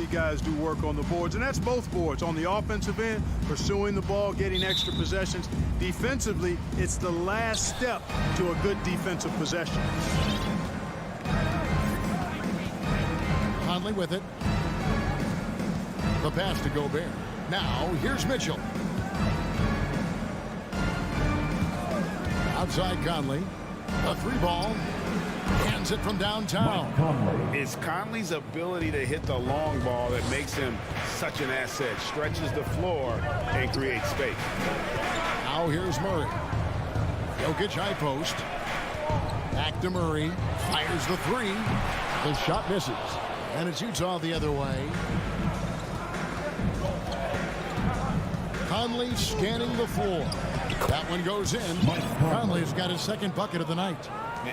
see guys do work on the boards, and that's both boards. On the offensive end, pursuing the ball, getting extra possessions. Defensively, it's the last step to a good defensive possession. Conley with it. The pass to Gobert. Now, here's Mitchell. Outside Conley. A three ball. Hands it from downtown. It's Conley's ability to hit the long ball that makes him such an asset. Stretches the floor and creates space. Now here's Murray. Jokic high post. Back to Murray. Fires the three. The shot misses. And it's Utah the other way. Conley scanning the floor. That one goes in. Conley's got his second bucket of the night.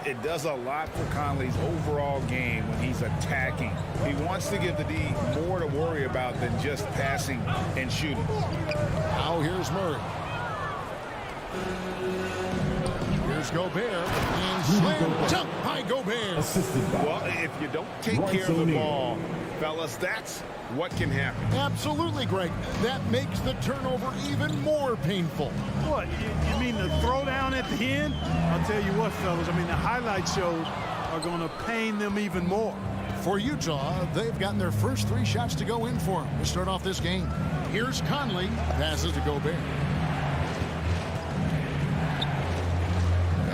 It does a lot for Conley's overall game when he's attacking. He wants to give the D more to worry about than just passing and shooting. Now here's Murray. Here's Gobert. And slam dunk by Gobert. Well, if you don't take care of the ball, fellas, that's what can happen. Absolutely, Greg. That makes the turnover even more painful. What, you mean the throwdown at the end? I'll tell you what, fellas, I mean, the highlight shows are going to pain them even more. For Utah, they've gotten their first three shots to go in for them to start off this game. Here's Conley. Passes to Gobert.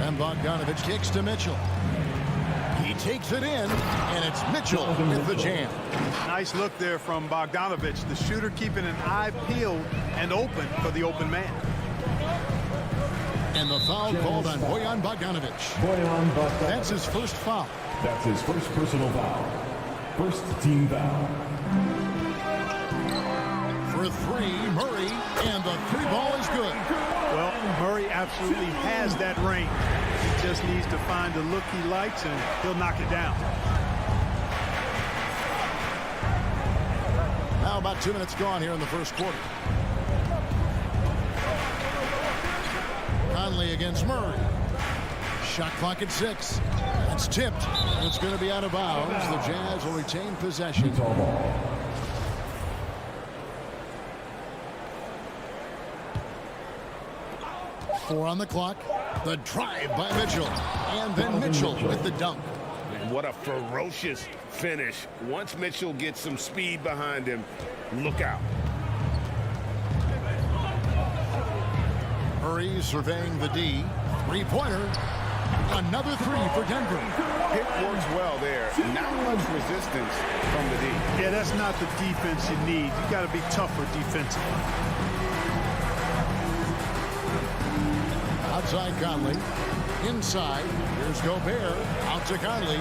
And Bogdanovich kicks to Mitchell. He takes it in, and it's Mitchell with the jam. Nice look there from Bogdanovich, the shooter keeping an eye peeled and open for the open man. And the foul called on Bojan Bogdanovich. That's his first foul. That's his first personal foul. First team foul. For three, Murray, and the three ball is good. Well, Murray absolutely has that range. He just needs to find the look he likes, and he'll knock it down. Now about 2 minutes gone here in the first quarter. Conley against Murray. Shot clock at 6. It's tipped. It's going to be out of bounds. The Jazz will retain possession. Utah ball. Four on the clock. The drive by Mitchell. And then Mitchell with the dunk. What a ferocious finish. Once Mitchell gets some speed behind him, look out. Murray surveying the D. Three-pointer. Another three for Denver. It works well there. Not much resistance from the D. Yeah, that's not the defense you need. You got to be tougher defensively. Outside Conley. Inside. Here's Gobert. Out to Conley.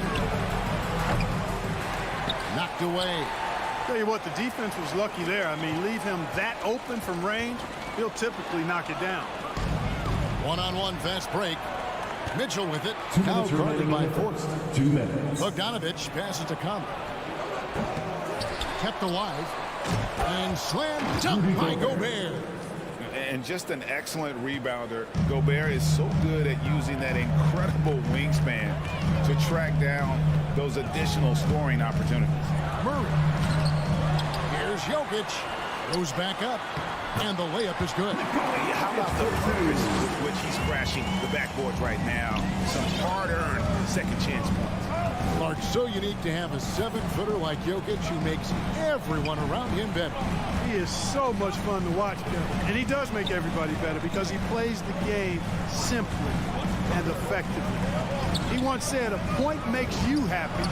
Knocked away. Tell you what, the defense was lucky there. I mean, leave him that open from range, he'll typically knock it down. One-on-one fast break. Mitchell with it. 2 Now minutes guarded by Porter. 2 minutes. Bogdanovich passes to Conley. Kept alive. And slam dunk by Gobert. And just an excellent rebounder. Gobert is so good at using that incredible wingspan to track down those additional scoring opportunities. Murray. Here's Jokic. Goes back up. And the layup is good. How about the precision with which he's crashing the backboards right now? Some hard-earned second chance points. Clark, so unique to have a 7-footer like Jokic who makes everyone around him better. He is so much fun to watch, and he does make everybody better because he plays the game simply and effectively. He once said, a point makes you happy,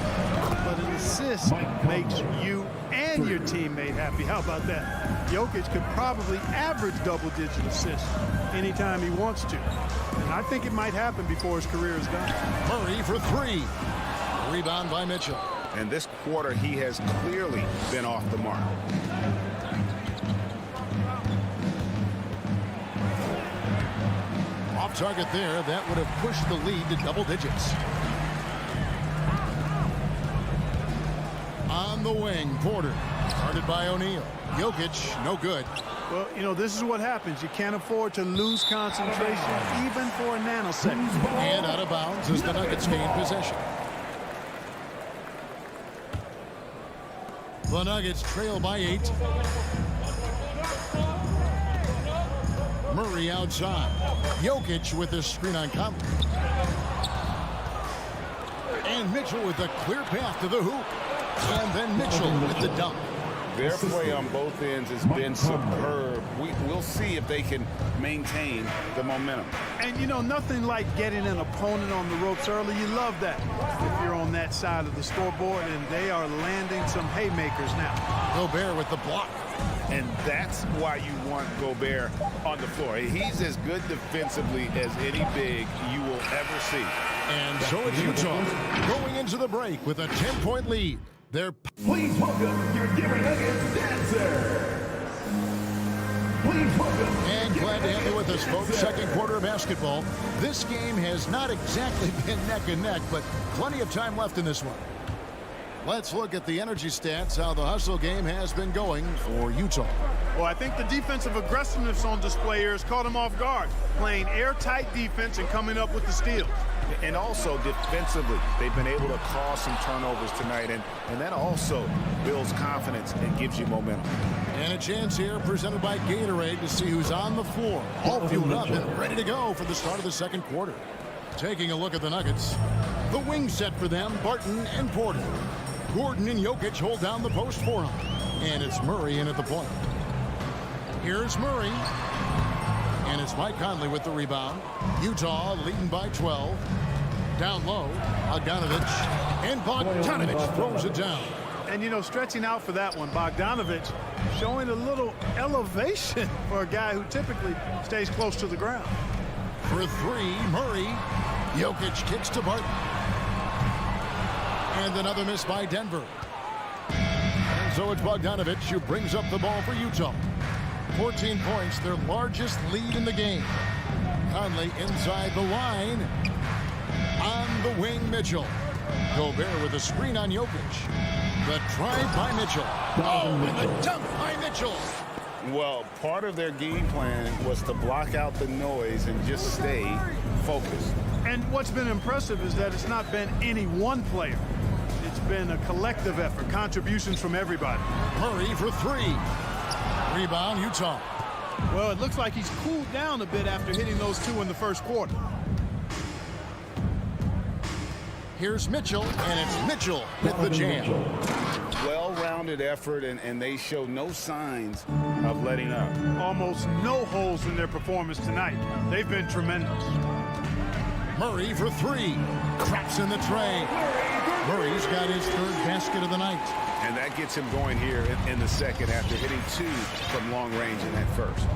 but an assist makes you and your teammate happy. How about that? Jokic could probably average double-digit assists anytime he wants to. And I think it might happen before his career is done. Murray for three. Rebound by Mitchell. And this quarter, he has clearly been off the mark. Off target there. That would have pushed the lead to double digits. On the wing, Porter. Guarded by O'Neal. Jokic, no good. Well, you know, this is what happens. You can't afford to lose concentration even for a nanosecond. And out of bounds as the Nuggets gain possession. The Nuggets trail by 8. Murray outside. Jokic with the screen on Conley. And Mitchell with a clear path to the hoop. And then Mitchell with the dunk. Their play on both ends has been superb. We'll see if they can maintain the momentum. And, you know, nothing like getting an opponent on the ropes early. You love that if you're on that side of the scoreboard, and they are landing some haymakers now. Gobert with the block. And that's why you want Gobert on the floor. He's as good defensively as any big you will ever see. And so it's Utah going into the break with a 10-point lead. They're Please welcome your Denver Nuggets dancer. Please welcome. And glad to have you with us, folks. Second quarter of basketball. This game has not exactly been neck and neck, but plenty of time left in this one. Let's look at the energy stats, how the hustle game has been going for Utah. Well, I think the defensive aggressiveness on display here has caught them off guard, playing airtight defense and coming up with the steals. And also defensively, they've been able to cause some turnovers tonight, and that also builds confidence and gives you momentum. And a chance here presented by Gatorade to see who's on the floor, all fueled up and ready to go for the start of the second quarter. Taking a look at the Nuggets, the wing set for them, Barton and Porter. Gordon and Jokic hold down the post for him. And it's Murray in at the point. Here's Murray. And it's Mike Conley with the rebound. Utah leading by 12. Down low, Bogdanovich. And Bogdanovich throws it down. And, you know, stretching out for that one, Bogdanovich showing a little elevation for a guy who typically stays close to the ground. For three, Murray. Jokic kicks to Barton. And another miss by Denver. And so it's Bogdanovich who brings up the ball for Utah. 14 points, their largest lead in the game. Conley inside the line. On the wing, Mitchell. Gobert with a screen on Jokic. The drive by Mitchell. Oh, and the dunk by Mitchell. Well, part of their game plan was to block out the noise and just stay focused. And what's been impressive is that it's not been any one player. It's been a collective effort, contributions from everybody. Murray for three. Rebound, Utah. Well, it looks like he's cooled down a bit after hitting those two in the first quarter. Here's Mitchell, and it's Mitchell with the jam. Well-rounded effort, and they show no signs of letting up. Almost no holes in their performance tonight. They've been tremendous. Murray for three. Craps in the tray. Murray's got his third basket of the night. And that gets him going here in the second after hitting two from long range in that first.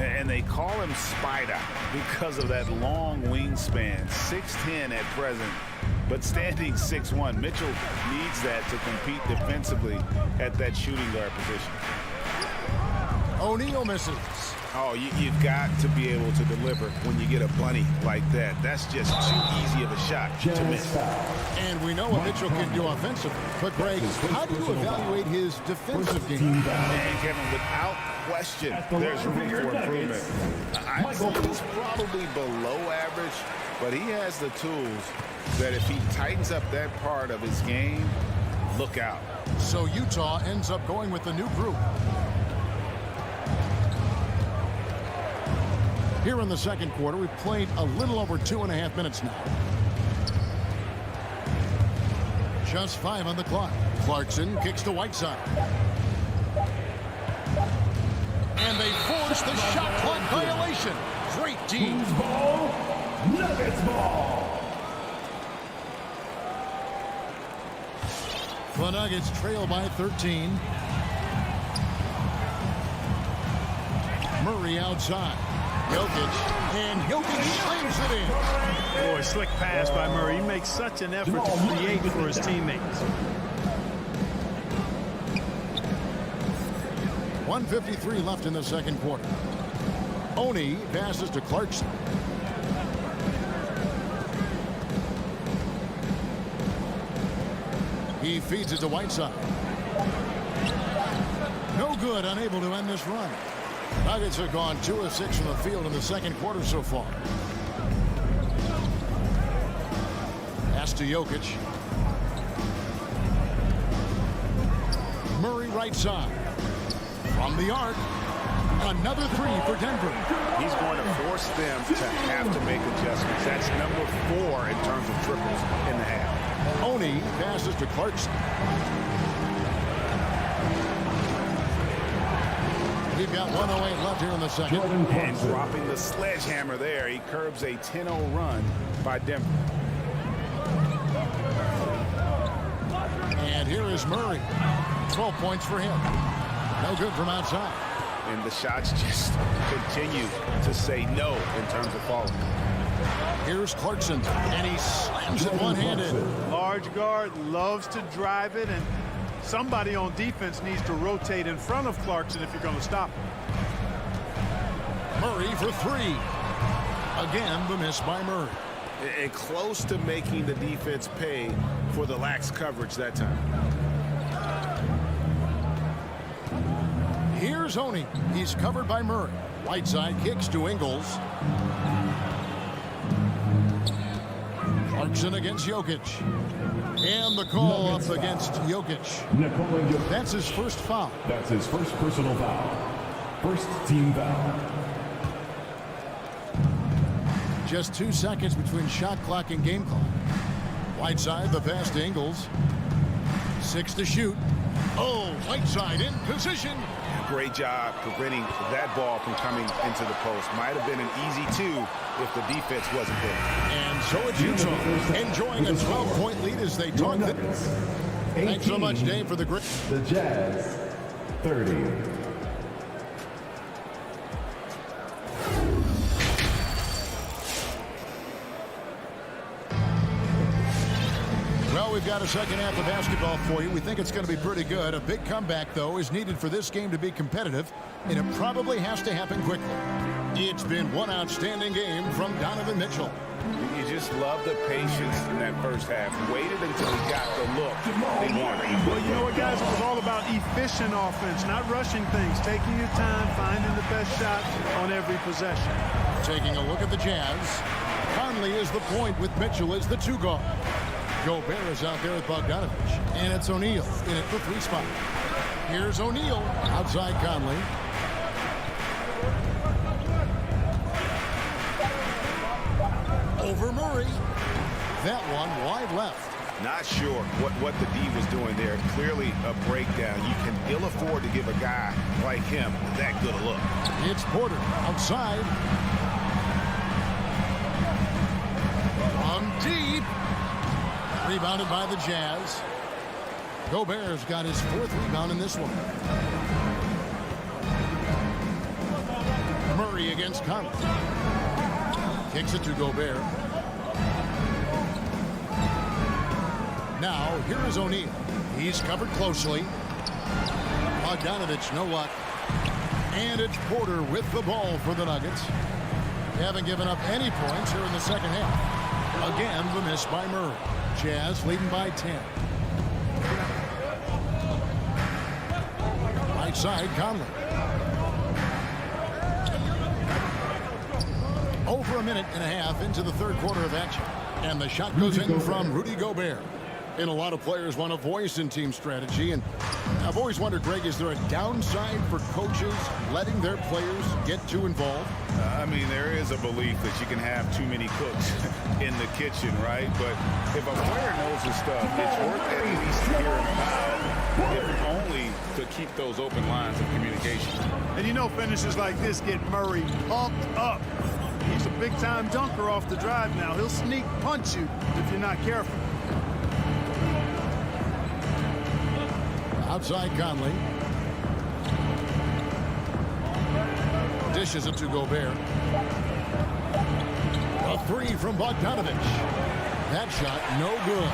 And they call him Spider because of that long wingspan, 6'10" at present, but standing 6'1". Mitchell needs that to compete defensively at that shooting guard position. O'Neal misses. Oh, you've got to be able to deliver when you get a bunny like that. That's just too easy of a shot to miss. And we know what Mitchell can do offensively. But, Greg, how do you evaluate his defensive game? And, Kevin, without question, there's room for improvement. I think he's probably below average, but he has the tools that if he tightens up that part of his game, look out. So Utah ends up going with the new group. Here in the second quarter, we've played a little over 2.5 minutes now. Just 5 on the clock. Clarkson kicks to Whiteside. And they force the shot clock violation. Great team. Who's ball? Nuggets ball. The Nuggets trail by 13. Murray outside. Jokic, and Jokic slams it in. Boy, slick pass by Murray. He makes such an effort to create for his teammates. 1:53 left in the second quarter. Oni passes to Clarkson. He feeds it to Whiteside. No good, unable to end this run. Nuggets have gone 2 of 6 from the field in the second quarter so far. Pass to Jokic. Murray right side. From the arc. Another three for Denver. He's going to force them to have to make adjustments. That's number 4 in terms of triples in the half. Oni passes to Clarkson. We've got 1:08 left here in the second. And dropping the sledgehammer there, he curbs a 10-0 run by Denver. And here is Murray. 12 points for him. No good from outside. And the shots just continue to say no in terms of falling. Here's Clarkson, and he slams it one-handed. Large guard loves to drive it, and somebody on defense needs to rotate in front of Clarkson if you're going to stop him. Murray for three. Again, the miss by Murray. And close to making the defense pay for the lax coverage that time. Here's Oni. He's covered by Murray. Whiteside kicks to Ingles. Clarkson against Jokic. And the call up against Jokic. That's his first foul. That's his first personal foul. First team foul. Just 2 seconds between shot clock and game clock. Whiteside, the pass to Ingles. 6 to shoot. Oh, Whiteside in position. Great job preventing that ball from coming into the post. Might have been an easy 2 if the defense wasn't there. And so it's Utah enjoying a 12-point lead as they talk. Thanks so much, Dave, for the great. The Jazz, 30. Well, we've got a second half of basketball for you. We think it's going to be pretty good. A big comeback, though, is needed for this game to be competitive, and it probably has to happen quickly. It's been one outstanding game from Donovan Mitchell. You just love the patience in that first half. Waited until he got the look they wanted. Well, you know what, guys? It was all about efficient offense, not rushing things, taking your time, finding the best shot on every possession. Taking a look at the Jazz. Conley is the point with Mitchell as the 2 guard. Gobert is out there with Bogdanovich. And it's O'Neal in at the 3 spot. Here's O'Neal outside Conley. Over Murray. That one wide left. Not sure what the D was doing there. Clearly a breakdown. You can ill afford to give a guy like him that good a look. It's Porter outside. From deep. Rebounded by the Jazz. Gobert's got his 4th rebound in this one. Murray against Conley. Kicks it to Gobert. Now, here is O'Neal. He's covered closely. Bogdanovich, no luck. And it's Porter with the ball for the Nuggets. They haven't given up any points here in the second half. Again, the miss by Murray. Jazz leading by 10. Right side, Conley. Over a minute and a half into the third quarter of action. And the shot goes in from Rudy Gobert. And a lot of players want a voice in team strategy. And I've always wondered, Greg, is there a downside for coaches letting their players get too involved? I mean, there is a belief that you can have too many cooks in the kitchen, right? But if a player knows his stuff, it's worth at least hearing about, if only to keep those open lines of communication. And you know, finishes like this get Murray pumped up. He's a big-time dunker off the drive now. He'll sneak punch you if you're not careful. Outside Conley. Dishes it to Gobert. A 3 from Bogdanovich. That shot no good.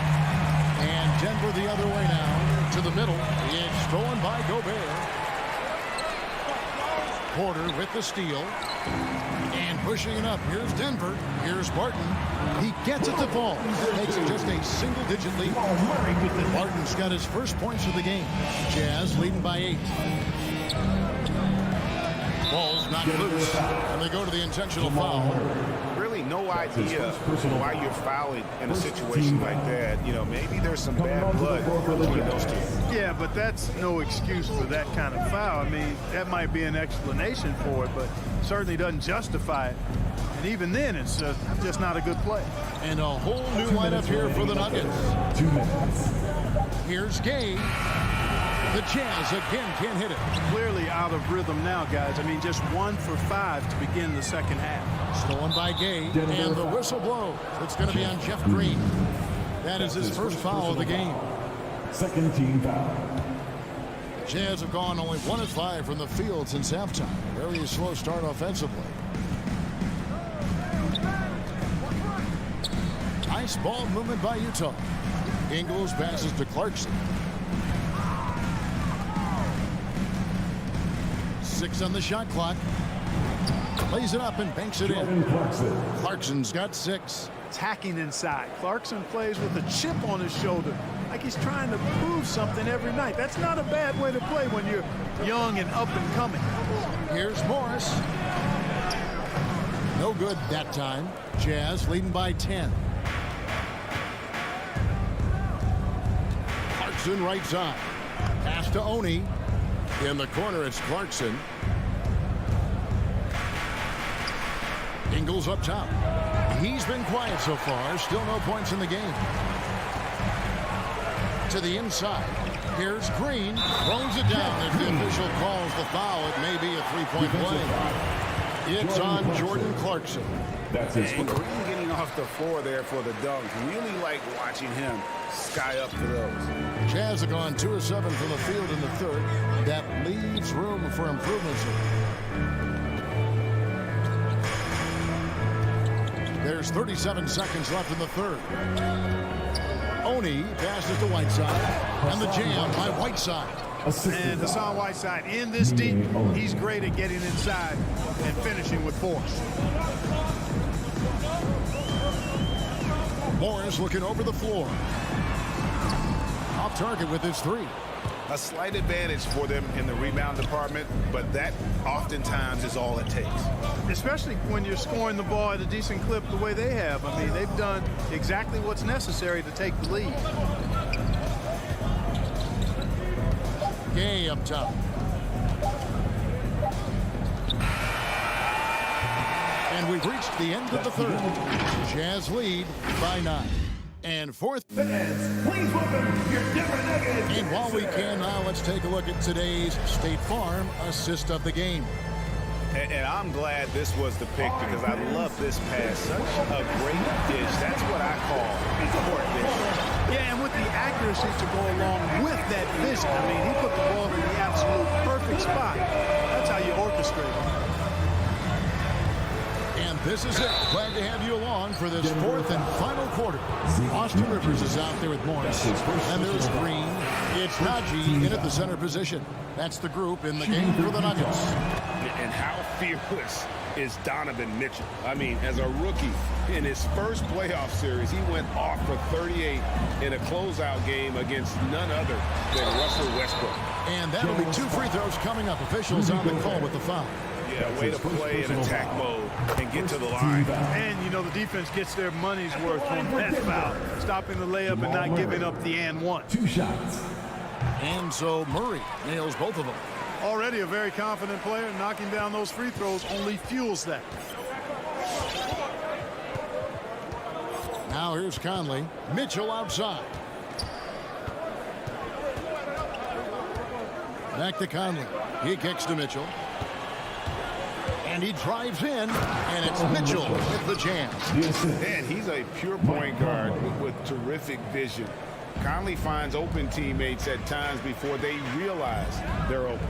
And Denver the other way now to the middle. It's stolen by Gobert. Porter with the steal. And pushing it up. Here's Denver. Here's Barton. He gets it to fall. That makes it just a single-digit lead. Barton's got his first points of the game. Jazz leading by 8. Ball's not loose. And they go to the intentional foul. Really no idea why you're fouling in a situation like that. You know, maybe there's some bad blood between those two. Yeah, but that's no excuse for that kind of foul. I mean, that might be an explanation for it, but certainly doesn't justify it. And even then, it's just not a good play. And a whole new lineup here for the Nuggets. 2 minutes. Here's Gay. The Jazz again can't hit it. Clearly out of rhythm now, guys. I mean, just 1 for 5 to begin the second half. Stolen by Gay, and the whistle blows. It's going to be on Jeff Green. That is his first foul of the game. Second team foul. Jazz have gone only 1 of 5 from the field since halftime. Very slow start offensively. Nice ball movement by Utah. Ingles passes to Clarkson. 6 on the shot clock. Lays it up and banks it in. Clarkson's got 6. Attacking inside. Clarkson plays with a chip on his shoulder, like he's trying to prove something every night. That's not a bad way to play when you're young and up and coming. Here's Morris. No good that time. Jazz leading by 10. Clarkson right side. Pass to Oni. In the corner, it's Clarkson. Ingles up top. He's been quiet so far. Still no points in the game. To the inside. Here's Green. Throws it down. If the official calls the foul, it may be a three-point play. It's on Jordan Clarkson. That's his And first. Green getting off the floor there for the dunk. Really like watching him sky up for those. Jazz have gone 2 of 7 from the field in the third. That leaves room for improvements. There's 37 seconds left in the third. Oni passes to Whiteside. And the jam by Whiteside. And Hassan Whiteside in this deep. He's great at getting inside and finishing with force. Morris looking over the floor. Off target with his 3. A slight advantage for them in the rebound department, but that oftentimes is all it takes. Especially when you're scoring the ball at a decent clip the way they have. I mean, they've done exactly what's necessary to take the lead. Gay up top. And we've reached the end of the third. Jazz lead by 9. And fourth. Fans, please welcome your Denver Nuggets. And while we can now, let's take a look at today's State Farm assist of the game. And I'm glad this was the pick because I love this pass. Such a great dish. That's what I call court vision. Yeah, and with the accuracy to go along with that vision. I mean, he put the ball in the absolute perfect spot. That's how you orchestrate it. And this is it. Glad to have you along for this fourth and final quarter. Austin Rivers is out there with Morris. And there's Green. It's Najee in at the center position. That's the group in the game for the Nuggets. And how fearless is Donovan Mitchell? I mean, as a rookie, in his first playoff series, he went off for 38 in a closeout game against none other than Russell Westbrook. And that'll be 2 free throws coming up. Officials on the call with the foul. Yeah, way to play in attack mode and get to the line. And, you know, the defense gets their money's worth from that foul. Stopping the layup and not giving up the and one. 2 shots. And so Murray nails both of them. Already a very confident player. Knocking down those free throws only fuels that. Now here's Conley. Mitchell outside. Back to Conley. He kicks to Mitchell. And he drives in. And it's Mitchell with the jam. Man, he's a pure point guard with terrific vision. Conley finds open teammates at times before they realize they're open.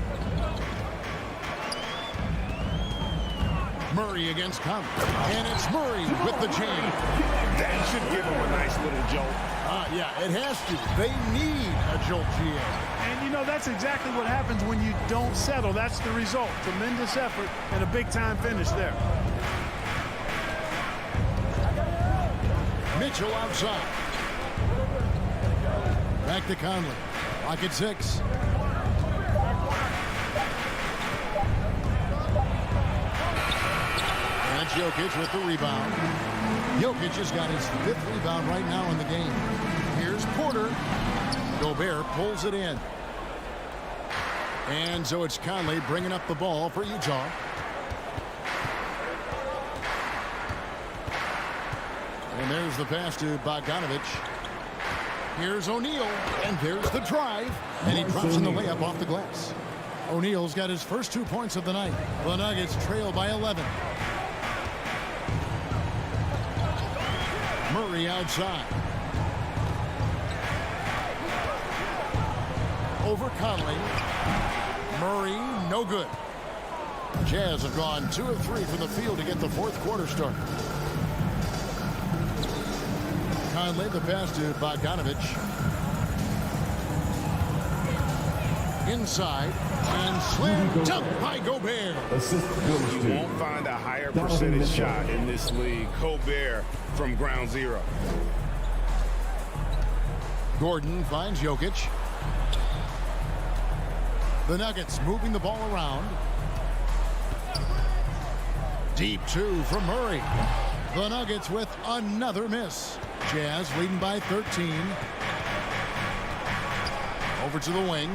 Murray against Conley. And it's Murray with the jam. That should give him a nice little jolt. Yeah, it has to. They need a jolt, GA. And, you know, that's exactly what happens when you don't settle. That's the result. Tremendous effort and a big-time finish there. Mitchell outside. Back to Conley. Lock at 6. That's Jokic with the rebound. Jokic has got his 5th rebound right now in the game. Here's Porter. Gobert pulls it in. And so it's Conley bringing up the ball for Utah. And there's the pass to Bogdanovich. Here's O'Neal, and there's the drive. And he drops in the layup off the glass. O'Neal's got his first 2 points of the night. The Nuggets trail by 11. Murray outside. Over Conley. Murray, no good. Jazz have gone 2 of 3 from the field to get the fourth quarter started. Conley, the pass to Bogdanovich. Inside, and slam dunk by Gobert. You won't find a higher percentage shot in this league. Gobert from ground zero. Gordon finds Jokic. The Nuggets moving the ball around. Deep 2 from Murray. The Nuggets with another miss. Jazz leading by 13. Over to the wing.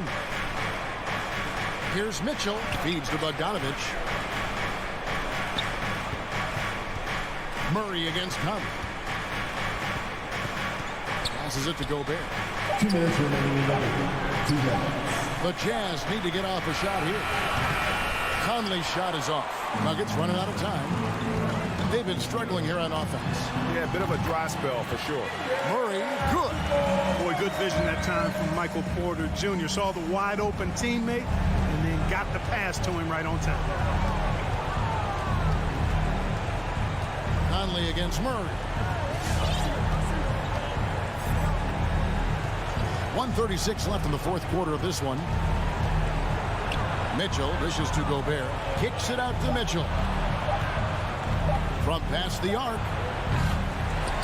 Here's Mitchell. Feeds to Bogdanovich. Murray against Conley. Passes it to Gobert. 2 minutes remaining in the game. 2 minutes. The Jazz need to get off a shot here. Conley's shot is off. Nuggets running out of time. They've been struggling here on offense. Yeah, a bit of a dry spell for sure. Murray, good. Boy, good vision that time from Michael Porter Jr. Saw the wide open teammate and then got the pass to him right on time. Conley against Murray. 1:36 left in the fourth quarter of this one. Mitchell dishes to Gobert. Kicks it out to Mitchell. From past the arc.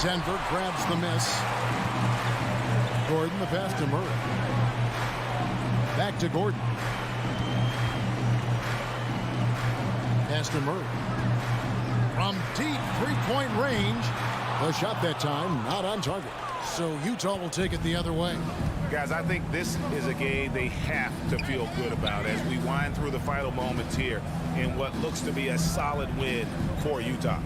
Denver grabs the miss. Gordon the pass to Murray. Back to Gordon. Pass to Murray. From deep three-point range. The shot that time not on target. So Utah will take it the other way. Guys, I think this is a game they have to feel good about as we wind through the final moments here in what looks to be a solid win for Utah.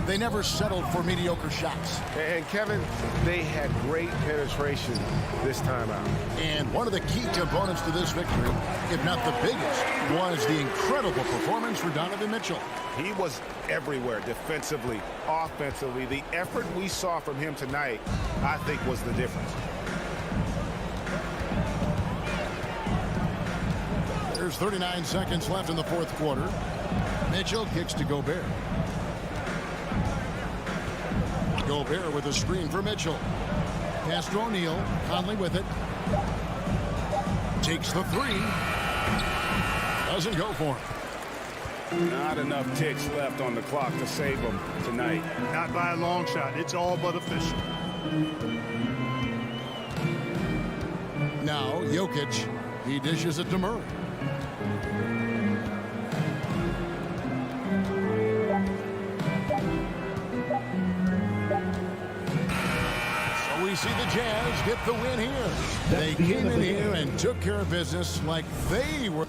They never settled for mediocre shots. And Kevin, they had great penetration this time out. And one of the key components to this victory, if not the biggest, was the incredible performance for Donovan Mitchell. He was everywhere defensively, offensively. The effort we saw from him tonight, I think, was the difference. There's 39 seconds left in the fourth quarter. Mitchell kicks to Gobert. Gobert with a screen for Mitchell. Pass to O'Neal. Conley with it. Takes the three. Doesn't go for him. Not enough ticks left on the clock to save him tonight. Not by a long shot. It's all but official. Now Jokic. He dishes it to Murray. We see the Jazz get the win here. They came in here and took care of business like they were.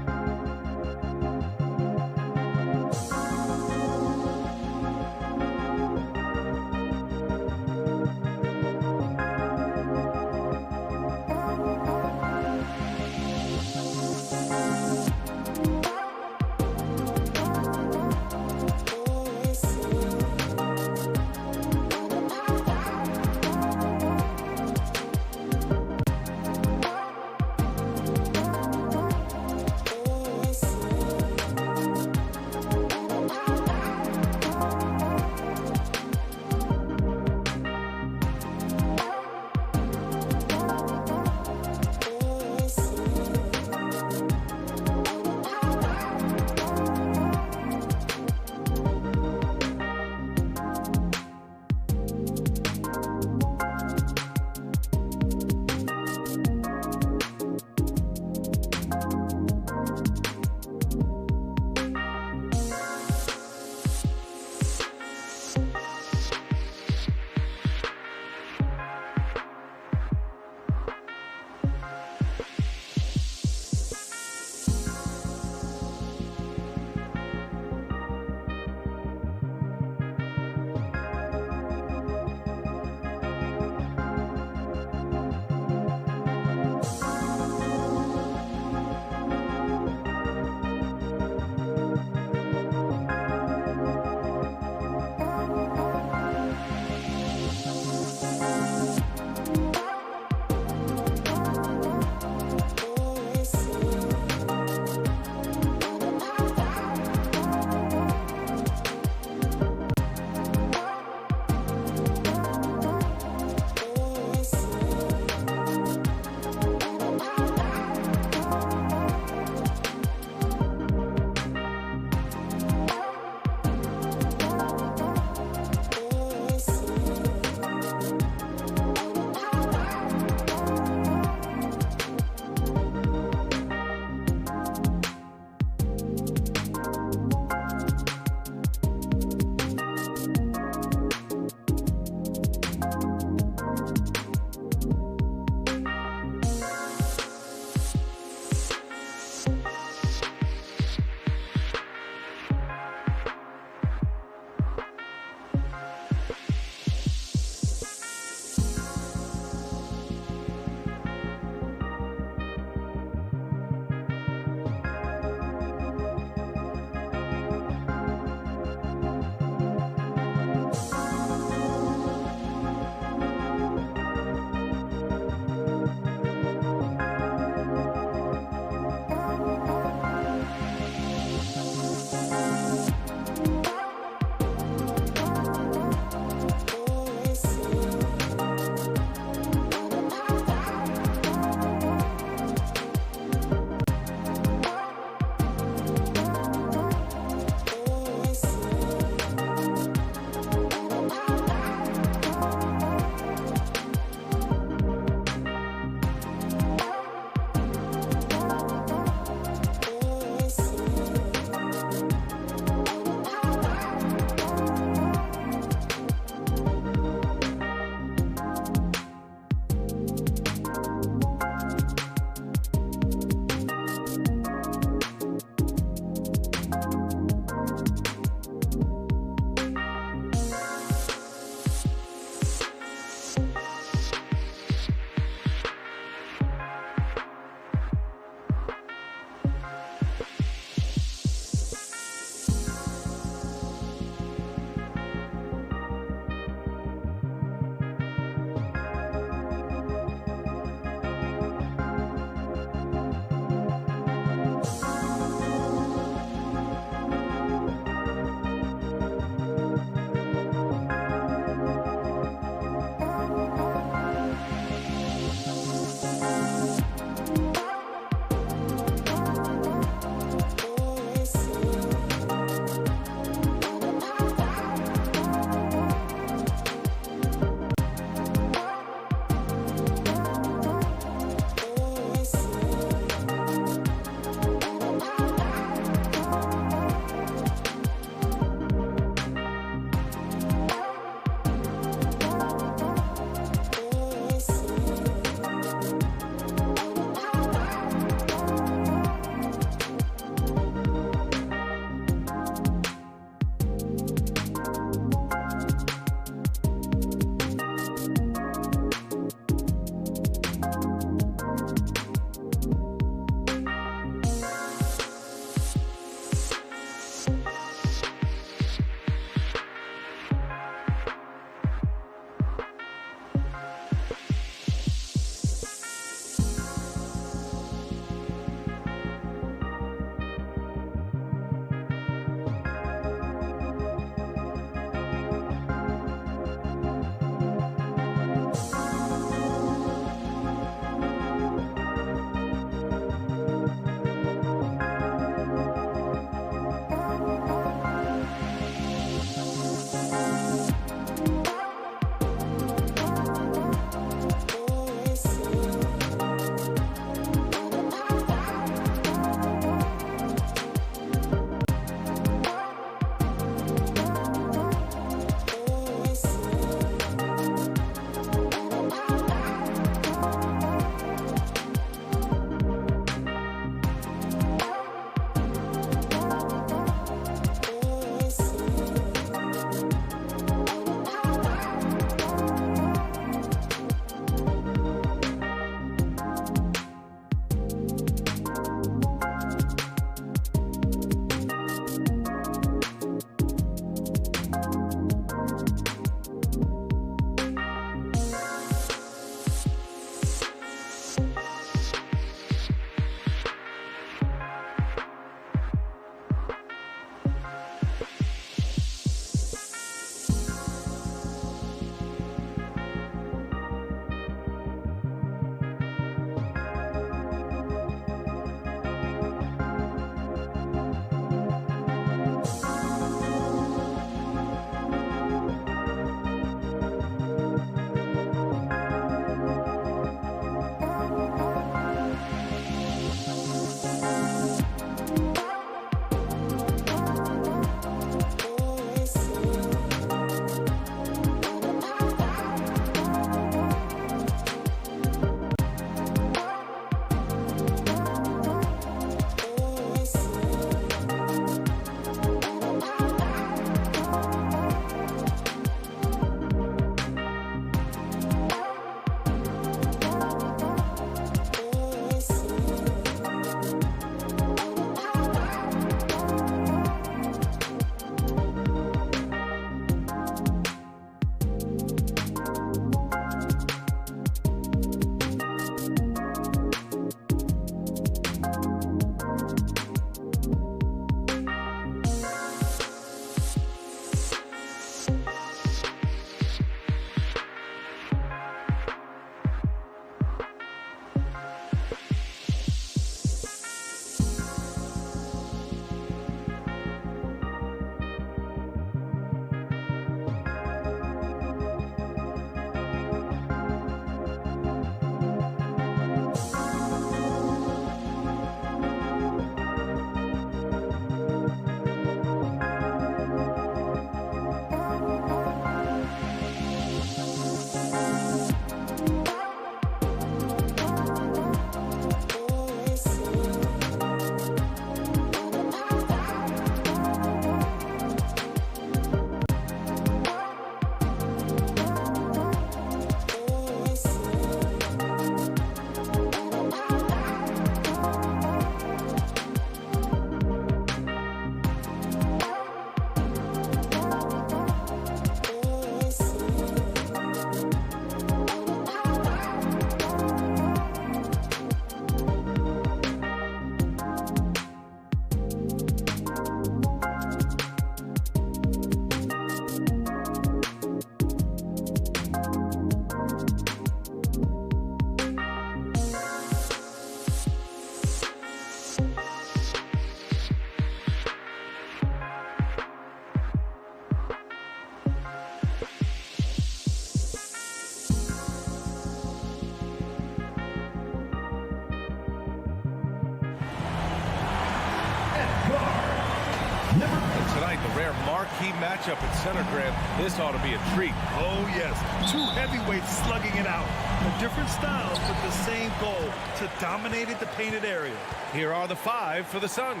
And tonight, the rare marquee matchup at center, Grant. This ought to be a treat. Oh, yes. Two heavyweights slugging it out. The different styles, but the same goal, to dominate the painted area. Here are the 5 for the Suns.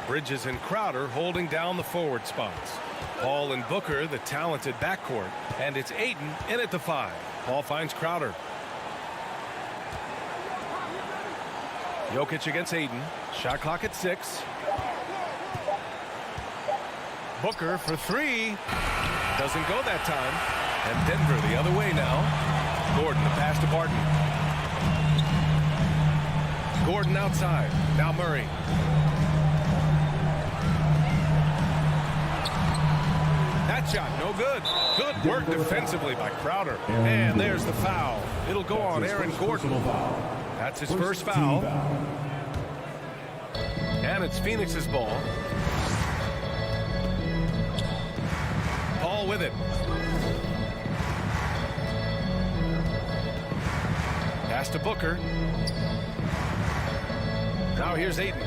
Bridges and Crowder holding down the forward spots. Paul and Booker, the talented backcourt. And it's Ayton in at the 5. Paul finds Crowder. Jokic against Ayton. Shot clock at 6. Booker for 3. Doesn't go that time. And Denver the other way now. Gordon the pass to Barton. Gordon outside. Now Murray. That shot no good. Good work defensively by Crowder. And there's the foul. It'll go on Aaron Gordon. That's his first foul. And it's Phoenix's ball. Paul with it. Pass to Booker. Now here's Ayton.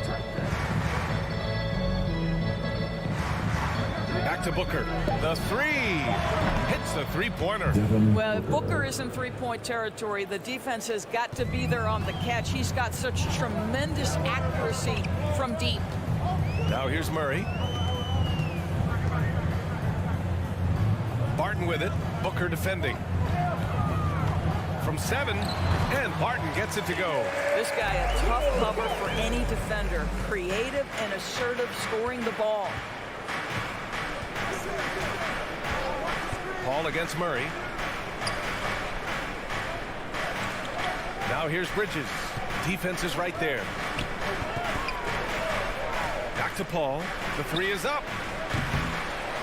Back to Booker. The 3. Hits the three-pointer. Well, if Booker is in three-point territory, the defense has got to be there on the catch. He's got such tremendous accuracy from deep. Now here's Murray. Barton with it. Booker defending. From 7, and Barton gets it to go. This guy a tough cover for any defender. Creative and assertive scoring the ball. Paul against Murray. Now here's Bridges. Defense is right there. Back to Paul. The 3 is up.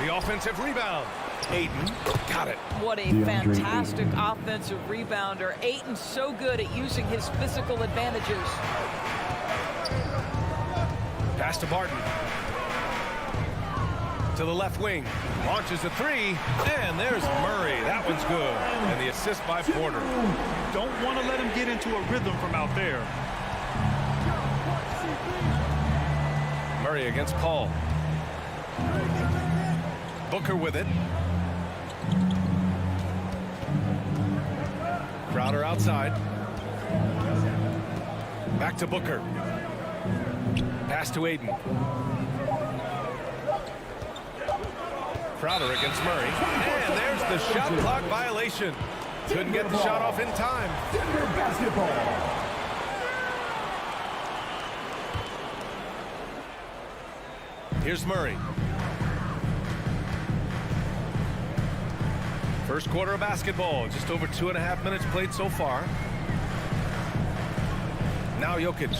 The offensive rebound. Ayton got it. What a fantastic offensive rebounder. Ayton's so good at using his physical advantages. Pass to Barton. To the left wing. Launches a 3. And there's Murray. That one's good. And the assist by Porter. Don't want to let him get into a rhythm from out there. Murray against Paul. Booker with it. Crowder outside. Back to Booker. Pass to Ayton. Crowder against Murray. And there's the shot clock violation. Couldn't get the shot off in time. Denver basketball. Here's Murray. First quarter of basketball. Just over 2.5 minutes played so far. Now Jokic.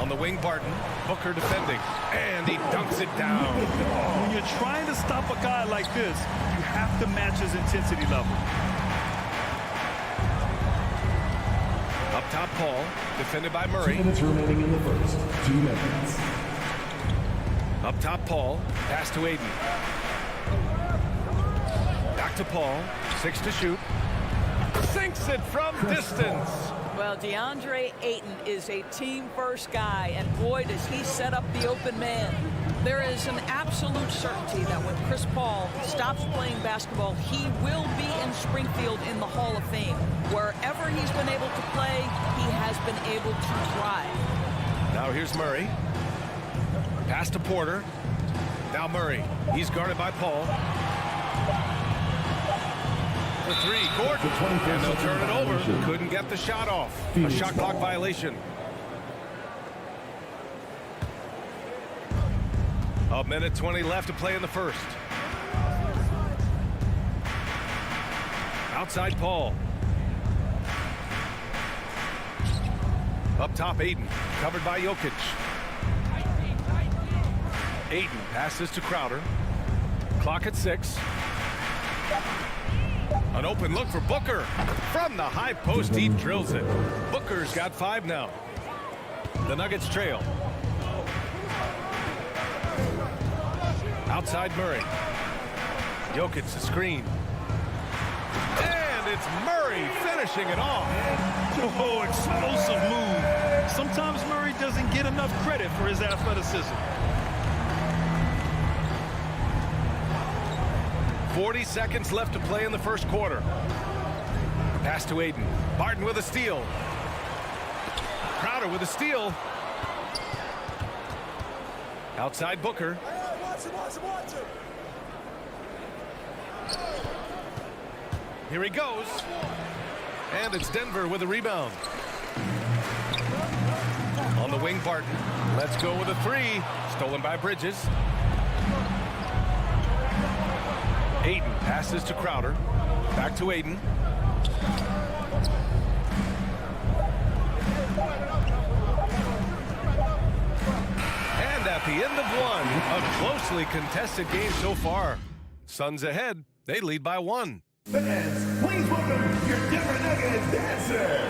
On the wing, Barton. Booker defending. And he dunks it down. When you're trying to stop a guy like this, you have to match his intensity level. Up top, Paul. Defended by Murray. 2 minutes remaining in the first. 2 minutes. Up top, Paul. Pass to Ayton. Back to Paul. 6 to shoot. Sinks it from distance. Well, DeAndre Ayton is a team-first guy, and boy, does he set up the open man. There is an absolute certainty that when Chris Paul stops playing basketball, he will be in Springfield in the Hall of Fame. Wherever he's been able to play, he has been able to thrive. Now here's Murray. Pass to Porter. Now Murray. He's guarded by Paul. The 3, Gordon. And they'll turn it over. Couldn't get the shot off. A shot clock violation. A minute 20 left to play in the first. Outside Paul. Up top, Ayton. Covered by Jokic. Ayton passes to Crowder. Clock at 6. An open look for Booker. From the high post, he drills it. Booker's got 5 now. The Nuggets trail. Outside Murray. Jokic the screen. And it's Murray finishing it off. Oh, explosive move. Sometimes Murray doesn't get enough credit for his athleticism. 40 seconds left to play in the first quarter. Pass to Aiden. Barton with a steal. Crowder with a steal. Outside Booker. Here he goes. And it's Denver with a rebound. On the wing, Barton. Let's go with a three. Stolen by Bridges. Aiden passes to Crowder. Back to Aiden. And at the end of one, a closely contested game so far. Suns ahead. They lead by 1. Fans, please welcome your Denver Nuggets dancer.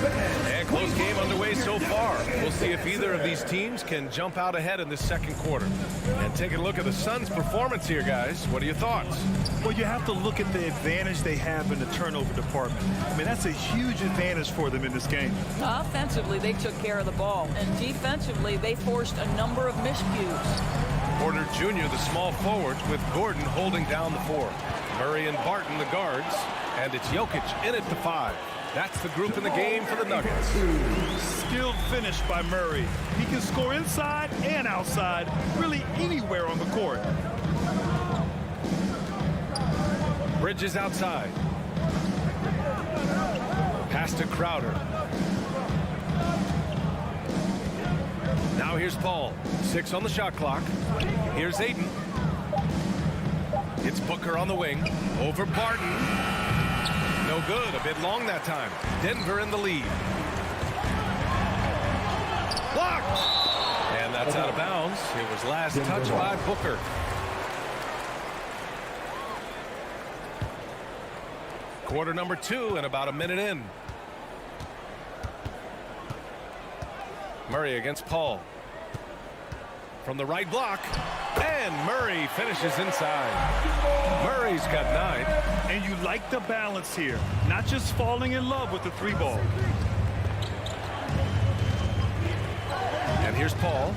And close game underway so far. We'll see if either of these teams can jump out ahead in this second quarter. And taking a look at the Suns' performance here, guys. What are your thoughts? Well, you have to look at the advantage they have in the turnover department. I mean, that's a huge advantage for them in this game. Offensively, they took care of the ball. And defensively, they forced a number of miscues. Porter Jr., the small forward, with Gordon holding down the 4. Murray and Barton, the guards. And it's Jokic in at the 5. That's the group in the game for the Nuggets. Skilled finish by Murray. He can score inside and outside, really anywhere on the court. Bridges outside. Pass to Crowder. Now here's Paul. 6 on the shot clock. Here's Aiden. It's Booker on the wing. Over Barton. No good. A bit long that time. Denver in the lead. Blocked! And that's out of bounds. It was last touched by Booker. Quarter number 2 and about a minute in. Murray against Paul. From the right block. And Murray finishes inside. Murray's got 9. And you like the balance here. Not just falling in love with the 3 ball. And here's Paul.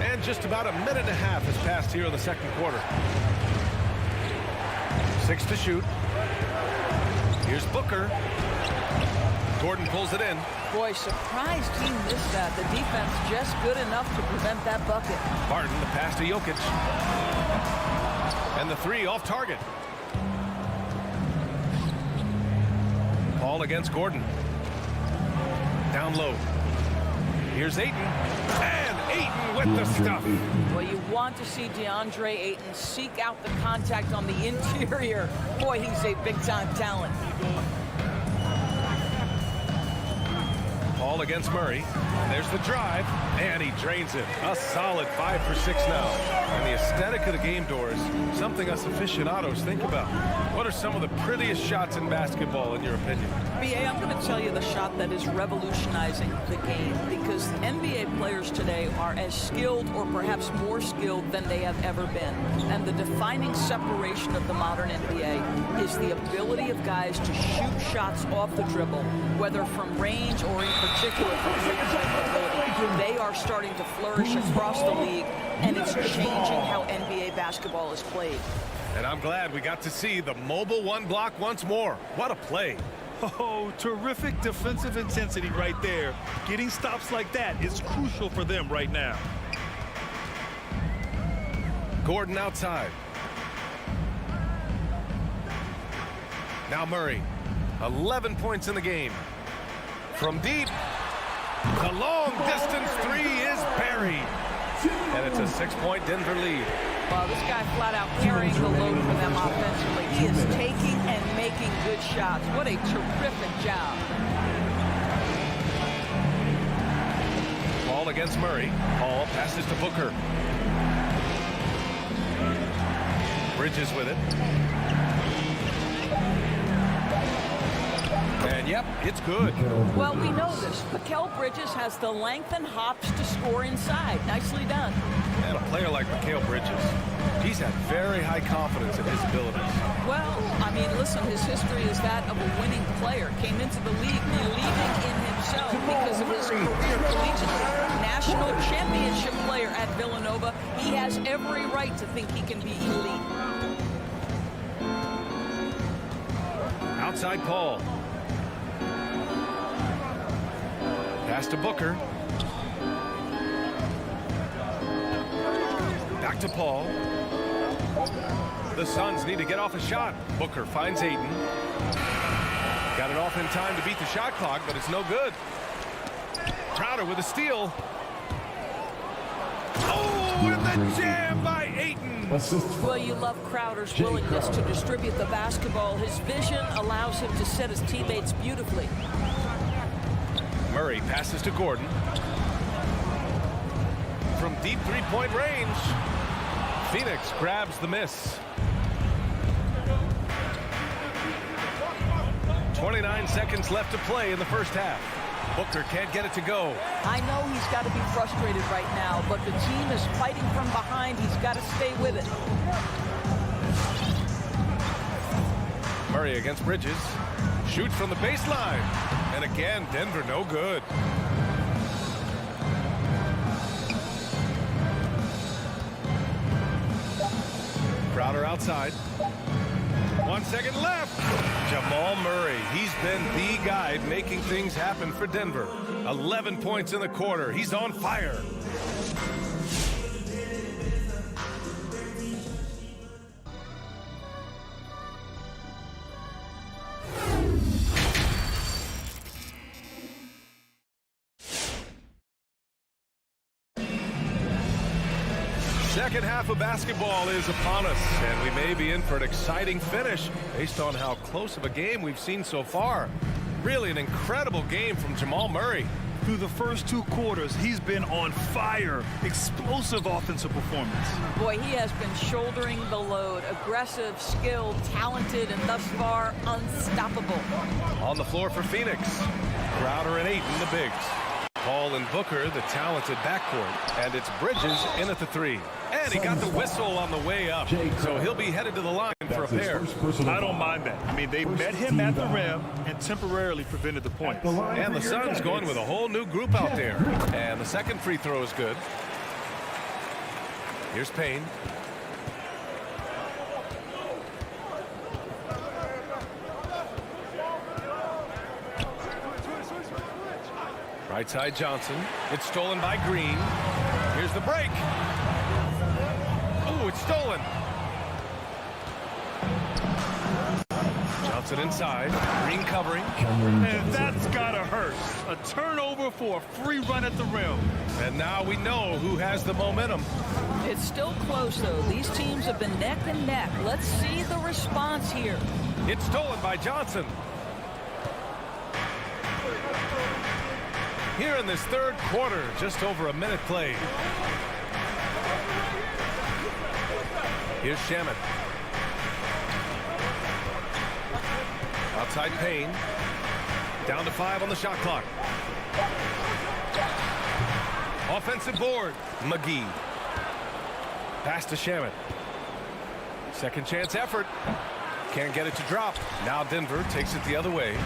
And just about a minute and a half has passed here in the second quarter. 6 to shoot. Here's Booker. Gordon pulls it in. Boy, surprised he missed that. The defense just good enough to prevent that bucket. Barton, the pass to Jokic. And the 3 off target. Paul against Gordon. Down low. Here's Ayton. And Ayton with the stuff. Well, you want to see DeAndre Ayton seek out the contact on the interior. Boy, he's a big-time talent. Paul against Murray. There's the drive, and he drains it. A solid 5 for 6 now. And the aesthetic of the game, Doris, something us aficionados think about. What are some of the prettiest shots in basketball, in your opinion? BA, I'm going to tell you the shot that is revolutionizing the game, because NBA players today are as skilled or perhaps more skilled than they have ever been. And the defining separation of the modern NBA is the ability of guys to shoot shots off the dribble, whether from range or in particular from three-point ability. They are starting to flourish across the league, and it's changing how NBA basketball is played. And I'm glad we got to see the mobile 1 block once more. What a play. Oh, terrific defensive intensity right there. Getting stops like that is crucial for them right now. Gordon outside. Now Murray. 11 points in the game. From deep. The long distance 3 is buried. And it's a 6-point Denver lead. Well, this guy flat out carrying the load for them offensively. He is taking and making good shots. What a terrific job. Paul against Murray. Paul passes to Booker. Bridges with it. And Yep, it's good. Well, we know this. Mikal Bridges has the length and hops to score inside. Nicely done. And a player like Mikal Bridges, he's had very high confidence in his abilities. Well, I mean, listen, his history is that of a winning player. Came into the league believing in himself because of his career collegiately. National championship player at Villanova. He has every right to think he can be elite. Outside Paul. Pass to Booker. Back to Paul. The Suns need to get off a shot. Booker finds Ayton. Got it off in time to beat the shot clock, but it's no good. Crowder with a steal. Oh, and the jam by Ayton. Well, you love Crowder's willingness to distribute the basketball. His vision allows him to set his teammates beautifully. Murray passes to Gordon. From deep three-point range, Phoenix grabs the miss. 29 seconds left to play in the first half. Booker can't get it to go. I know he's got to be frustrated right now, but the team is fighting from behind. He's got to stay with it. Murray against Bridges. Shoots from the baseline. And again, Denver no good. Crowder outside. 1 second left. Jamal Murray, he's been the guy making things happen for Denver. 11 points in the quarter. He's on fire. Second half of basketball is upon us, and we may be in for an exciting finish based on how close of a game we've seen so far. Really an incredible game from Jamal Murray. Through the first 2 quarters, he's been on fire. Explosive offensive performance. Boy, he has been shouldering the load. Aggressive, skilled, talented, and thus far unstoppable. On the floor for Phoenix. Crowder and Ayton, the bigs. Paul and Booker, the talented backcourt. And it's Bridges in at the 3. And he got the whistle on the way up. So he'll be headed to the line for a pair. I don't mind that. I mean, they met him at the rim and temporarily prevented the points. And the Suns going with a whole new group out there. And the second free throw is good. Here's Payne. Right side Johnson. It's stolen by Green. Here's the break. Oh, it's stolen. Johnson inside. Green covering. And that's gotta hurt. A turnover for a free run at the rim. And now we know who has the momentum. It's still close, though. These teams have been neck and neck. Let's see the response here. It's stolen by Johnson. Here in this third quarter, just over a minute played. Here's Shamet. Outside Payne. Down to 5 on the shot clock. Offensive board. McGee. Pass to Shamet. Second chance effort. Can't get it to drop. Now Denver takes it the other way.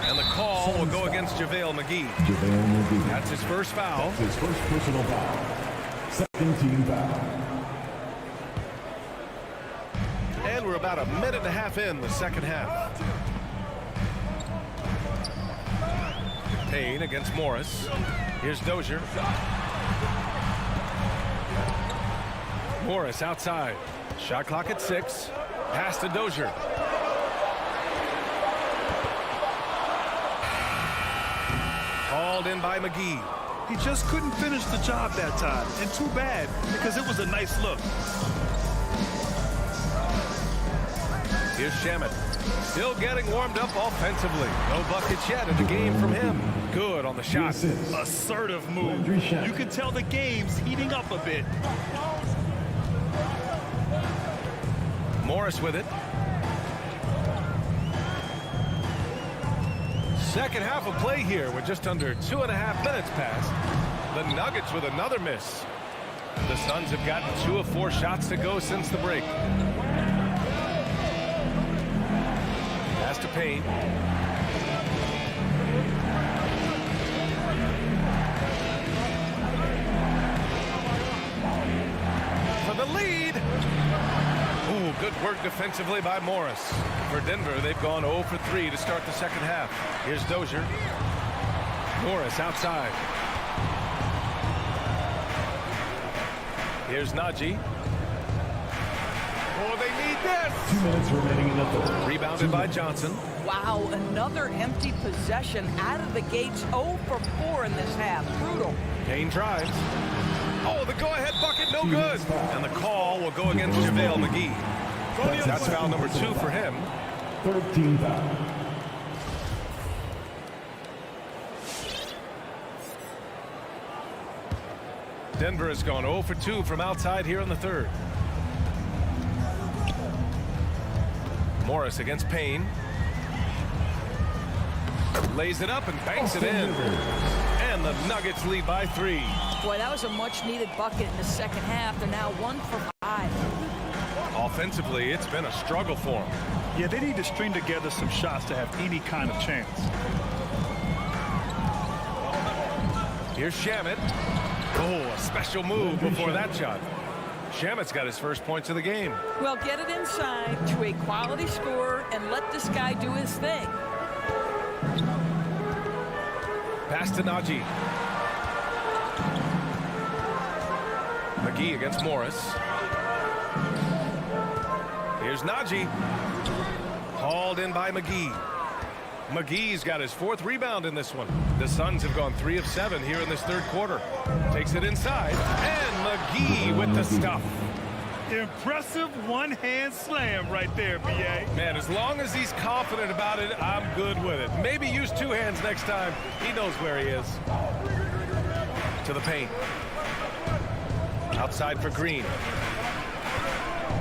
And the call will go against JaVale McGee. That's his first foul. That's his first personal foul. Second team foul. And we're about a minute and a half in the second half. Payne against Morris. Here's Dozier. Morris outside. Shot clock at 6. Pass to Dozier. Called in by McGee. He just couldn't finish the job that time. And too bad, because it was a nice look. Here's Shamet. Still getting warmed up offensively. No buckets yet in the game from him. Good on the shot. Assertive move. You can tell the game's heating up a bit. Morris with it. Second half of play here. We're just under 2.5 minutes past. The Nuggets with another miss. The Suns have gotten 2 of 4 shots to go since the break. Pass to Payne. For the lead. Ooh, good work defensively by Morris. For Denver, they've gone 0 for 3 to start the second half. Here's Dozier. Morris outside. Here's Najee. Oh, they need this. 2 minutes remaining in the third. Rebounded by Johnson. Wow, another empty possession out of the gates. 0 for 4 in this half. Brutal. Payne drives. Oh, the go-ahead bucket, no good. And the call will go against JaVale McGee. That's foul number 2 for him. 13 foul. Denver has gone 0 for 2 from outside here in the third. Morris against Payne. Lays it up and banks it in. And the Nuggets lead by 3. Boy, that was a much-needed bucket in the second half. They're now 1 for 5. Offensively, it's been a struggle for them. Yeah, they need to string together some shots to have any kind of chance. Here's Shamet. Oh, a special move before that shot. Shamet's got his first points of the game. Well, get it inside to a quality scorer and let this guy do his thing. Pass to Najee. McGee against Morris. Here's Najee. Hauled in by McGee. McGee's got his 4th rebound in this one. The Suns have gone 3 of 7 here in this third quarter. Takes it inside. And McGee with the stuff. Impressive one-hand slam right there, B.A. Man, as long as he's confident about it, I'm good with it. Maybe use 2 hands next time. He knows where he is. To the paint. Outside for Green.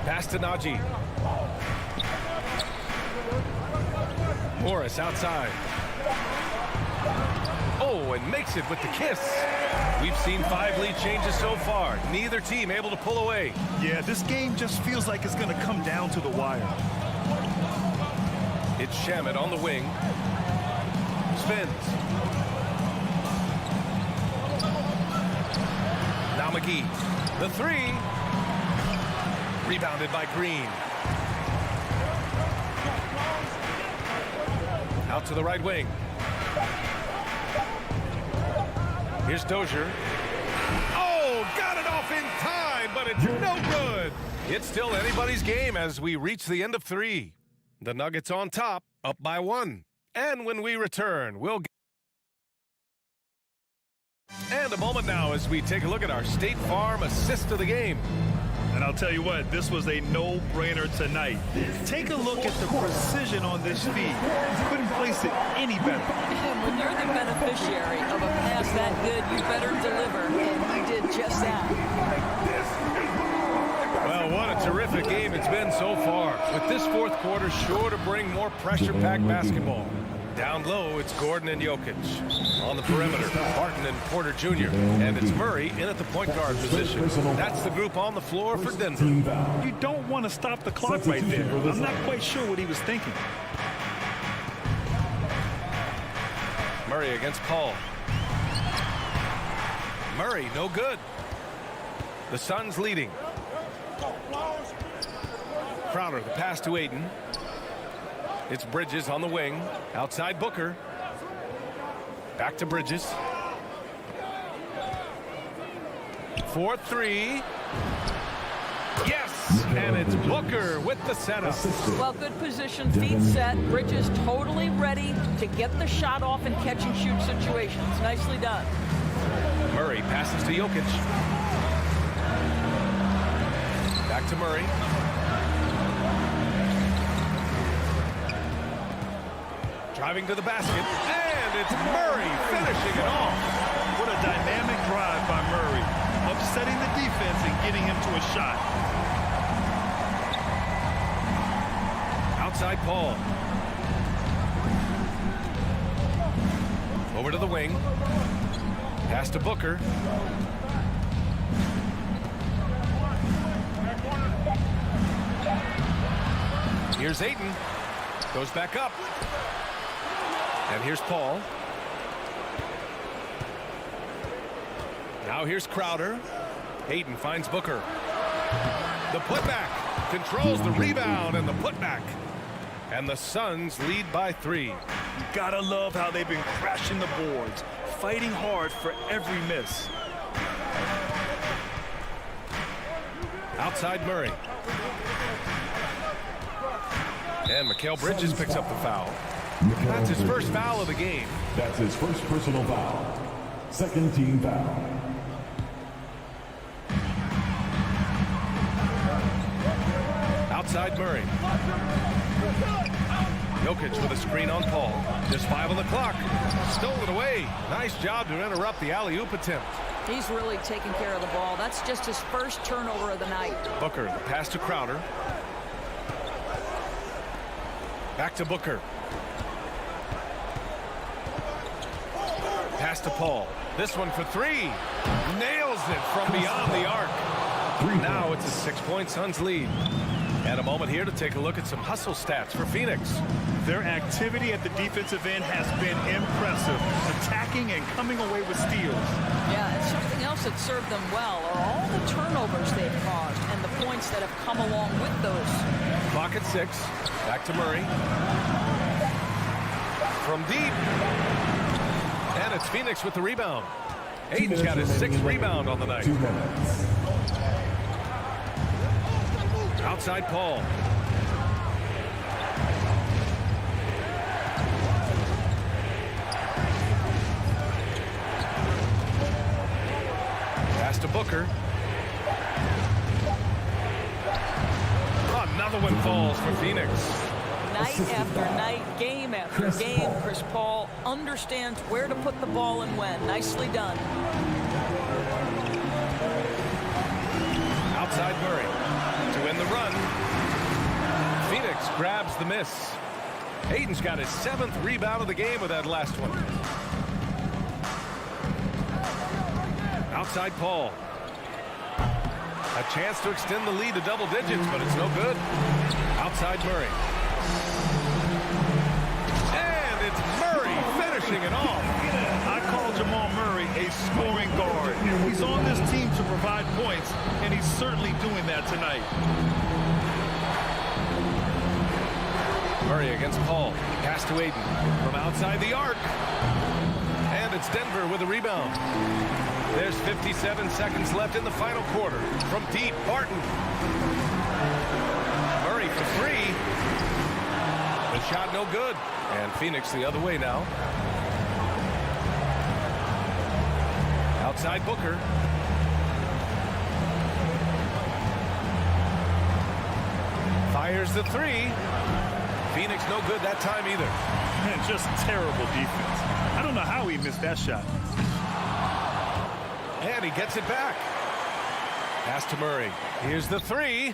Pass to Najee. Morris outside. Oh, and makes it with the kiss. We've seen 5 lead changes so far. Neither team able to pull away. Yeah, this game just feels like it's going to come down to the wire. It's Shamet on the wing. Spins. Now McGee. The 3. Rebounded by Green. Out to the right wing. Here's Dozier. Oh, got it off in time, but it's no good. It's still anybody's game as we reach the end of 3. The Nuggets on top, up by 1. And when we return, we'll get... And a moment now as we take a look at our State Farm assist of the game. And I'll tell you what, this was a no-brainer tonight. Take a look at the precision on this feed. You couldn't place it any better. And when you're the beneficiary of a pass that good, you better deliver. And he did just that. Well, what a terrific game it's been so far. With this fourth quarter sure to bring more pressure-packed basketball. Down low, it's Gordon and Jokic. On the perimeter, Barton and Porter Jr. And it's Murray in at the point guard position. That's the group on the floor for Denver. You don't want to stop the clock right there. I'm not quite sure what he was thinking. Murray against Paul. Murray, no good. The Suns leading. Crowder, the pass to Ayton. It's Bridges on the wing. Outside Booker. Back to Bridges. 4-3. Yes! And it's Booker with the setup. Well, good position, feet set. Bridges totally ready to get the shot off in catch-and-shoot situations. Nicely done. Murray passes to Jokic. Back to Murray. Driving to the basket, and it's Murray finishing it off. What a dynamic drive by Murray, upsetting the defense and getting him to a shot. Outside Paul. Over to the wing. Pass to Booker. Here's Ayton. Goes back up. And here's Paul. Now here's Crowder. Ayton finds Booker. The putback. Controls the rebound and the putback. And the Suns lead by 3. You gotta love how they've been crashing the boards, fighting hard for every miss. Outside Murray. And Mikal Bridges picks up the foul. That's his first foul of the game. That's his first personal foul. Second team foul. Outside Murray. Jokic with a screen on Paul. Just 5 on the clock. Stole it away. Nice job to interrupt the alley-oop attempt. He's really taking care of the ball. That's just his first turnover of the night. Booker, the pass to Crowder. Back to Booker. Pass to Paul. This one for 3. Nails it from beyond the arc. Now it's a 6-point Suns lead. And a moment here to take a look at some hustle stats for Phoenix. Their activity at the defensive end has been impressive, attacking and coming away with steals. Yeah, and something else that served them well are all the turnovers they've caused and the points that have come along with those. Clock at 6. Back to Murray. From deep. And it's Phoenix with the rebound. Ayton's got his 6th rebound on the night. 2 minutes. Outside Paul. Pass to Booker. Another one falls for Phoenix. Night after night, game after game, Chris Paul understands where to put the ball and when. Nicely done. Outside Murray to win the run. Phoenix grabs the miss. Ayton's got his 7th rebound of the game with that last one. Outside Paul. A chance to extend the lead to double digits, but it's no good. Outside Murray. And it's Murray finishing it off. I call Jamal Murray a scoring guard. He's on this team to provide points, and he's certainly doing that tonight. Murray against Paul. Pass to Ayton from outside the arc. And it's Denver with a rebound. There's 57 seconds left in the final quarter. From deep, Barton. Murray for 3. The shot no good. And Phoenix the other way now. Outside Booker. Fires the 3. Phoenix no good that time either. Man, just terrible defense. I don't know how he missed that shot. And he gets it back. Pass to Murray. Here's the 3.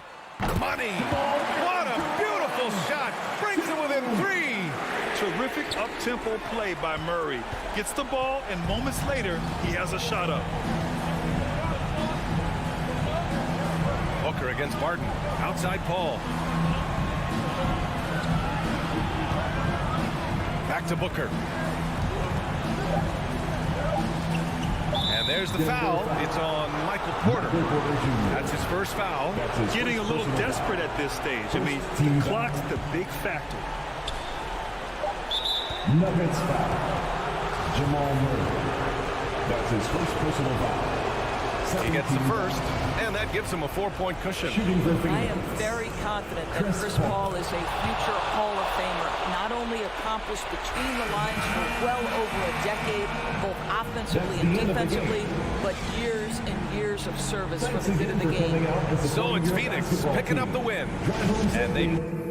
Money. What a beautiful shot. Brings it within 3. Terrific up-tempo play by Murray. Gets the ball, and moments later, he has a shot up. Booker against Barton. Outside Paul. Back to Booker. And there's the foul. It's on Michael Porter. That's his first foul. Getting a little desperate at this stage. I mean, the clock's the big factor. Nuggets foul. Jamal Murray. That's his first personal foul. He gets the first, and that gives him a 4-point cushion. I am very confident that Chris Paul is a future Hall of Famer. Not only accomplished between the lines for well over a decade, both offensively and defensively, but years and years of service for the good of the game. So it's Phoenix picking up the win. And they...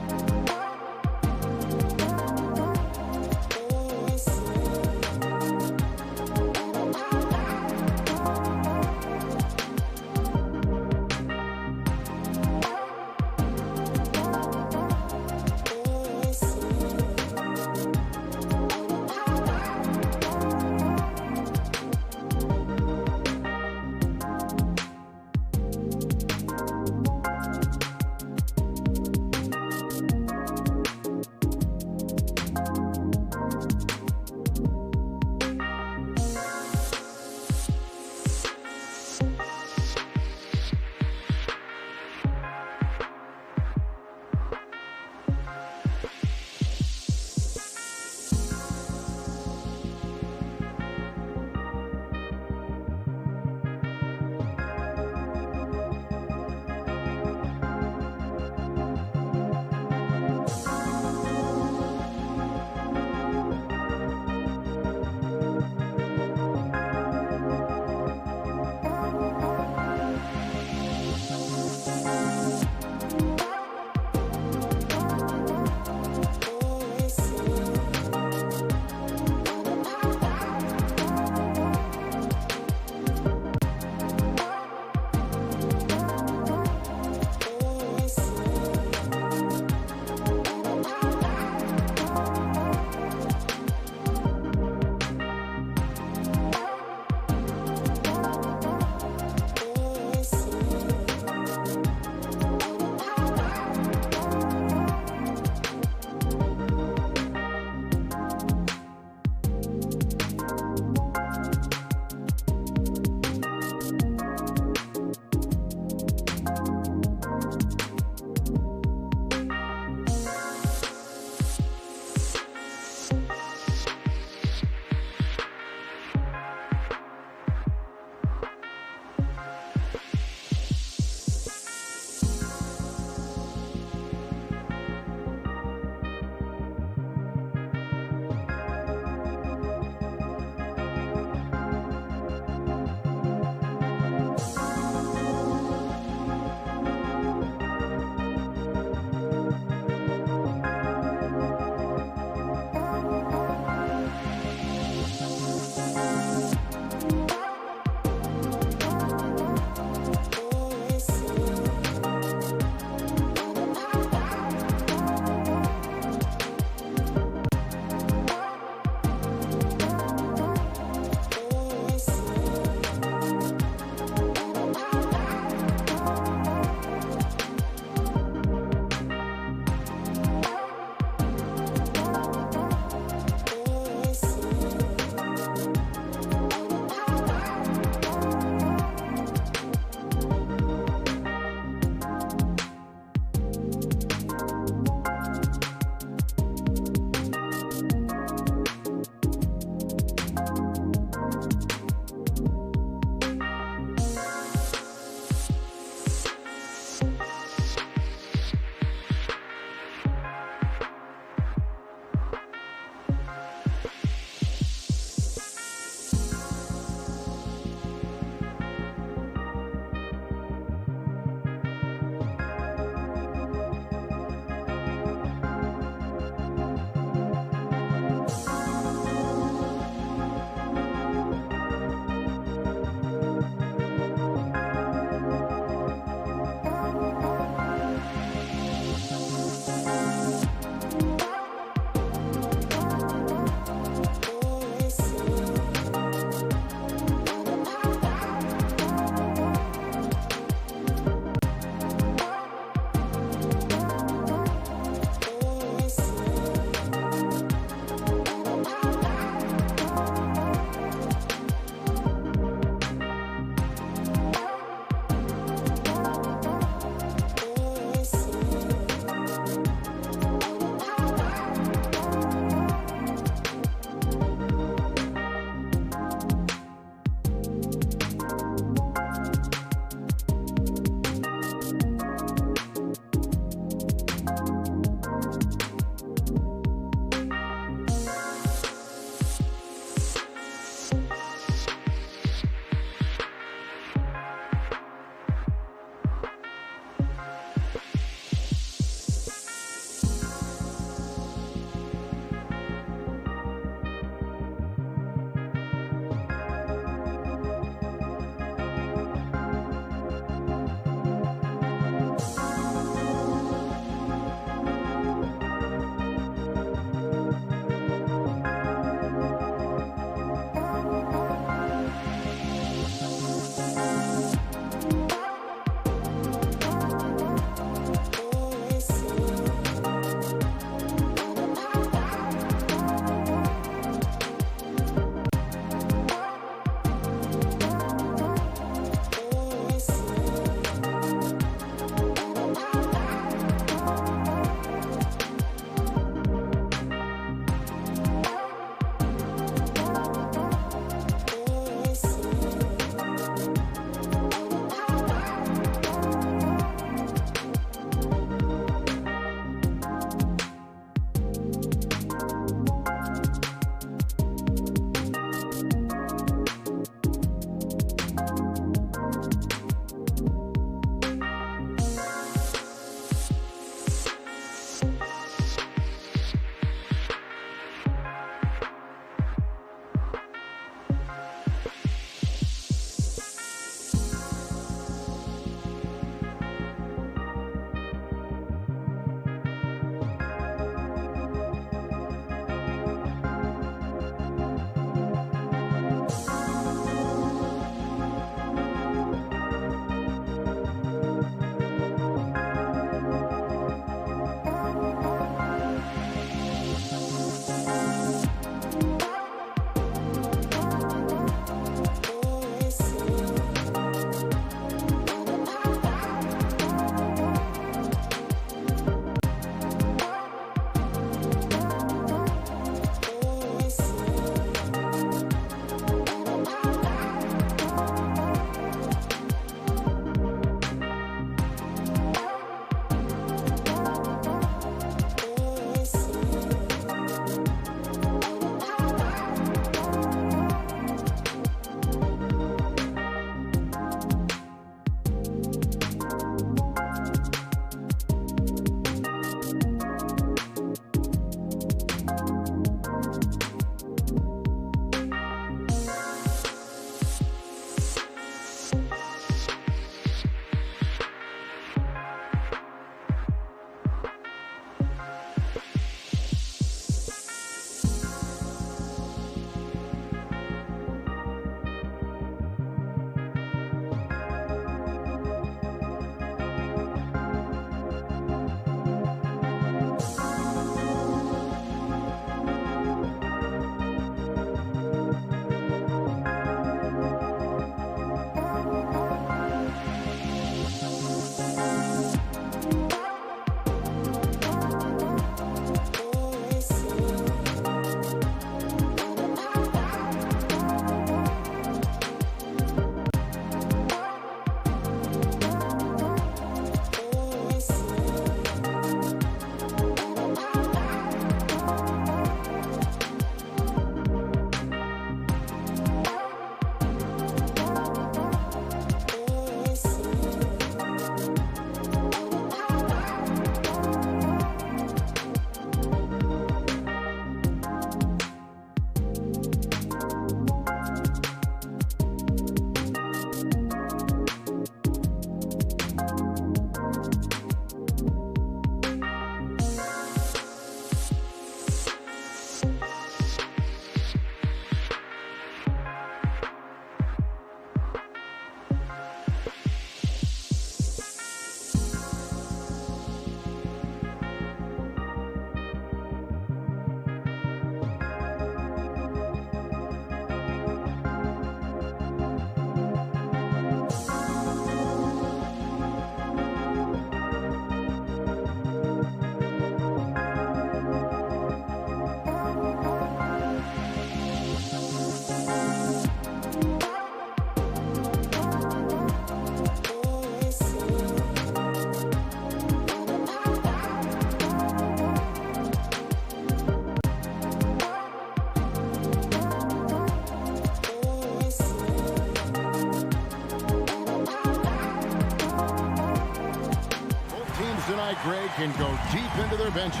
can go deep into their benches.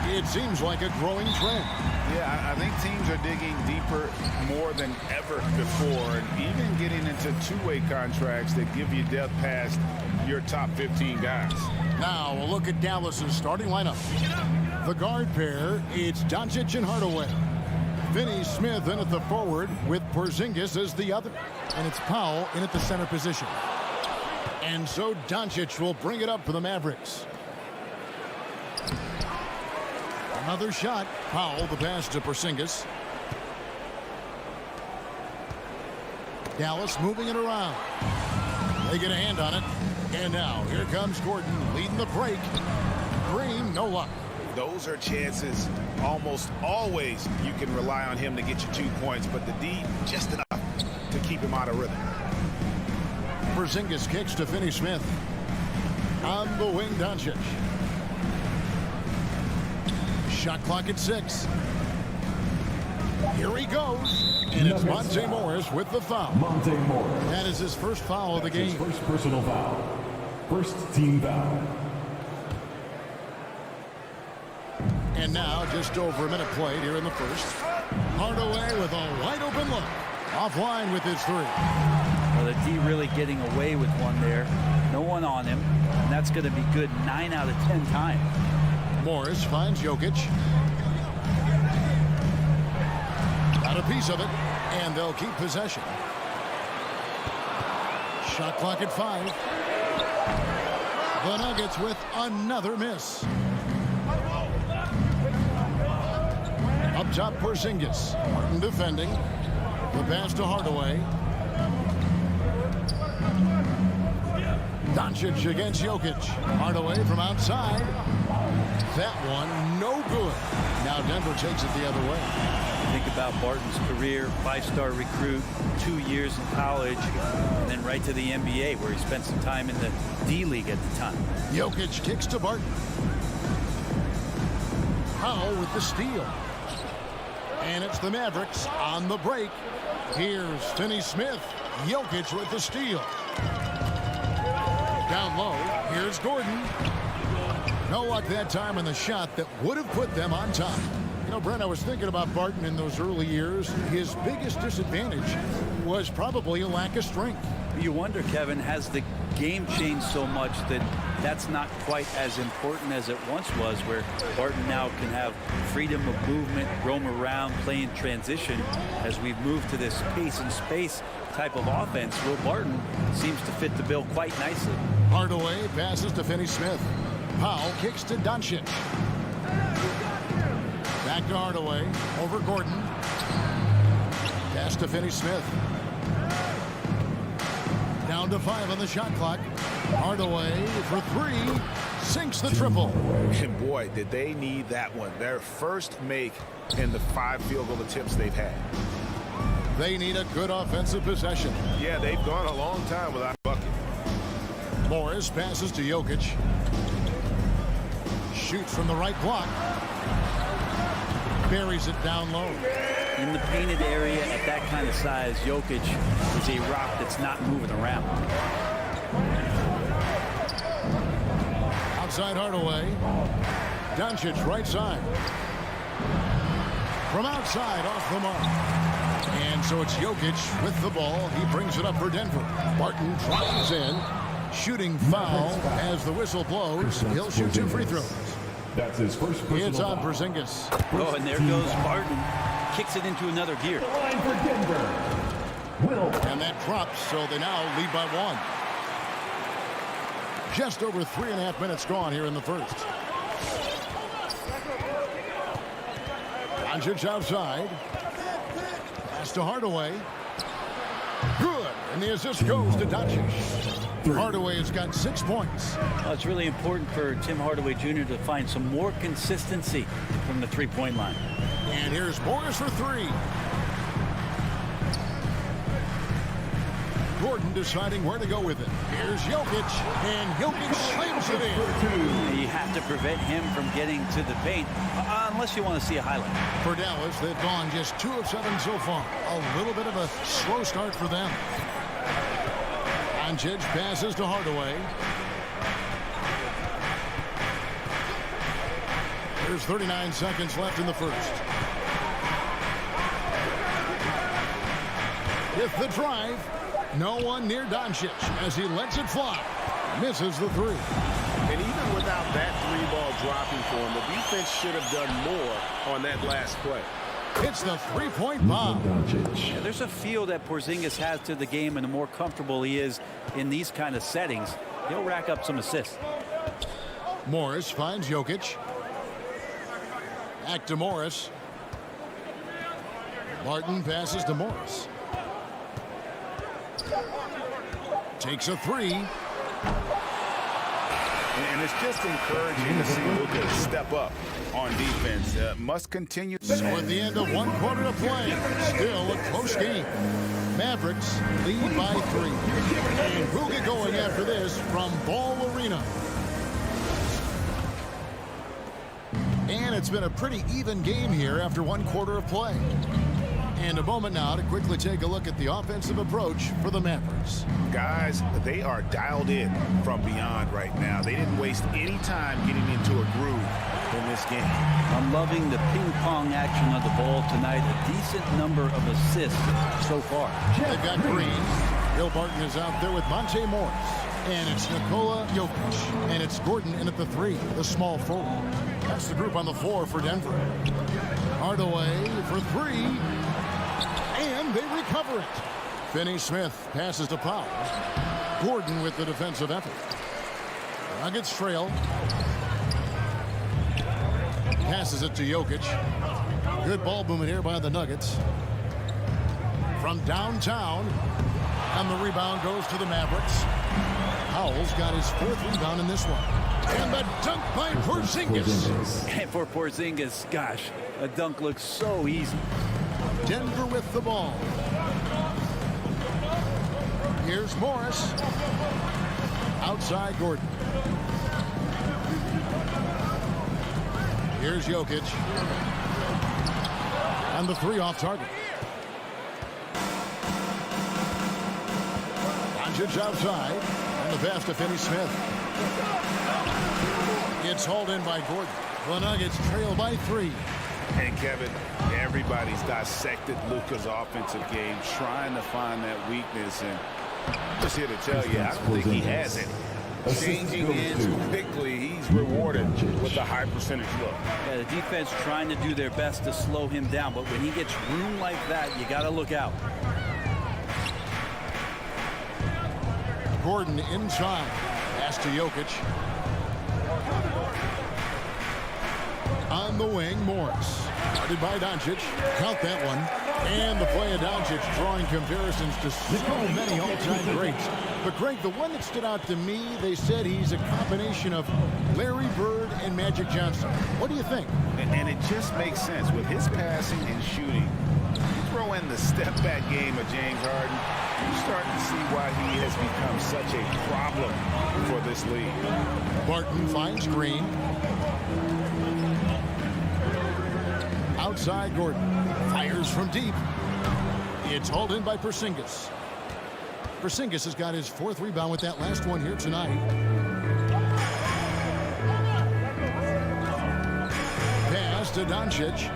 It seems like a growing trend. Yeah, I think teams are digging deeper more than ever before, and even getting into two-way contracts that give you depth past your top 15 guys. Now a look at Dallas's starting lineup. The guard pair, it's Doncic and Hardaway. Finney Smith in at the forward with Porzingis as the other. And it's Powell in at the center position. And so Doncic will bring it up for the Mavericks. Another shot. Powell, the pass to Porzingis. Dallas moving it around. They get a hand on it. And now here comes Gordon leading the break. Green, no luck. Those are chances almost always you can rely on him to get you 2 points, but the D just enough to keep him out of rhythm. Porzingis kicks to Finney Smith. On the wing, Doncic. Shot clock at 6. Here he goes. And it's Monte Morris with the foul. Monte Morris. That is his first foul of the game. His first personal foul. First team foul. And now just over a minute played here in the first. Hardaway with a wide open look. Offline with his 3. Well, the D really getting away with one there. No one on him. And that's going to be good 9 out of 10 times. Morris finds Jokic. Got a piece of it. And they'll keep possession. Shot clock at 5. The Nuggets with another miss. Up top, Porzingis. Martin defending. The pass to Hardaway. Doncic against Jokic. Hardaway from outside. That one, no good. Now Denver takes it the other way. Think about Barton's career, 5-star recruit, 2 years in college, and then right to the NBA where he spent some time in the D-League at the time. Jokic kicks to Barton. Powell with the steal. And it's the Mavericks on the break. Here's Finney Smith. Jokic with the steal. Down low, here's Gordon. No luck that time in the shot that would have put them on top. You know, Brent, I was thinking about Barton in those early years. His biggest disadvantage was probably a lack of strength. You wonder, Kevin, has the game changed so much that that's not quite as important as it once was, where Barton now can have freedom of movement, roam around, play in transition. As we've moved to this pace and space type of offense, Will Barton seems to fit the bill quite nicely. Hardaway passes to Finney Smith. Powell kicks to Doncic. Back to Hardaway. Over Gordon. Pass to Finney Smith. Down to 5 on the shot clock. Hardaway for 3. Sinks the triple. And boy, did they need that one. Their first make in the 5 field goal attempts they've had. They need a good offensive possession. Yeah, they've gone a long time without a bucket. Morris passes to Jokic. Shoots from the right block. Buries it down low. In the painted area at that kind of size, Jokic is a rock that's not moving around. Outside Hardaway. Doncic right side. From outside off the mark. And so it's Jokic with the ball. He brings it up for Denver. Barton drives in. Shooting foul as the whistle blows. He'll shoot 2 free throws. That's his first personal It's on foul. Porzingis. Oh, and there goes Barton. Kicks it into another gear. Line for Denver. Will. And that drops, so they now lead by 1. Just over 3.5 minutes gone here in the first. Doncic outside. Pass to Hardaway. Good. And the assist goes to Doncic. Hardaway has got 6 points. Well, it's really important for Tim Hardaway Jr. to find some more consistency from the three-point line. And here's Morris for 3. Gordon deciding where to go with it. Here's Jokic, and Jokic slams it in. You have to prevent him from getting to the paint, unless you want to see a highlight. For Dallas, they've gone just 2 of 7 so far. A little bit of a slow start for them. Doncic passes to Hardaway. There's 39 seconds left in the first. With the drive, no one near Doncic as he lets it fly. Misses the three. And even without that three-ball dropping for him, the defense should have done more on that last play. It's the three-point bomb. Yeah, there's a feel that Porzingis has to the game, and the more comfortable he is in these kind of settings, he'll rack up some assists. Morris finds Jokic. Back to Morris. Martin passes to Morris. Takes a three. And it's just encouraging to see Luka step up on defense. Must continue. So at the end of 1 quarter to play, still a close game. Mavericks lead by 3. And we'll get going after this from Ball Arena. And it's been a pretty even game here after 1 quarter of play. And a moment now to quickly take a look at the offensive approach for the Mavericks. Guys, they are dialed in from beyond right now. They didn't waste any time getting into a groove in this game. I'm loving the ping-pong action of the ball tonight. A decent number of assists so far. They've got Green. Bill Barton is out there with Monte Morris. And it's Nikola Jokic. And it's Gordon in at the 3, the small forward. That's the group on the floor for Denver. Hardaway for 3. And they recover it. Finney-Smith passes to Powell. Gordon with the defensive effort. Nuggets trail. Passes it to Jokic. Good ball movement here by the Nuggets. From downtown. And the rebound goes to the Mavericks. Powell's got his 4th rebound in this one. And the dunk by Porzingis. And for Porzingis, gosh, a dunk looks so easy. Denver with the ball. Here's Morris. Outside Gordon. Here's Jokic. And the 3 off target. Doncic outside. And the pass to Finney-Smith. It's hauled in by Gordon. The Nuggets trail by 3. And Kevin, everybody's dissected Luka's offensive game, trying to find that weakness. And I'm just here to tell you, I don't think he has it. Changing ends quickly, he's rewarded with a high percentage look. Yeah, the defense trying to do their best to slow him down, but when he gets room like that, you got to look out. Gordon inside. Pass to Jokic. On the wing, Morris. Guarded by Doncic. Count that one. And the play of Doncic drawing comparisons to so many all-time greats. But Greg, the one that stood out to me, they said he's a combination of Larry Bird and Magic Johnson. What do you think? And it just makes sense. With his passing and shooting, you throw in the step-back game of James Harden, you're starting to see why he has become such a problem for this league. Barton finds Green. Outside Gordon. Fires from deep. It's hauled in by Porzingis. Porzingis has got his 4th rebound with that last one here tonight. Pass to Doncic.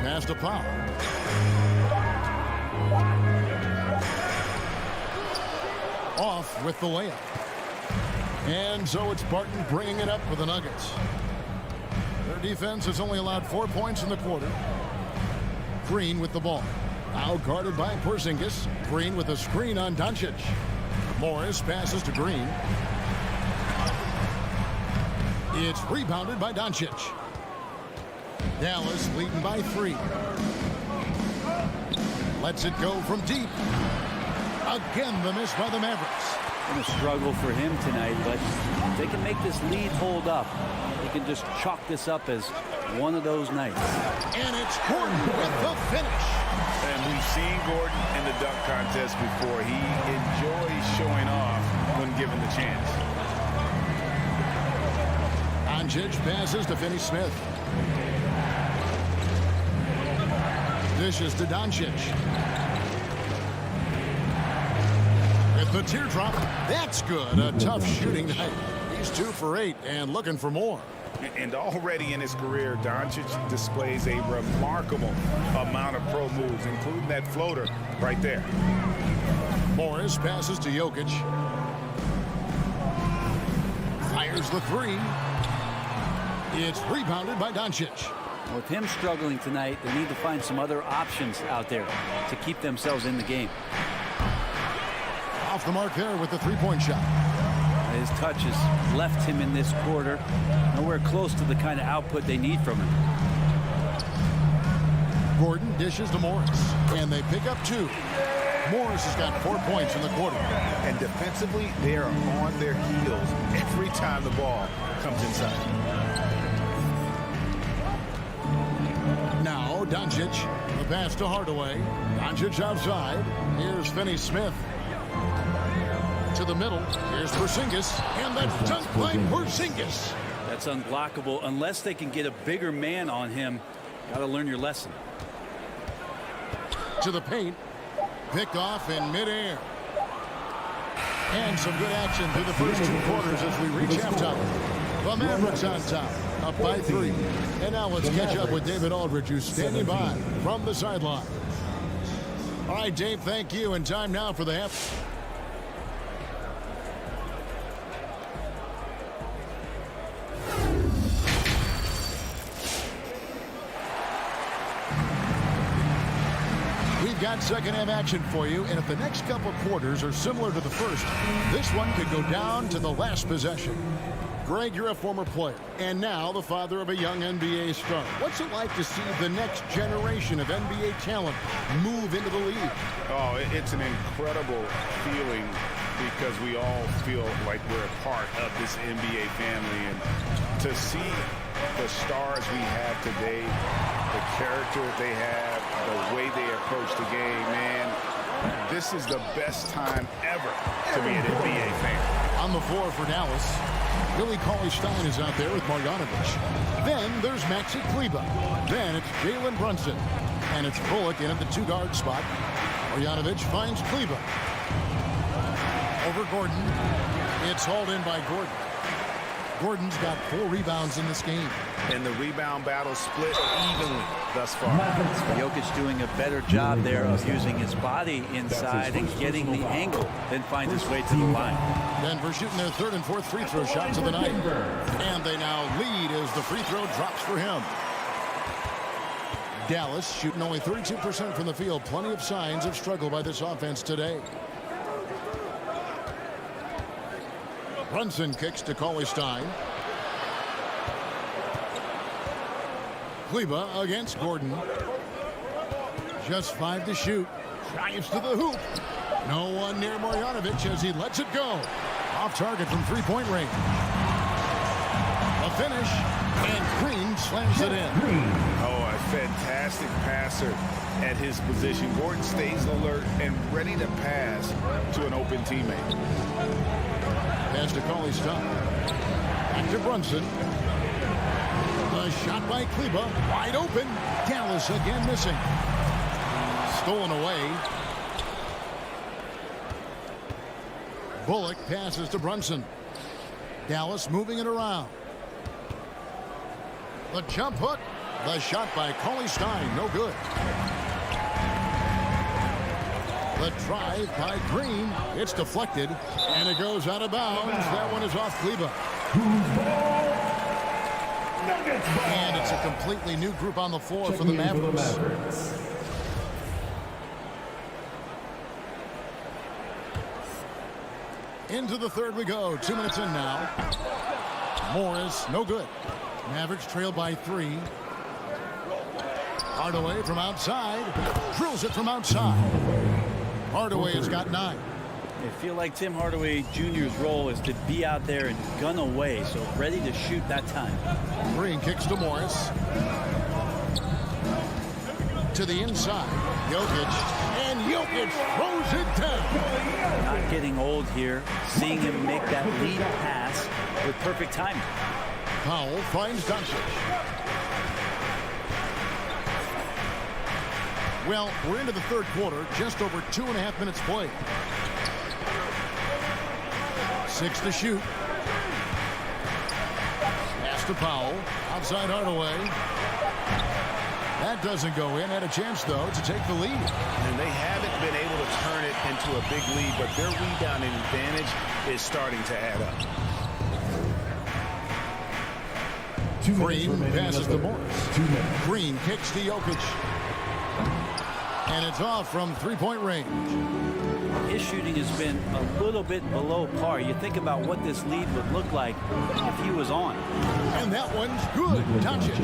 Pass to Powell. Off with the layup. And so it's Barton bringing it up for the Nuggets. Their defense has only allowed 4 points in the quarter. Green with the ball. Now guarded by Porzingis. Green with a screen on Doncic. Morris passes to Green. It's rebounded by Doncic. Dallas leading by 3. Lets it go from deep. Again, the miss by the Mavericks. Going to struggle for him tonight, but if they can make this lead hold up, they can just chalk this up as one of those nights. And it's Gordon with the finish. And we've seen Gordon in the dunk contest before. He enjoys showing off when given the chance. Doncic passes to Finney-Smith. Dishes to Doncic. With The teardrop. That's good. A tough shooting night. He's 2 for 8 and looking for more. And already in his career, Doncic displays a remarkable amount of pro moves, including that floater right there. Morris passes to Jokic. Fires the 3. It's rebounded by Doncic. With him struggling tonight, they need to find some other options out there to keep themselves in the game. Off the mark there with the three-point shot. His touch has left him in this quarter. Nowhere close to the kind of output they need from him. Gordon dishes to Morris, and they pick up 2. Morris has got 4 points in the quarter. And defensively, they are on their heels every time the ball comes inside. Now Doncic, the pass to Hardaway. Doncic outside. Here's Finney-Smith. To the middle. Here's Porzingis. And that's dunk by Porzingis. That's unblockable unless they can get a bigger man on him. Got to learn your lesson. To the paint. Picked off in midair. And some good action through the first 2 quarters as we reach halftime. The Mavericks on top, up by 3. And now let's catch up with David Aldridge, who's standing by from the sideline. All right, Dave, thank you. And time now for the half. We've got second half action for you, and if the next couple quarters are similar to the first, this one could go down to the last possession. Greg, you're a former player, and now the father of a young NBA star. What's it like to see the next generation of NBA talent move into the league? Oh, it's an incredible feeling because we all feel like we're a part of this NBA family. And to see the stars we have today, the character they have, the way they approach the game, man, this is the best time ever to be an NBA fan. On the floor for Dallas, Billy Cauley-Stein is out there with Marjanovic. Then there's Maxi Kleber. Then it's Jalen Brunson. And it's Bullock in at the 2-guard spot. Marjanovic finds Kleber. Over Gordon. It's hauled in by Gordon. Gordon's got 4 rebounds in this game. And the rebound battle split evenly thus far. Jokic doing a better job there of using his body inside and getting the angle, then find his way to the line. Denver shooting their 3rd and 4th free throw shots of the night. And they now lead as the free throw drops for him. Dallas shooting only 32% from the field. Plenty of signs of struggle by this offense today. Brunson kicks to Cauley-Stein. Kleber against Gordon. Just 5 to shoot. Drives to the hoop. No one near Marjanovic as he lets it go. Off target from 3-point range. A finish. And Green slams it in. Oh, a fantastic passer at his position. Gordon stays alert and ready to pass to an open teammate. Pass to Cauley-Stein. Back to Brunson. The shot by Kleber. Wide open. Dallas again missing. Stolen away. Bullock passes to Brunson. Dallas moving it around. The jump hook. The shot by Cauley-Stein. No good. The drive by Green. It's deflected. And it goes out of bounds. That one is off Kleber. And it's a completely new group on the floor for the Mavericks. Into the third we go. 2 minutes in now. Morris, no good. Mavericks trail by 3. Hardaway from outside. Drills it from outside. Hardaway has got 9. I feel like Tim Hardaway Jr.'s role is to be out there and gun away, so ready to shoot that time. Green kicks to Morris. To the inside. Jokic. And Jokic throws it down. Not getting old here. Seeing him make that lead pass with perfect timing. Powell finds Doncic. Well, we're into the third quarter. Just over 2.5 minutes played. 6 to shoot. Pass to Powell. Outside Hardaway. That doesn't go in. Had a chance, though, to take the lead. And they haven't been able to turn it into a big lead, but their rebounding advantage is starting to add up. Green passes to Morris. Green kicks to Jokic. And it's off from three-point range. His shooting has been a little bit below par. You think about what this lead would look like if he was on. And that one's good. Doncic.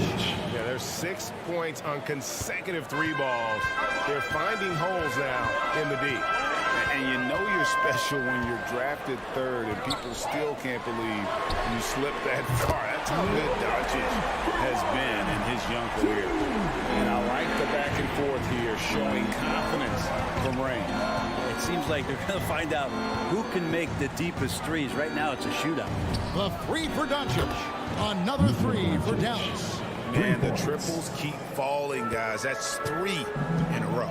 Yeah, there's 6 points on consecutive 3 balls. They're finding holes now in the D. And you know you're special when you're drafted 3rd and people still can't believe you slipped that far. That's how good Doncic has been in his young career. And I like the back and forth here, showing confidence from Rain. It seems like they're going to find out who can make the deepest threes. Right now it's a shootout. The 3 for Doncic. Another 3 for Dallas. Man, the triples keep falling, guys. That's 3 in a row.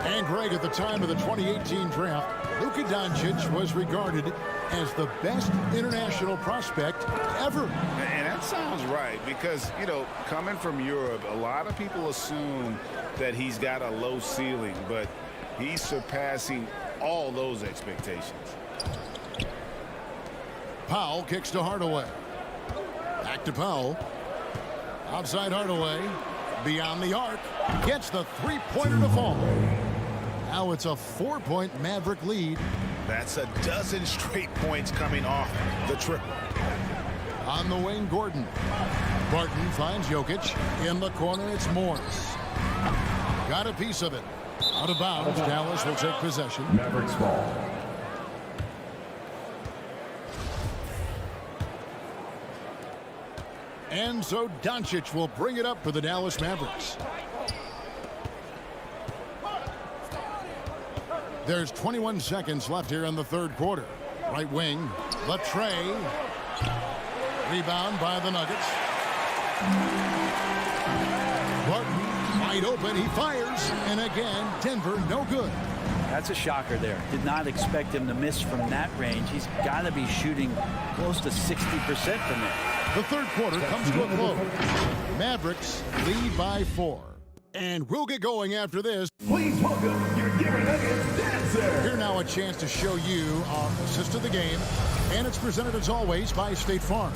And Greg, at the time of the 2018 draft, Luka Doncic was regarded as the best international prospect ever. And that sounds right because, you know, coming from Europe, a lot of people assume that he's got a low ceiling, but he's surpassing all those expectations. Powell kicks to Hardaway. Back to Powell. Outside Hardaway. Beyond the arc. Gets the three-pointer to fall. Now it's a 4-point Maverick lead. That's a dozen straight points coming off the triple. On the wing, Gordon. Barton finds Jokic. In the corner, it's Morris. Got a piece of it. Out of bounds. Dallas will take possession. Mavericks ball. And so Doncic will bring it up for the Dallas Mavericks. There's 21 seconds left here in the 3rd quarter. Right wing, Latrey. Rebound by the Nuggets. Barton wide open. He fires. And again, Denver no good. That's a shocker there. Did not expect him to miss from that range. He's got to be shooting close to 60% from there. The 3rd quarter comes to a close. Mavericks lead by 4. And we'll get going after this. Please welcome your Denver Nuggets dancer. Here now a chance to show you our assist of the game. And it's presented as always by State Farm.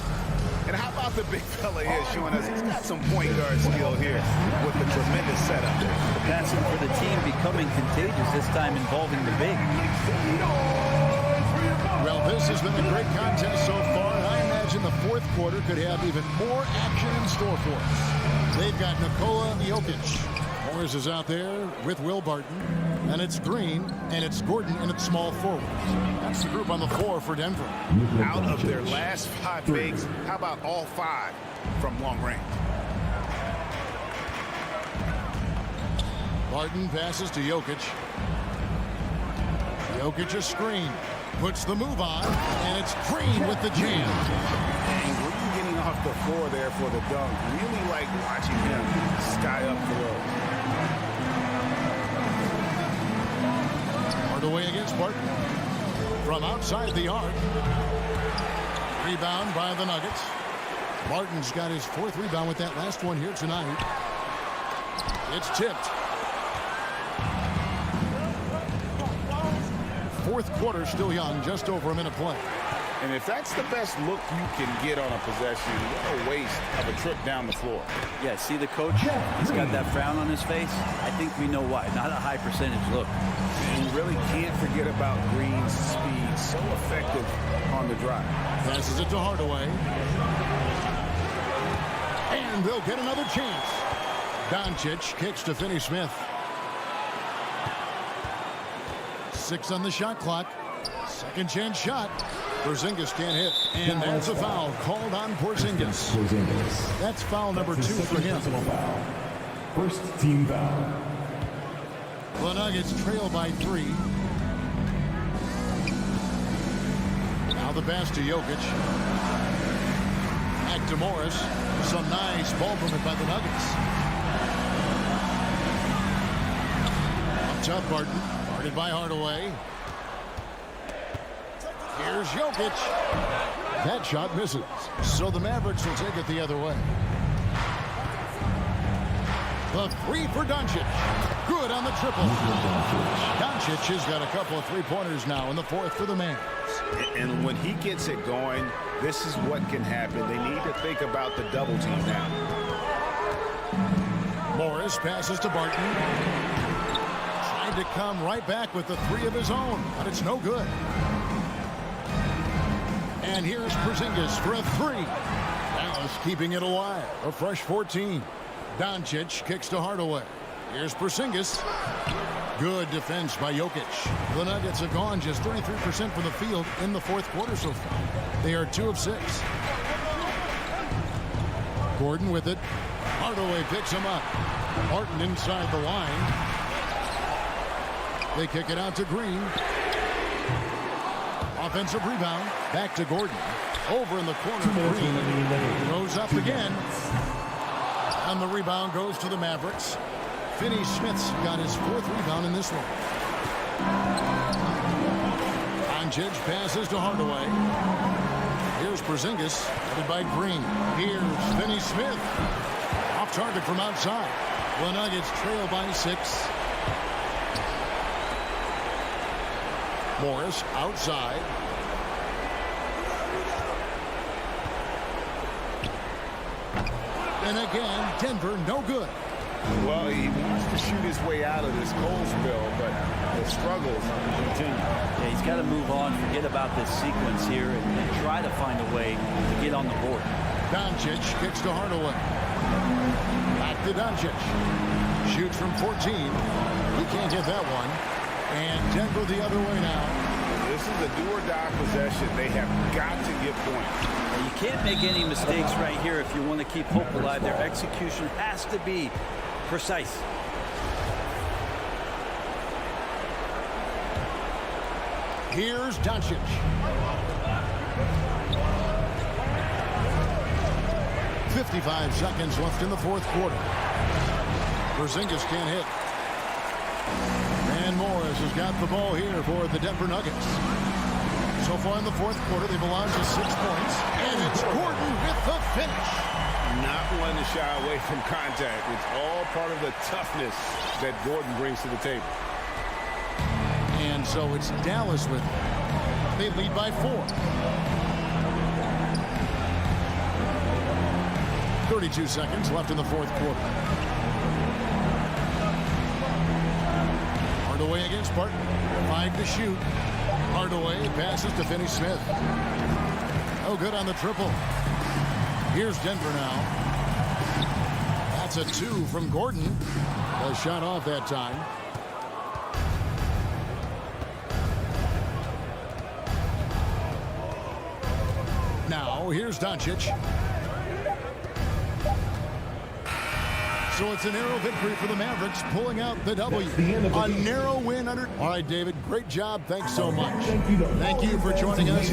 And how about the big fella here showing us he's got some point guard skill here with the tremendous setup. The passing for the team becoming contagious, this time involving the big. Well, this has been a great contest so far. And I imagine the 4th quarter could have even more action in store for us. They've got Nikola Jokic. Morris is out there with Will Barton. And it's Green, and it's Gordon, and it's small forwards. That's the group on the floor for Denver. Out of their last 5 bigs, how about all 5 from long range? Barton passes to Jokic. Jokic a screen. Puts the move on, and it's Green with the jam. And Green getting off the floor there for the dunk. Really like watching him sky up below. Away against Barton. From outside the arc. Rebound by the Nuggets. Barton's got his 4th rebound with that last one here tonight. It's tipped. 4th quarter still young, just over a minute play. And if that's the best look you can get on a possession, what a waste of a trip down the floor. Yeah, see the coach? He's got that frown on his face. I think we know why. Not a high percentage look. And you really can't forget about Green's speed. So effective on the drive. Passes it to Hardaway. And they'll get another chance. Doncic kicks to Finney-Smith. 6 on the shot clock. Second chance shot. Porzingis can't hit. And that's a foul called on Porzingis. That's foul number 2 for him. First team foul. The Nuggets trail by 3. Now the pass to Jokic. Back to Morris. Some nice ball movement by the Nuggets. Up top, Barton. Guarded by Hardaway. Here's Jokic. That shot misses. So the Mavericks will take it the other way. The three for Doncic. Good on the triple. Doncic has got a couple of three-pointers now in the fourth for the Mavs. And when he gets it going, this is what can happen. They need to think about the double team now. Morris passes to Barton. Tried to come right back with the three of his own, but it's no good. And here's Porzingis for a three. Dallas keeping it alive. A fresh 14. Doncic kicks to Hardaway. Here's Porzingis. Good defense by Jokic. The Nuggets have gone just 33% from the field in the fourth quarter so far. They are 2 of 6. Gordon with it. Hardaway picks him up. Martin inside the line. They kick it out to Green. Offensive rebound. Back to Gordon. Over in the corner. Green goes up again. And the rebound goes to the Mavericks. Finney-Smith's got his 4th rebound in this one. Doncic passes to Hardaway. Here's Porzingis, headed by Green. Here's Finney-Smith. Off target from outside. The Nuggets trail by 6. Morris outside. And again, Denver no good. Well, he wants to shoot his way out of this cold spell, but the struggles continue. Yeah, he's got to move on, forget about this sequence here, and try to find a way to get on the board. Doncic kicks to Hardaway. Back to Doncic. Shoots from 14. He can't hit that one. And Denver the other way now. This is a do-or-die possession. They have got to get points. You can't make any mistakes right here if you want to keep hope alive. Their execution has to be precise. Here's Doncic. .55 seconds left in the fourth quarter. Porzingis can't hit. And Morris has got the ball here for the Denver Nuggets. So far in the fourth quarter, they've allowed just 6 points. And it's Gordon with the finish. Not one to shy away from contact. It's all part of the toughness that Gordon brings to the table. And so it's Dallas with it. They lead by 4. 32 seconds left in the fourth quarter. Hardaway against Barton. 5 to shoot. Hardaway passes to Finney-Smith. Oh, good on the triple. Here's Denver now. That's a 2 from Gordon. A shot off that time. Now, here's Doncic. So it's a narrow victory for the Mavericks, pulling out the W. A narrow win under. All right, David, great job. Thanks so much. Thank you for joining us.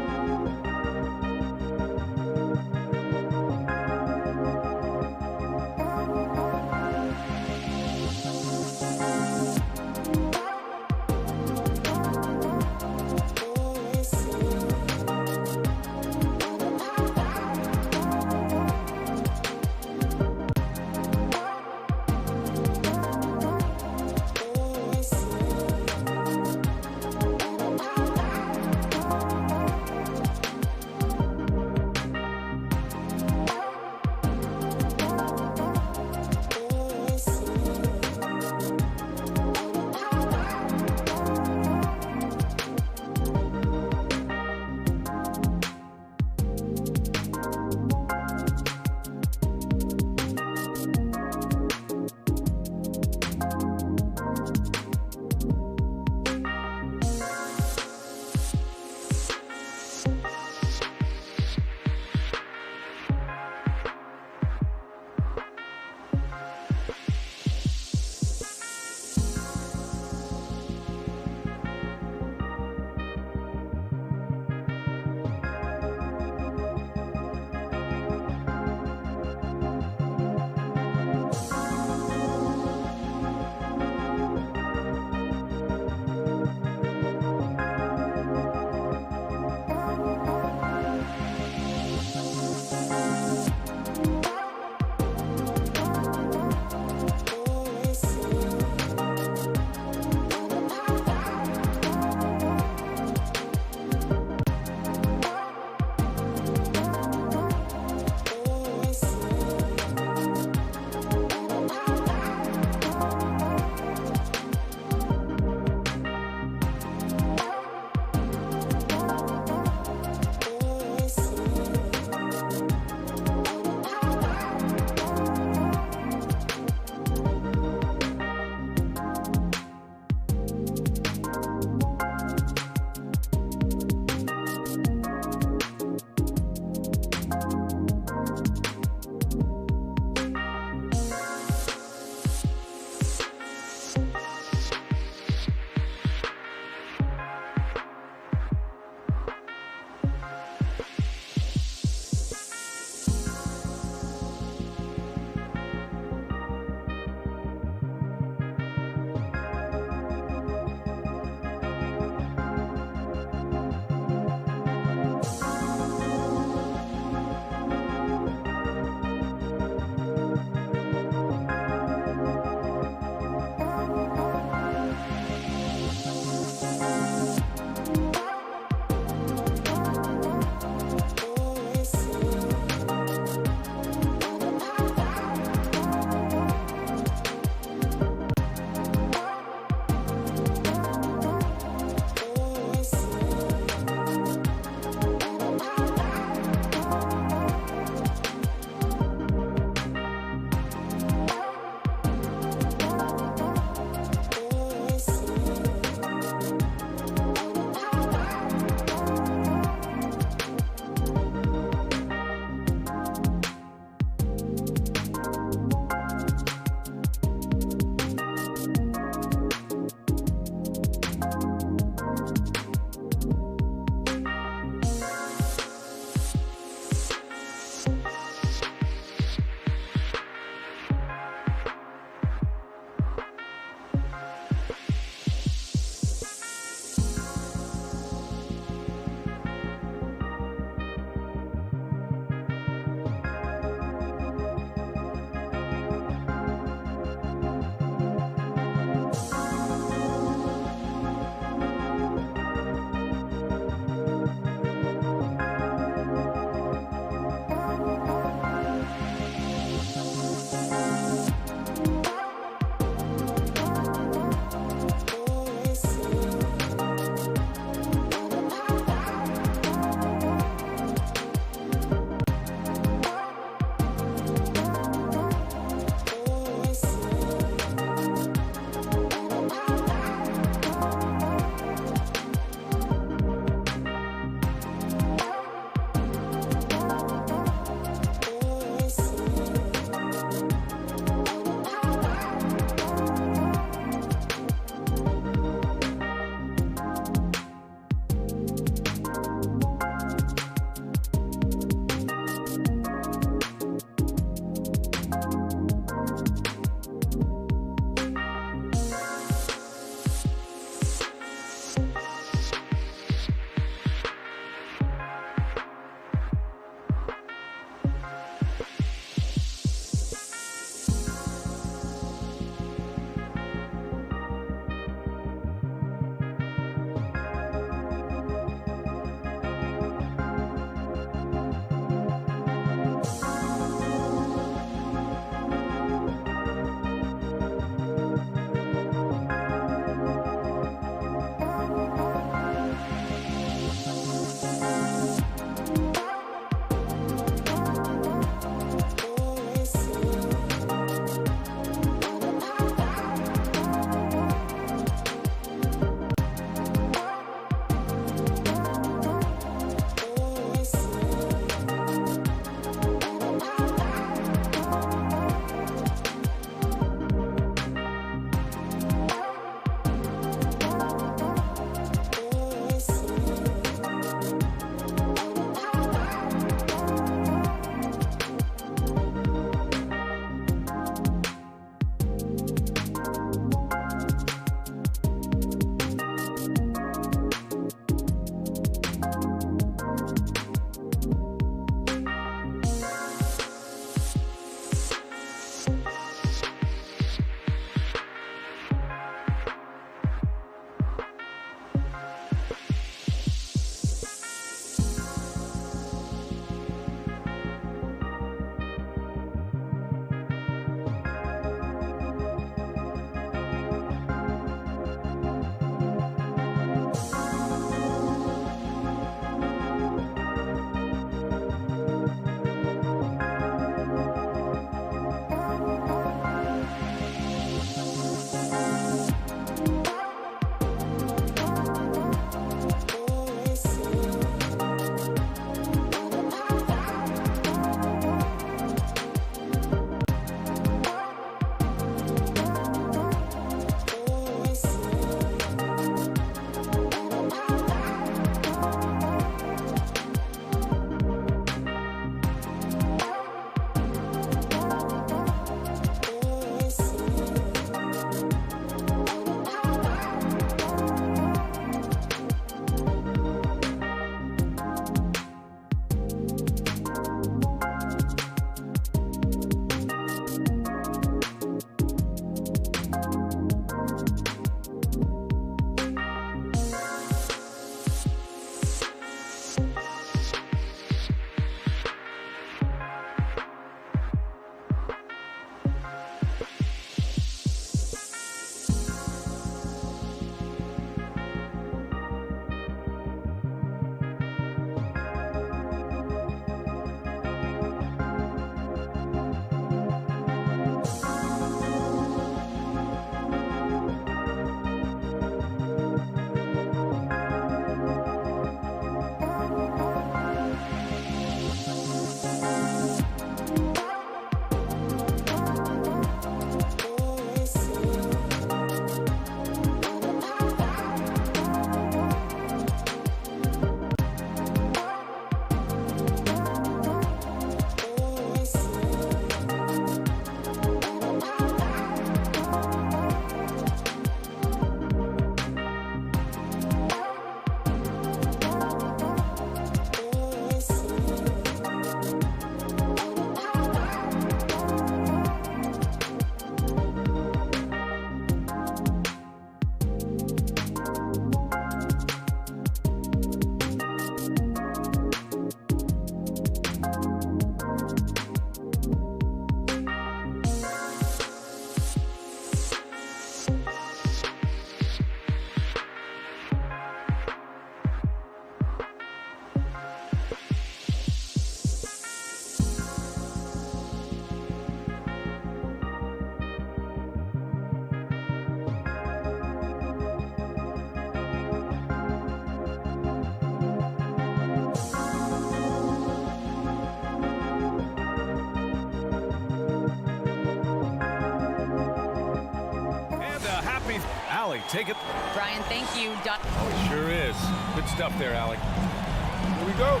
be Allie. Take it. Brian, thank you. Oh, it sure is. Good stuff there, Allie. Here we go.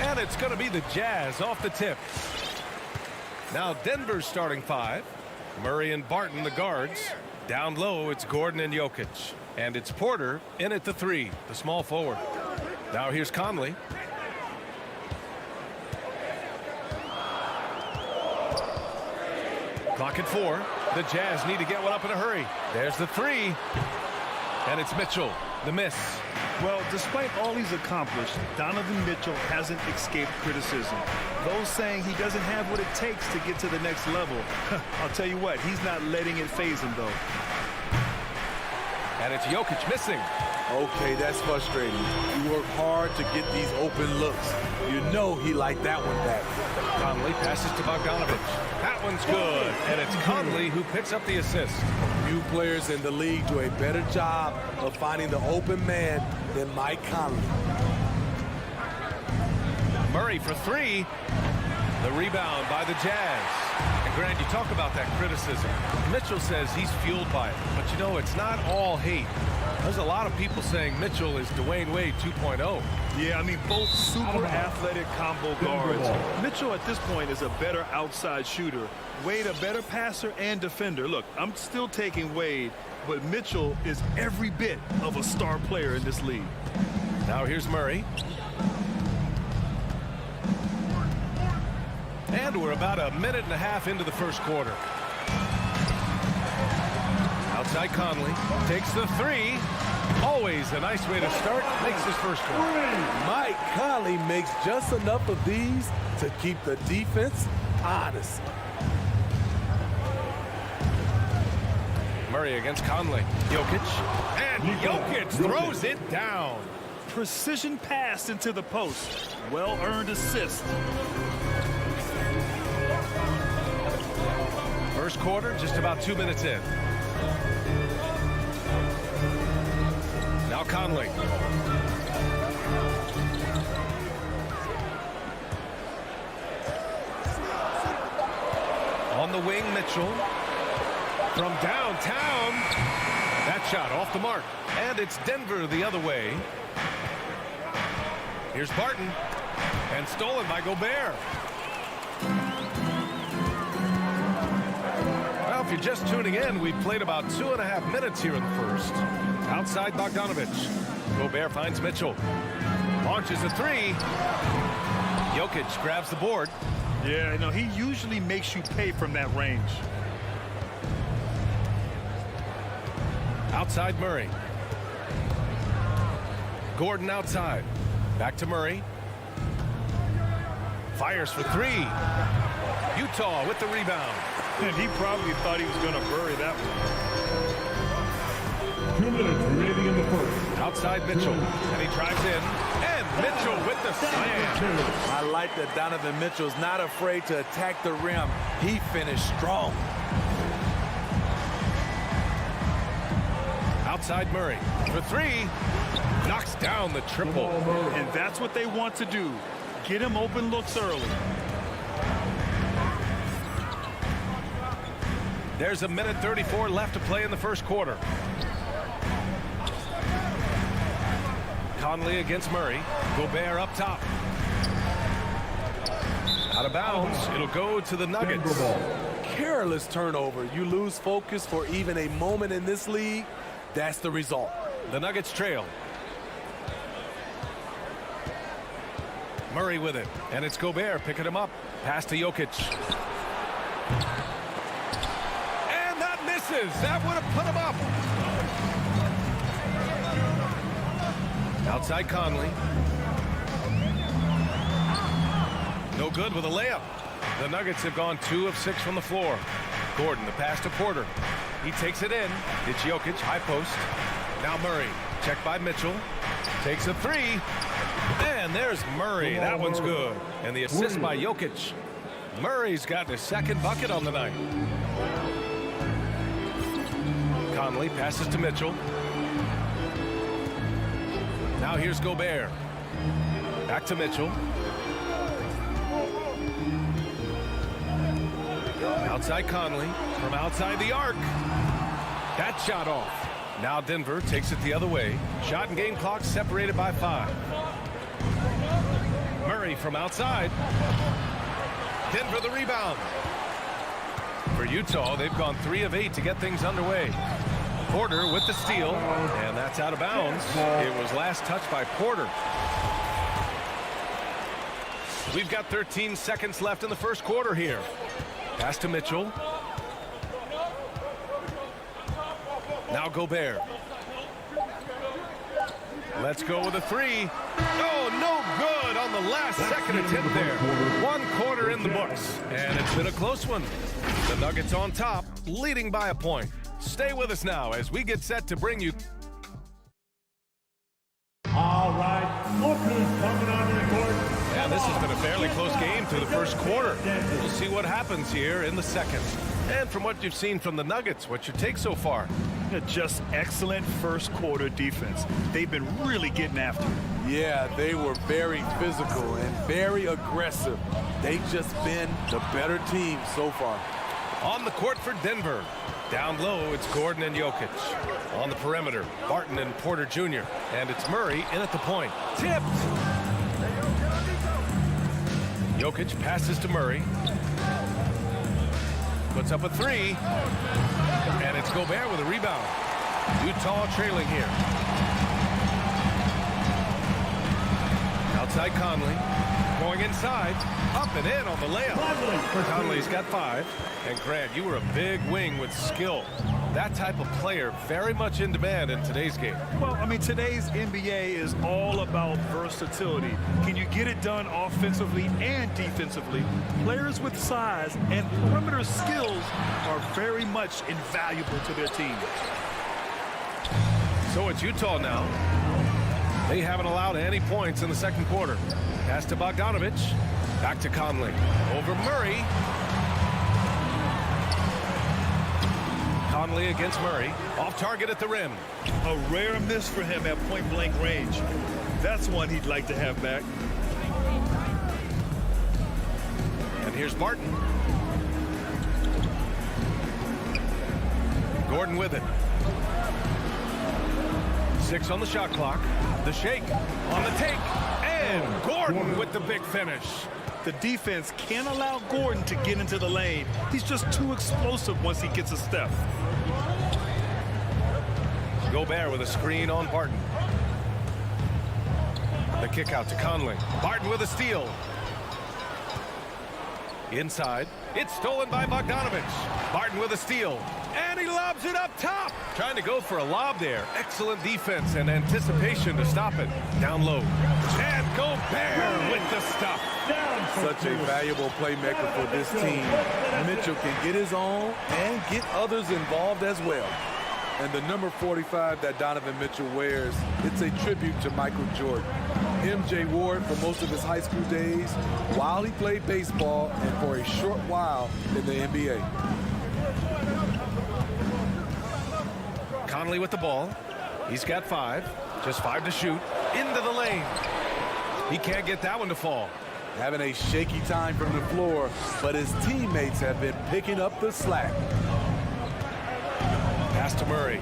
And it's going to be the Jazz off the tip. Now Denver's starting 5. Murray and Barton, the guards. Down low, it's Gordon and Jokic. And it's Porter in at the 3, the small forward. Now here's Conley. Clock at 4. The Jazz need to get one up in a hurry. There's the 3. And it's Mitchell. The miss. Well, despite all he's accomplished, Donovan Mitchell hasn't escaped criticism. Those saying he doesn't have what it takes to get to the next level. I'll tell you what, he's not letting it faze him, though. And it's Jokic missing. Okay, that's frustrating. You work hard to get these open looks. You know he liked that one back. Conley passes to Bogdanovich. That one's good. And it's Conley who picks up the assist. Few players in the league do a better job of finding the open man than Mike Conley. Murray for 3. The rebound by the Jazz. And Grant, you talk about that criticism. Mitchell says he's fueled by it. But you know, it's not all hate. There's a lot of people saying Mitchell is Dwayne Wade 2.0. Yeah, I mean, both super athletic combo guards. Mitchell at this point is a better outside shooter. Wade a better passer and defender. Look, I'm still taking Wade, but Mitchell is every bit of a star player in this league. Now here's Murray. And we're about a minute and a half into the first quarter. Outside Conley takes the 3. Always a nice way to start. Makes his first one. Mike Conley makes just enough of these to keep the defense honest. Murray against Conley. Jokic. And Jokic throws it down. Precision pass into the post. Well-earned assist. First quarter, just about 2 minutes in. Now Conley. On the wing, Mitchell. From downtown. That shot off the mark. And it's Denver the other way. Here's Barton. And stolen by Gobert. Well, if you're just tuning in, we've played about 2.5 minutes here in the first. Outside Bogdanovich. Gobert finds Mitchell. Launches a 3. Jokic grabs the board. Yeah, you know, he usually makes you pay from that range. Outside Murray. Gordon outside. Back to Murray. Fires for 3. Utah with the rebound. And he probably thought he was going to bury that one. 2 minutes remaining in the first. Outside Mitchell. And he drives in. And Mitchell with the slam. I like that Donovan Mitchell's not afraid to attack the rim. He finished strong. Outside Murray for 3. Knocks down the triple. And that's what they want to do. Get him open looks early. There's a minute 34 left to play in the first quarter. Conley against Murray. Gobert up top. Out of bounds. It'll go to the Nuggets. Careless turnover. You lose focus for even a moment in this league. That's the result. The Nuggets trail. Murray with it. And it's Gobert picking him up. Pass to Jokic. And that misses. That would have put him up. Outside Conley. No good with a layup. The Nuggets have gone 2 of 6 from the floor. Gordon, the pass to Porter. He takes it in. It's Jokic, high post. Now Murray, checked by Mitchell. Takes a 3. And there's Murray. That one's good. And the assist by Jokic. Murray's got his second bucket on the night. Conley passes to Mitchell. Now here's Gobert. Back to Mitchell. Outside Conley from outside the arc. That shot off. Now Denver takes it the other way. Shot and game clock separated by 5. Murray from outside. Denver the rebound. For Utah, they've gone 3 of 8 to get things underway. Porter with the steal, and that's out of bounds. It was last touched by Porter. We've got 13 seconds left in the first quarter here. Pass to Mitchell. Now Gobert. Let's go with a 3. Oh, no good on the last second attempt there. 1 quarter in the books, and it's been a close one. The Nuggets on top, leading by a point. Stay with us now as we get set to bring you. All right, look who's coming on the court. Yeah, this has been a fairly close game through the first quarter. We'll see what happens here in the second. And from what you've seen from the Nuggets, what's your take so far? Just excellent first quarter defense. They've been really getting after it. Yeah, they were very physical and very aggressive. They've just been the better team so far. On the court for Denver. Down low, it's Gordon and Jokic. On the perimeter, Barton and Porter Jr. And it's Murray in at the point. Tipped! Jokic passes to Murray. Puts up a 3. And it's Gobert with a rebound. Utah trailing here. Outside Conley. Going inside. Up and in on the layup. Conley's got 5. And Grant, you were a big wing with skill. That type of player very much in demand in today's game. Well, I mean, today's NBA is all about versatility. Can you get it done offensively and defensively? Players with size and perimeter skills are very much invaluable to their team. So it's Utah now. They haven't allowed any points in the second quarter. Pass to Bogdanovich. Back to Conley. Over Murray. Conley against Murray. Off target at the rim. A rare miss for him at point-blank range. That's one he'd like to have back. And here's Barton. Gordon with it. 6 on the shot clock. The shake on the take. And Gordon with the big finish. The defense can't allow Gordon to get into the lane. He's just too explosive once he gets a step. Gobert with a screen on Barton. The kick out to Conley. Barton with a steal. Inside. It's stolen by Bogdanovich. Barton with a steal. And he lobs it up top. Trying to go for a lob there. Excellent defense and anticipation to stop it. Down low. And Gobert with the stuff. Such a valuable playmaker for this team. Mitchell can get his own and get others involved as well. And the number 45 that Donovan Mitchell wears, it's a tribute to Michael Jordan. MJ wore it for most of his high school days while he played baseball and for a short while in the NBA. Conley with the ball. He's got 5. Just 5 to shoot. Into the lane. He can't get that one to fall. Having a shaky time from the floor, but his teammates have been picking up the slack. Pass to Murray.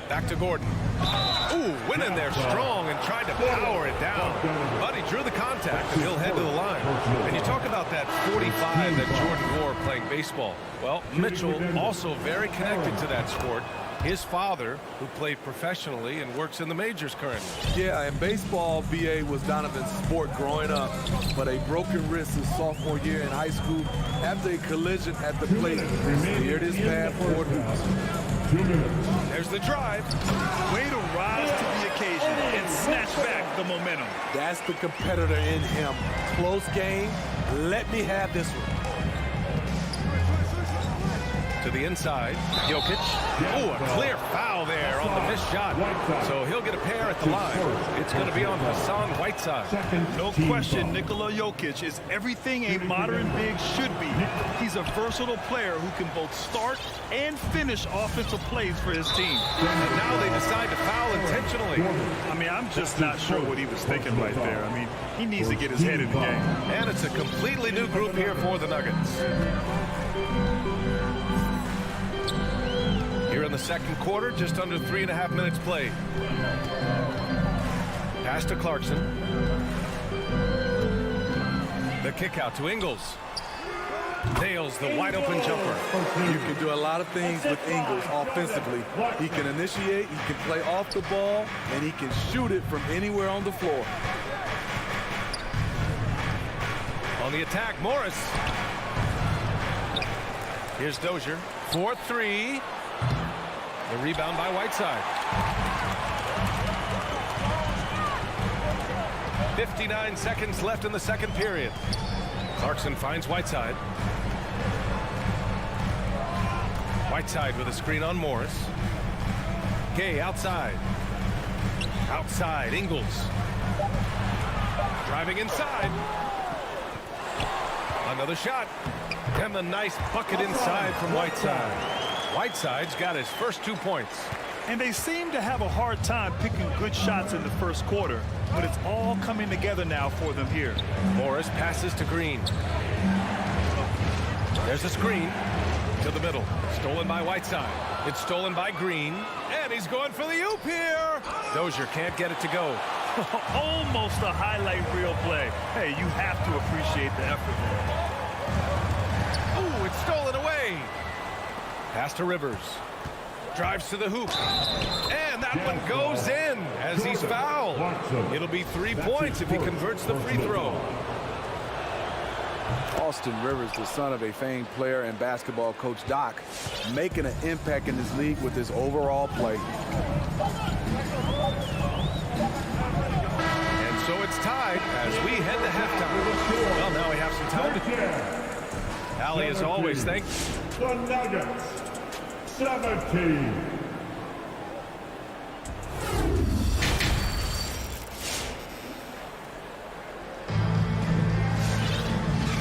Back to Gordon. Ooh, went in there strong and tried to power it down. But he drew the contact and he'll head to the line. And you talk about that 45 that Jordan wore playing baseball. Well, Mitchell also very connected to that sport. His father, who played professionally and works in the majors currently. Yeah, and baseball, BA, was Donovan's sport growing up, but a broken wrist his sophomore year in high school after a collision at the plate steered his path forward. There's the drive. Way to rise to the occasion and snatch back the momentum. That's the competitor in him. Close game. Let me have this one. To the inside. Jokic. Oh, a clear foul there on the missed shot. So he'll get a pair at the line. It's going to be on Hassan Whiteside. No question, Nikola Jokic is everything a modern big should be. He's a versatile player who can both start and finish offensive plays for his team. And now they decide to foul intentionally. I mean, I'm just not sure what he was thinking right there. I mean, he needs to get his head in the game. And it's a completely new group here for the Nuggets. Here in the second quarter, just under 3.5 minutes played. Pass to Clarkson. The kick out to Ingles. Nails the wide open jumper. You can do a lot of things with Ingles offensively. He can initiate, he can play off the ball, and he can shoot it from anywhere on the floor. On the attack, Morris. Here's Dozier. 4-3. The rebound by Whiteside. 59 seconds left in the second period. Clarkson finds Whiteside. Whiteside with a screen on Morris. Gay outside. Outside, Ingles. Driving inside. Another shot. And the nice bucket inside from Whiteside. Whiteside's got his first 2 points. And they seem to have a hard time picking good shots in the first quarter, but it's all coming together now for them here. Morris passes to Green. There's a screen to the middle. Stolen by Whiteside. It's stolen by Green. And he's going for the oop here. Dozier can't get it to go. Almost a highlight reel play. Hey, you have to appreciate the effort there. Ooh, it's stolen away. Pass to Rivers. Drives to the hoop. And that one goes in as he's fouled. It'll be 3 points if he converts the free throw. Austin Rivers, the son of a famed player and basketball coach Doc, making an impact in this league with his overall play. And so it's tied as we head to halftime. Well, now we have some time to... Allie, as always, thank you. The Nuggets, 17.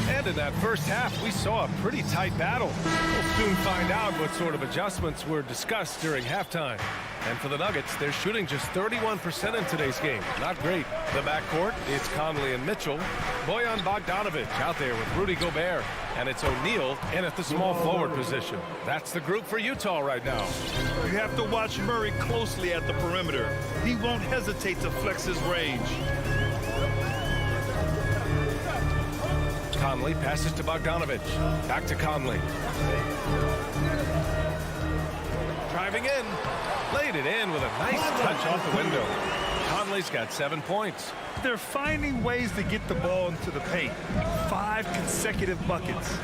And in that first half, we saw a pretty tight battle. We'll soon find out what sort of adjustments were discussed during halftime. And for the Nuggets, they're shooting just 31% in today's game. Not great. The backcourt, it's Conley and Mitchell. Bojan Bogdanovic out there with Rudy Gobert. And it's O'Neal in at the small forward position. That's the group for Utah right now. You have to watch Murray closely at the perimeter. He won't hesitate to flex his range. Conley passes to Bogdanovic. Back to Conley. Driving in. Laid it in with a nice touch off the window. Conley's got 7 points. They're finding ways to get the ball into the paint. 5 consecutive buckets.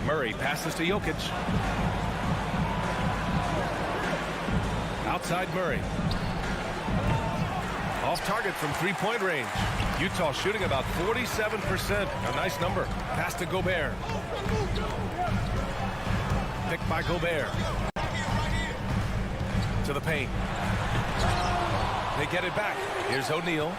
Murray passes to Jokic. Outside Murray. Off target from three-point range. Utah shooting about 47%. A nice number. Pass to Gobert. Picked by Gobert. To the paint. They get it back. Here's O'Neal.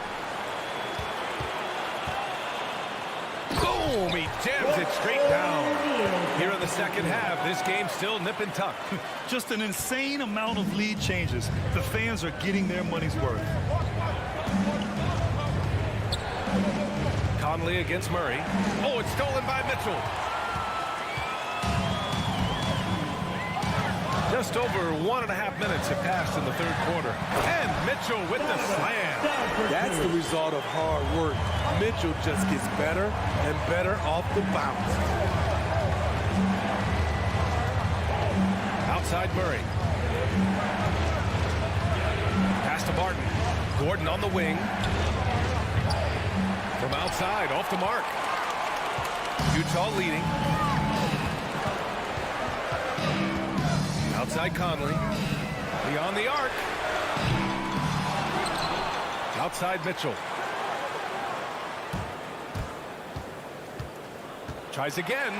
Boom! He jams it straight down. Here in the second half, this game's still nip and tuck. Just an insane amount of lead changes. The fans are getting their money's worth. Conley against Murray. Oh, it's stolen by Mitchell. Just over 1.5 minutes have passed in the third quarter. And Mitchell with the slam. That's the result of hard work. Mitchell just gets better and better off the bounce. Outside Murray. Pass to Barton. Gordon on the wing. From outside, off the mark. Utah leading. Outside Conley. Beyond the arc. Outside Mitchell. Tries again.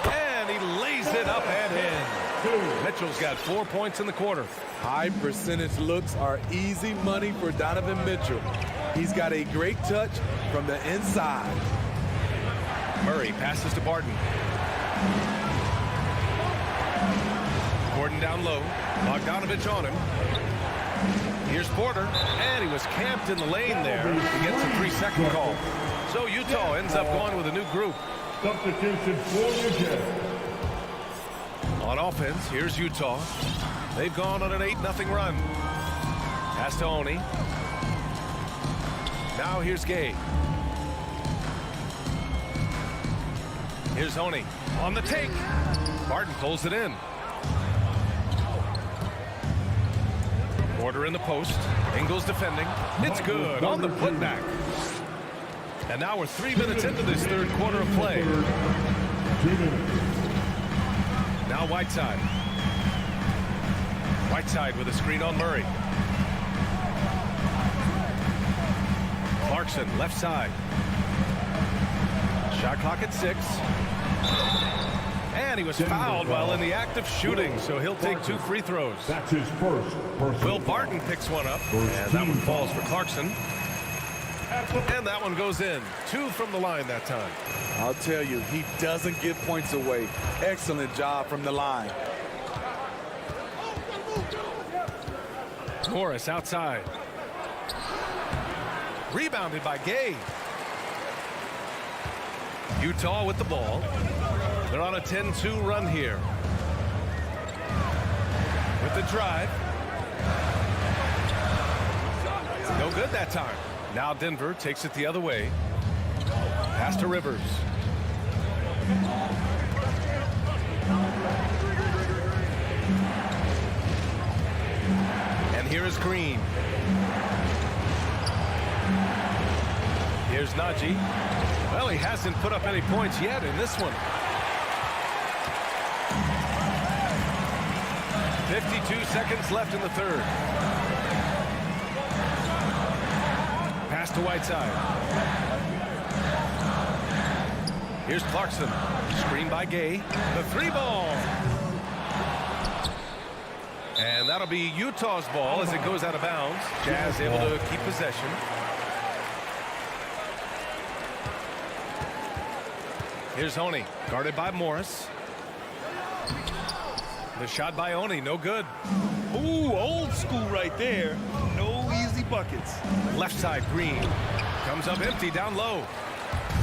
And he lays it up and in. Mitchell's got 4 points in the quarter. High percentage looks are easy money for Donovan Mitchell. He's got a great touch from the inside. Murray passes to Barton. Gordon down low. Bogdanovich on him. Here's Porter, and he was camped in the lane there. He gets a 3-second call. So Utah ends up going with a new group. Substitution for the Jazz. On offense, here's Utah. They've gone on an 8-0 run. Pass to Oni. Now here's Gay. Here's Oni on the take. Barton pulls it in. Porter in the post. Ingles defending. It's good on the putback. And now we're 3 minutes into this third quarter of play. 2 minutes. Now Whiteside. Whiteside with a screen on Murray. Clarkson left side. Shot clock at 6. And he was fouled while in the act of shooting, so he'll take 2 free throws. That's his first personal Will Barton picks one up, and that one falls for Clarkson. And that one goes in. 2 from the line that time. I'll tell you, he doesn't give points away. Excellent job from the line. Morris outside. Rebounded by Gay. Utah with the ball. They're on a 10-2 run here. With the drive. No good that time. Now Denver takes it the other way. Pass to Rivers. And here is Green. Here's Najee. Well, he hasn't put up any points yet in this one. 52 seconds left in the third. Pass to Whiteside. Here's Clarkson. Screen by Gay. The 3-ball. And that'll be Utah's ball as it goes out of bounds. Jazz able to keep possession. Here's Oni, guarded by Morris. The shot by Oni, no good. Ooh, old school right there. No easy buckets. Left side, Green. Comes up empty down low.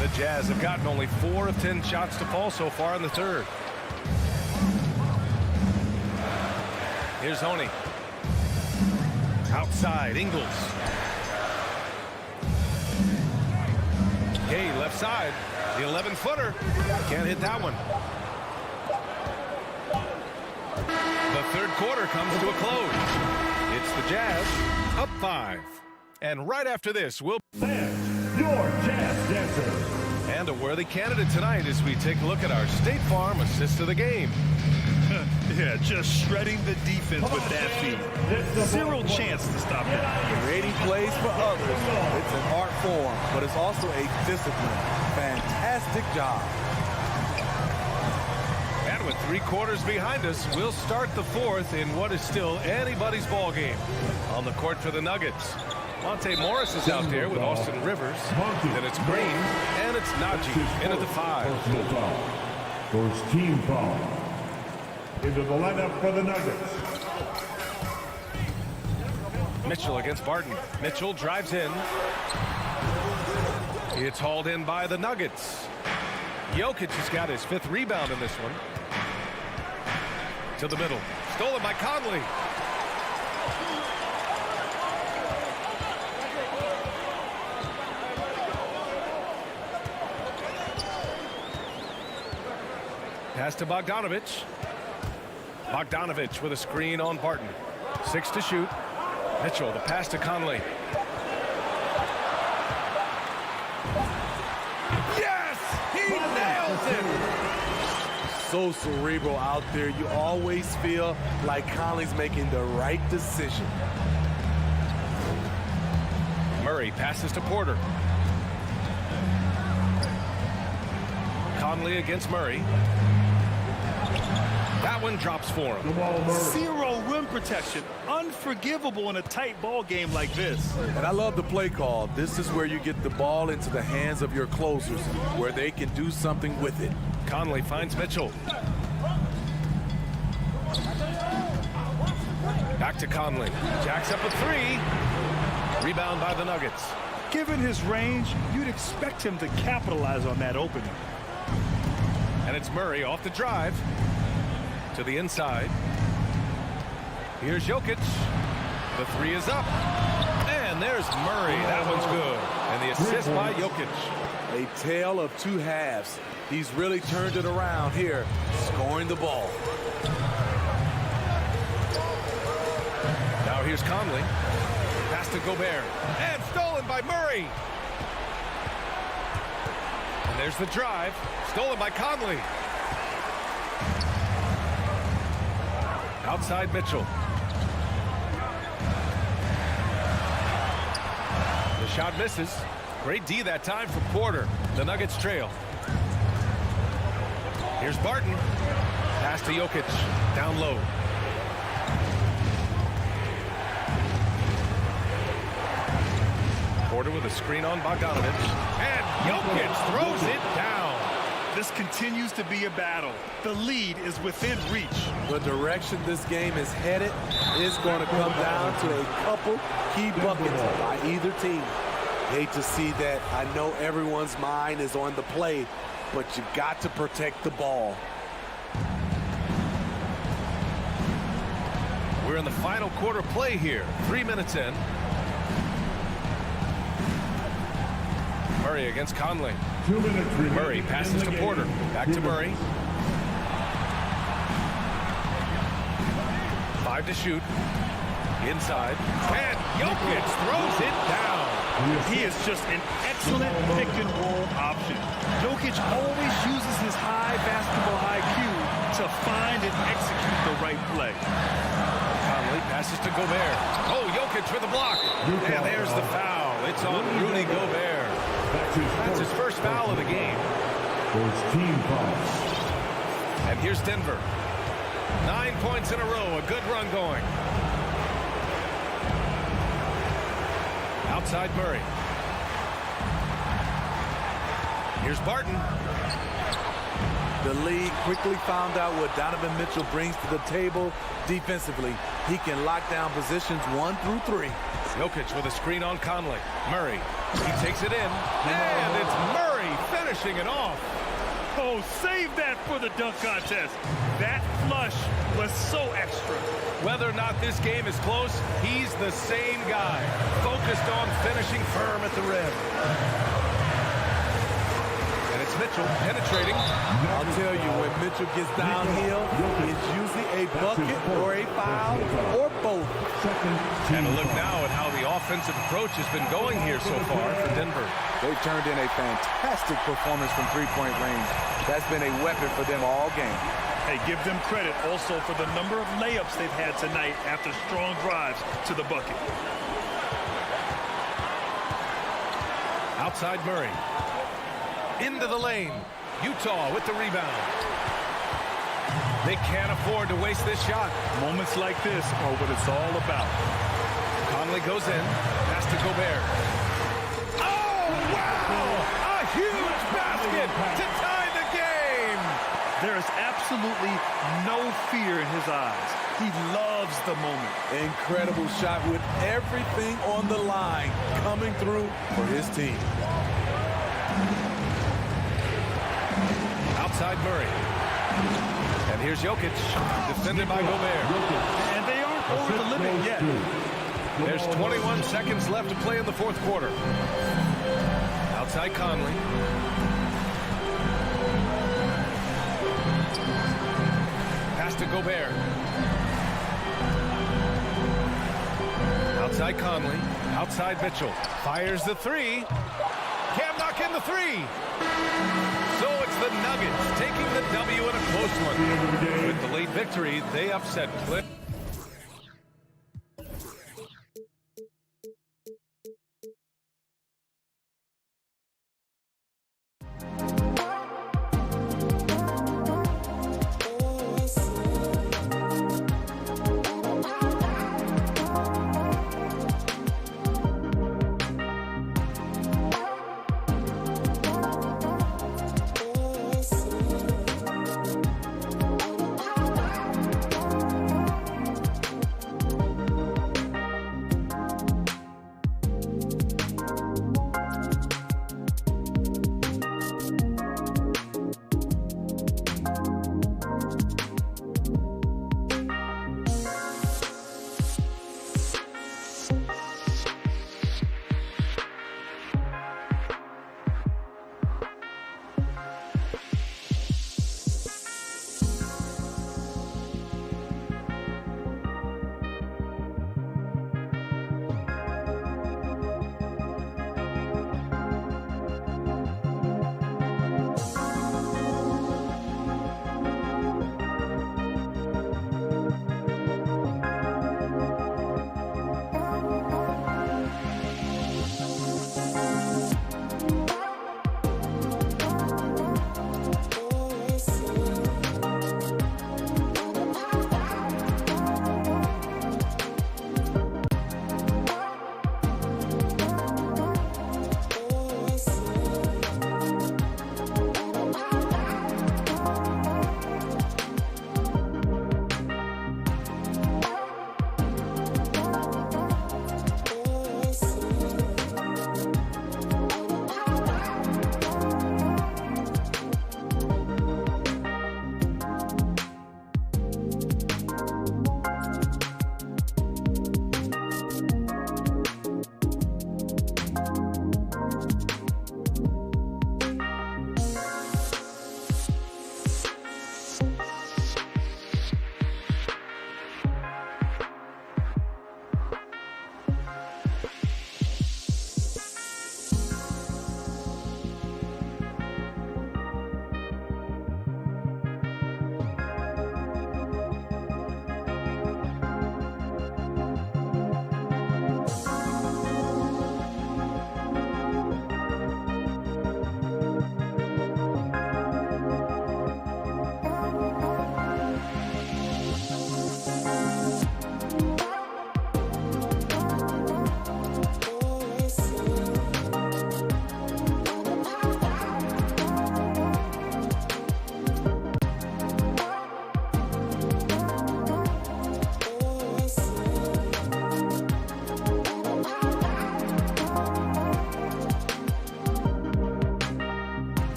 The Jazz have gotten only 4 of 10 shots to fall so far in the third. Here's Oni. Outside, Ingles. Gay, left side. The 11-footer. Can't hit that one. The third quarter comes to a close. It's the Jazz up 5. And right after this, we'll... Fans, your Jazz dancers. And a worthy candidate tonight as we take a look at our State Farm assist of the game. Yeah, just shredding the defense with that feed. 0 chance to stop that. Creating plays for others. It's an art form, but it's also a discipline. Fantastic job. And with 3 quarters behind us, we'll start the fourth in what is still anybody's ball game. On the court for the Nuggets, Monte Morris is out there with Austin Rivers. Then it's Green, and it's Najee into the 5. Personal foul. First team foul. Into the lineup for the Nuggets. Mitchell against Barton. Mitchell drives in. It's hauled in by the Nuggets. Jokic has got his 5th rebound in this one. To the middle. Stolen by Conley. Pass to Bogdanovich. Bogdanovich with a screen on Barton. 6 to shoot. Mitchell, the pass to Conley. Yes! He nails it! So cerebral out there. You always feel like Conley's making the right decision. Murray passes to Porter. Conley against Murray. That one drops for him. Zero rim protection. Unforgivable in a tight ball game like this. And I love the play call. This is where you get the ball into the hands of your closers, where they can do something with it. Conley finds Mitchell. Back to Conley. Jacks up a three. Rebound by the Nuggets. Given his range, you'd expect him to capitalize on that opening. And it's Murray off the drive. To the inside. Here's Jokic. The three is up. And there's Murray. That one's good. And the assist by Jokic. A tale of two halves. He's really turned it around here, scoring the ball. Now here's Conley. Pass to Gobert. And stolen by Murray. And there's the drive. Stolen by Conley. Outside Mitchell. The shot misses. Great D that time from Porter. The Nuggets trail. Here's Barton. Pass to Jokic. Down low. Porter with a screen on Bogdanovich. And Jokic throws it down. This continues to be a battle. The lead is within reach. The direction this game is headed is going to come down to a couple key buckets by either team. Hate to see that. I know everyone's mind is on the play, but you got to protect the ball. We're in the final quarter play here. 3 minutes in. Murray against Conley. 2 minutes remaining. Murray passes to Porter. Back to Murray. 5 to shoot. Inside. And Jokic throws it down. He is just an excellent pick-and-roll option. Jokic always uses his high basketball IQ to find and execute the right play. Conley passes to Gobert. Oh, Jokic with a block. And there's the foul. It's on Rudy Gobert. That's his first foul of the game. First team foul. And here's Denver. 9 points in a row. A good run going. Outside Murray. Here's Barton. The league quickly found out what Donovan Mitchell brings to the table defensively. He can lock down positions 1 through 3. Jokic with a screen on Conley. Murray. He takes it in. And it's Murray finishing it off. Oh, save that for the dunk contest. That flush was so extra. Whether or not this game is close, he's the same guy. Focused on finishing firm at the rim. And it's Mitchell penetrating. I'll tell you, when Mitchell gets downhill, it's usually a bucket or a foul or both. And a look now at how the offensive approach has been going here so far for Denver. They've turned in a fantastic performance from three-point range. That's been a weapon for them all game. Hey, give them credit also for the number of layups they've had tonight after strong drives to the bucket. Outside Murray. Into the lane. Utah with the rebound. They can't afford to waste this shot. Moments like this are what it's all about. Conley goes in. Pass to Gobert. Oh, wow! A huge basket to tie the game! There is absolutely no fear in his eyes. He loves the moment. Incredible shot with everything on the line coming through for his team. Outside Murray. And here's Jokic, defended by Gobert. And they aren't over the limit yet. There's 21 seconds left to play in the fourth quarter. Outside Conley. Pass to Gobert. Outside Conley. Outside Mitchell. Fires the three. Can't knock in the three. So it's the Nuggets taking the W in a close one. With the late victory, they upset Cliff.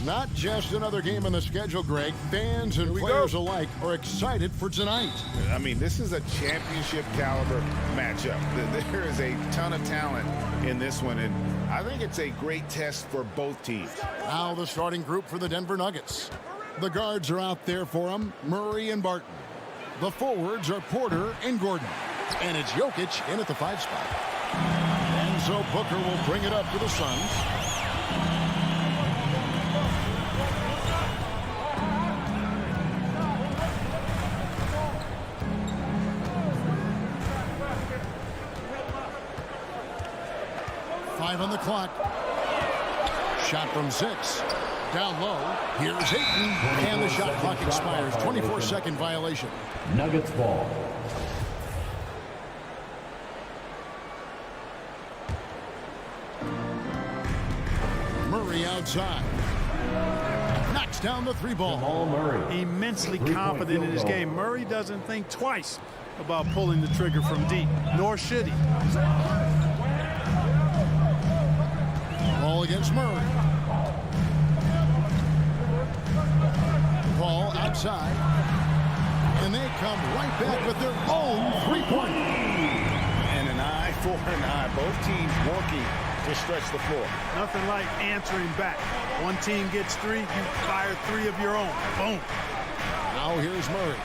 Not just another game on the schedule, Greg. Fans and players alike are excited for tonight. I mean, this is a championship caliber matchup. There is a ton of talent in this one, and I think it's a great test for both teams. Now the starting group for the Denver Nuggets. The guards are out there for them, Murray and Barton. The forwards are Porter and Gordon. And it's Jokic in at the 5 spot. And so Booker will bring it up for the Suns. On the clock. Shot from 6. Down low. Here's Ayton. And the shot clock expires. 24-second violation. Nuggets ball. Murray outside. Knocks down the 3 ball. Murray. Immensely confident in his game. Murray doesn't think twice about pulling the trigger from deep, nor should he. Ball against Murray. Ball outside. And they come right back with their own 3-point. And an eye for an eye. Both teams working to stretch the floor. Nothing like answering back. One team gets 3, you fire 3 of your own. Boom. Now here's Murray.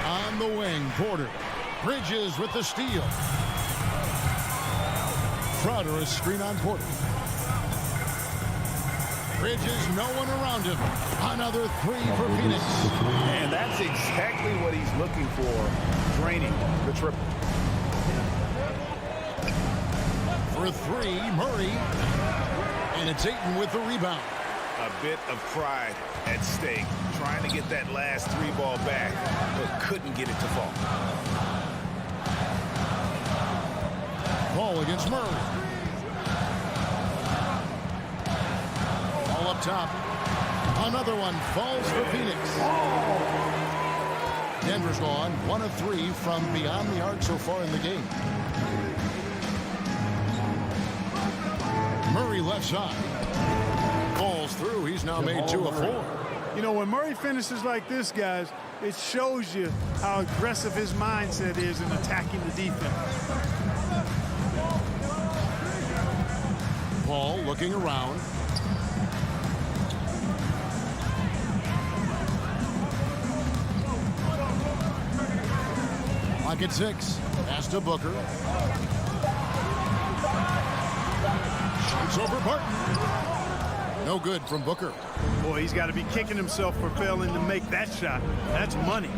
On the wing, Porter. Bridges with the steal. Crowder a screen on Porter. Bridges, no one around him. Another 3 for Phoenix. And that's exactly what he's looking for, draining the triple. For 3, Murray. And it's Ayton with the rebound. A bit of pride at stake, trying to get that last 3 ball back, but couldn't get it to fall. Ball against Murray. Ball up top. Another one falls for Phoenix. Denver's gone 1 of 3 from beyond the arc so far in the game. Murray left side. Falls through. He's now made 2 of 4. You know, when Murray finishes like this, guys, it shows you how aggressive his mindset is in attacking the defense. Paul looking around. Lock at 6. Pass to Booker. Shoots over Barton. No good from Booker. Boy, he's got to be kicking himself for failing to make that shot. That's money.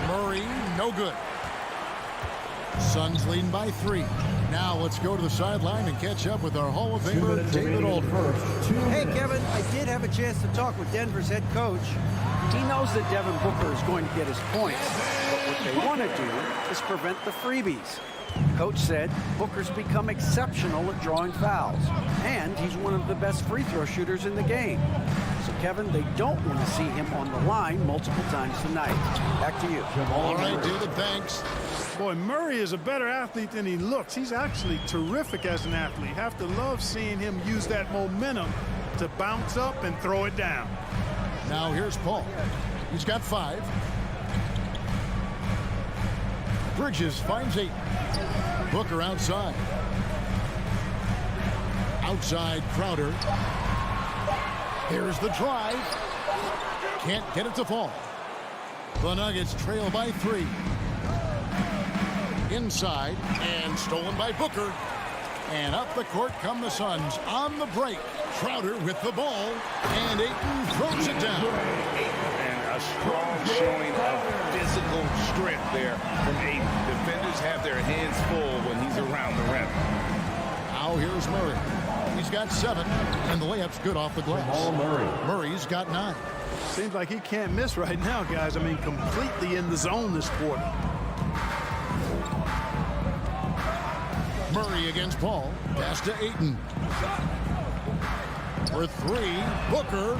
Murray, no good. Suns leading by 3. Now let's go to the sideline and catch up with our Hall of Famer, David Aldridge. Hey, Kevin, I did have a chance to talk with Denver's head coach. He knows that Devin Booker is going to get his points, but what they want to do is prevent the freebies. Coach said Booker's become exceptional at drawing fouls, and he's one of the best free throw shooters in the game. So, Kevin, they don't want to see him on the line multiple times tonight. Back to you. All right, David, thanks. Boy, Murray is a better athlete than he looks. He's actually terrific as an athlete. Have to love seeing him use that momentum to bounce up and throw it down. Now here's Paul. He's got 5. Bridges finds 8. Booker outside. Outside Crowder. Here's the drive. Can't get it to fall. The Nuggets trail by 3. Inside and stolen by Booker. And up the court come the Suns on the break. Crowder with the ball, and Ayton throws it down. And a strong showing of physical strength there from Ayton. Defenders have their hands full when he's around the rim. Now here's Murray. He's got 7, and the layup's good off the glass. Murray's got 9. Seems like he can't miss right now, guys. I mean, completely in the zone this quarter. Murray against Paul. Pass to Ayton. For 3, Booker.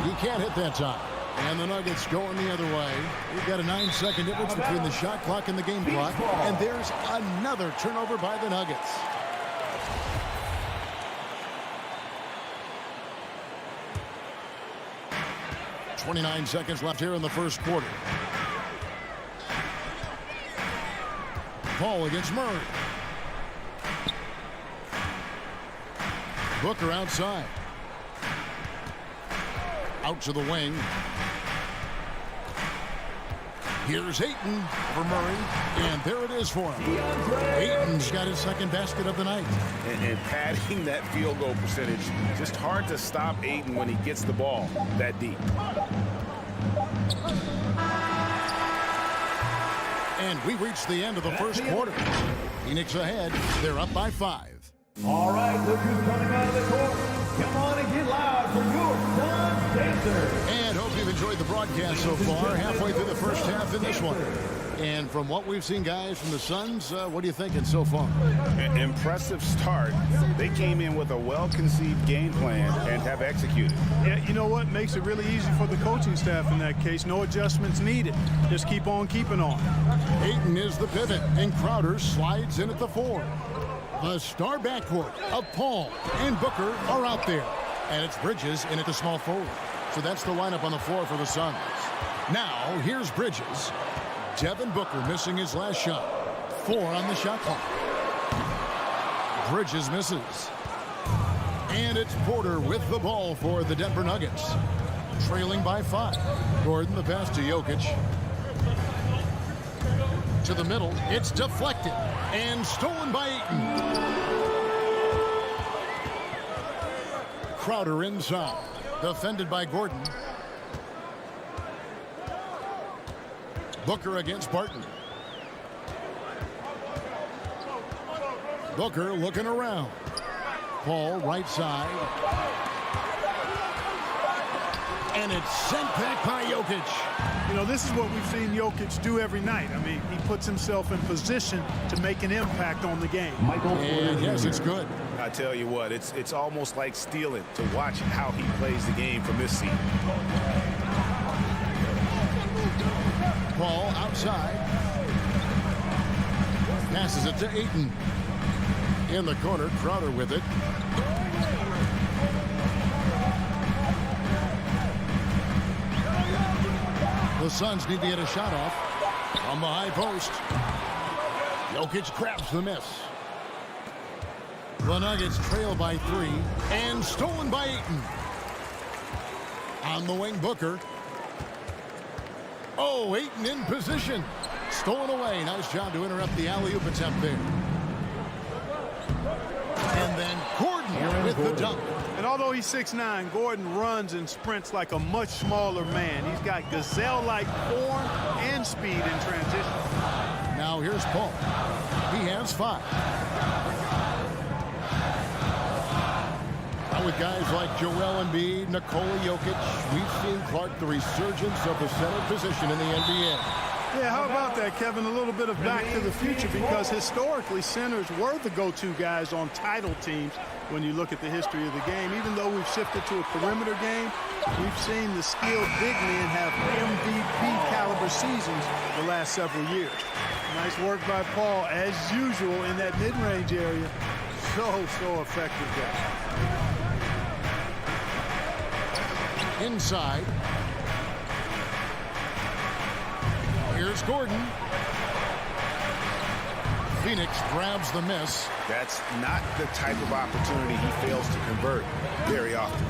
He can't hit that time. And the Nuggets going the other way. We've got a 9-second difference between the shot clock and the game clock. And there's another turnover by the Nuggets. 29 seconds left here in the first quarter. Paul against Murray. Booker outside. Out to the wing. Here's Ayton for Murray, and there it is for him. Ayton's got his second basket of the night. And padding that field goal percentage, just hard to stop Ayton when he gets the ball that deep. And we reached the end of the first quarter. Phoenix ahead. They're up by 5. All right, look who's coming out of the court. Come on and get loud for your Suns Dancers. And hope you've enjoyed the broadcast so far. Halfway through the first half in this one. And from what we've seen, guys, from the Suns, what are you thinking so far? Impressive start. They came in with a well-conceived game plan and have executed. Yeah, you know what? Makes it really easy for the coaching staff in that case. No adjustments needed. Just keep on keeping on. Ayton is the pivot, and Crowder slides in at the 4. The star backcourt of Paul and Booker are out there. And it's Bridges in at the small forward. So that's the lineup on the floor for the Suns. Now, here's Bridges. Devin Booker missing his last shot. 4 on the shot clock. Bridges misses. And it's Porter with the ball for the Denver Nuggets. Trailing by 5. Gordon, the pass to Jokic. To the middle, it's deflected and stolen by Ayton. Crowder inside, defended by Gordon. Booker against Barton. Booker looking around. Paul right side. And it's sent back by Jokic. You know, this is what we've seen Jokic do every night. I mean, he puts himself in position to make an impact on the game. And yes, it's good. I tell you what, it's almost like stealing to watch how he plays the game from this seat. Paul outside. Passes it to Ayton. In the corner, Crowder with it. The Suns need to get a shot off on the high post. Jokic grabs the miss. The Nuggets trail by 3 and stolen by Ayton. On the wing, Booker. Oh, Ayton in position. Stolen away. Nice job to interrupt the alley-oop attempt there. And then Gordon with the dunk. And although he's 6'9", Gordon runs and sprints like a much smaller man. He's got gazelle-like form and speed in transition. Now here's Paul. He has 5. Now with guys like Joel Embiid, Nikola Jokic, we've seen, Clark, the resurgence of the center position in the NBA. Yeah, how about that, Kevin? A little bit of back to the future, because historically centers were the go-to guys on title teams when you look at the history of the game. Even though we've shifted to a perimeter game, we've seen the skilled big men have MVP caliber seasons the last several years. Nice work by Paul, as usual, in that mid-range area. So effective there. Inside. Here's Gordon. Phoenix grabs the miss. That's not the type of opportunity he fails to convert very often.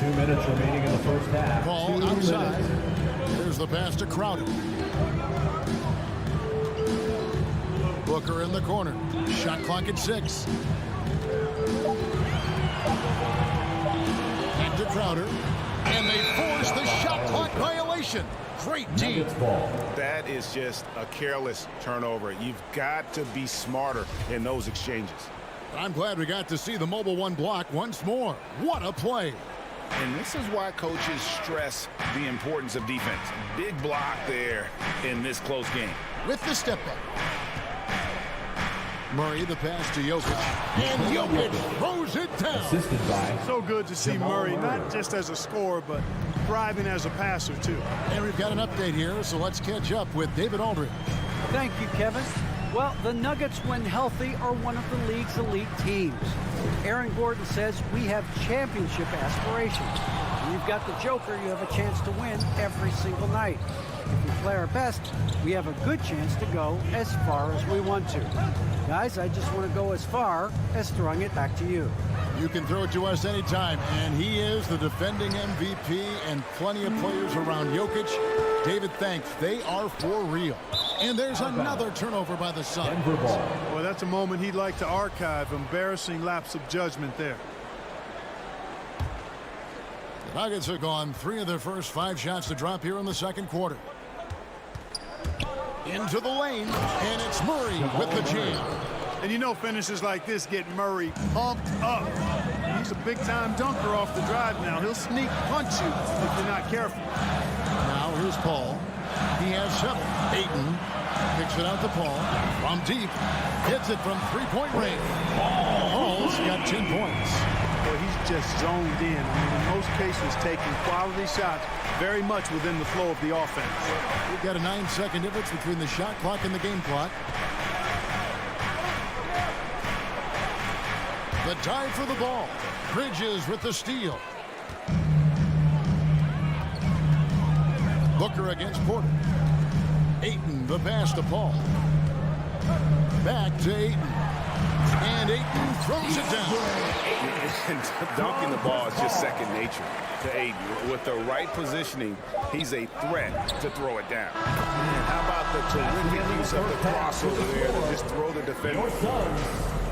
2 minutes remaining in the first half. Paul outside. There's the pass to Crowder. Booker in the corner. Shot clock at 6. Back to Crowder. And they force the shot clock violation. Great team. That is just a careless turnover. You've got to be smarter in those exchanges. I'm glad we got to see the mobile 1 block once more. What a play. And this is why coaches stress the importance of defense. Big block there in this close game. With the step back. Murray, the pass to Jokic. And Jokic throws it down. Assisted by. So good to see Murray, not just as a scorer, but thriving as a passer, too. And we've got an update here, so let's catch up with David Aldridge. Thank you, Kevin. Well, the Nuggets, when healthy, are one of the league's elite teams. Aaron Gordon says we have championship aspirations. you've got the Joker, you have a chance to win every single night. If we play our best, we have a good chance to go as far as we want to. Guys, I just want to go as far as throwing it back to you. You can throw it to us anytime, and he is the defending MVP and plenty of players around Jokic. David, thanks. They are for real. And there's another turnover by the Suns. Well, that's a moment he'd like to archive. Embarrassing lapse of judgment there. The Nuggets are gone 3 of their first 5 shots to drop here in the second quarter. Into the lane, and it's Murray with the jam. And you know finishes like this get Murray pumped up. He's a big-time dunker off the drive now. He'll sneak punch you if you're not careful. Now here's Paul. He has 7. Ayton picks it out to Paul from deep. Hits it from 3-point range. Paul's got 10 points. Well, he's just zoned in. I mean, in most cases, taking quality shots very much within the flow of the offense. We've got a 9-second difference between the shot clock and the game clock. The dive for the ball. Bridges with the steal. Booker against Porter. Ayton, the pass to Paul. Back to Ayton. And Ayton throws it down. Dunking the ball is just second nature to Ayton. With the right positioning, he's a threat to throw it down. And how about the terrific use of the crossover there to just throw the defender?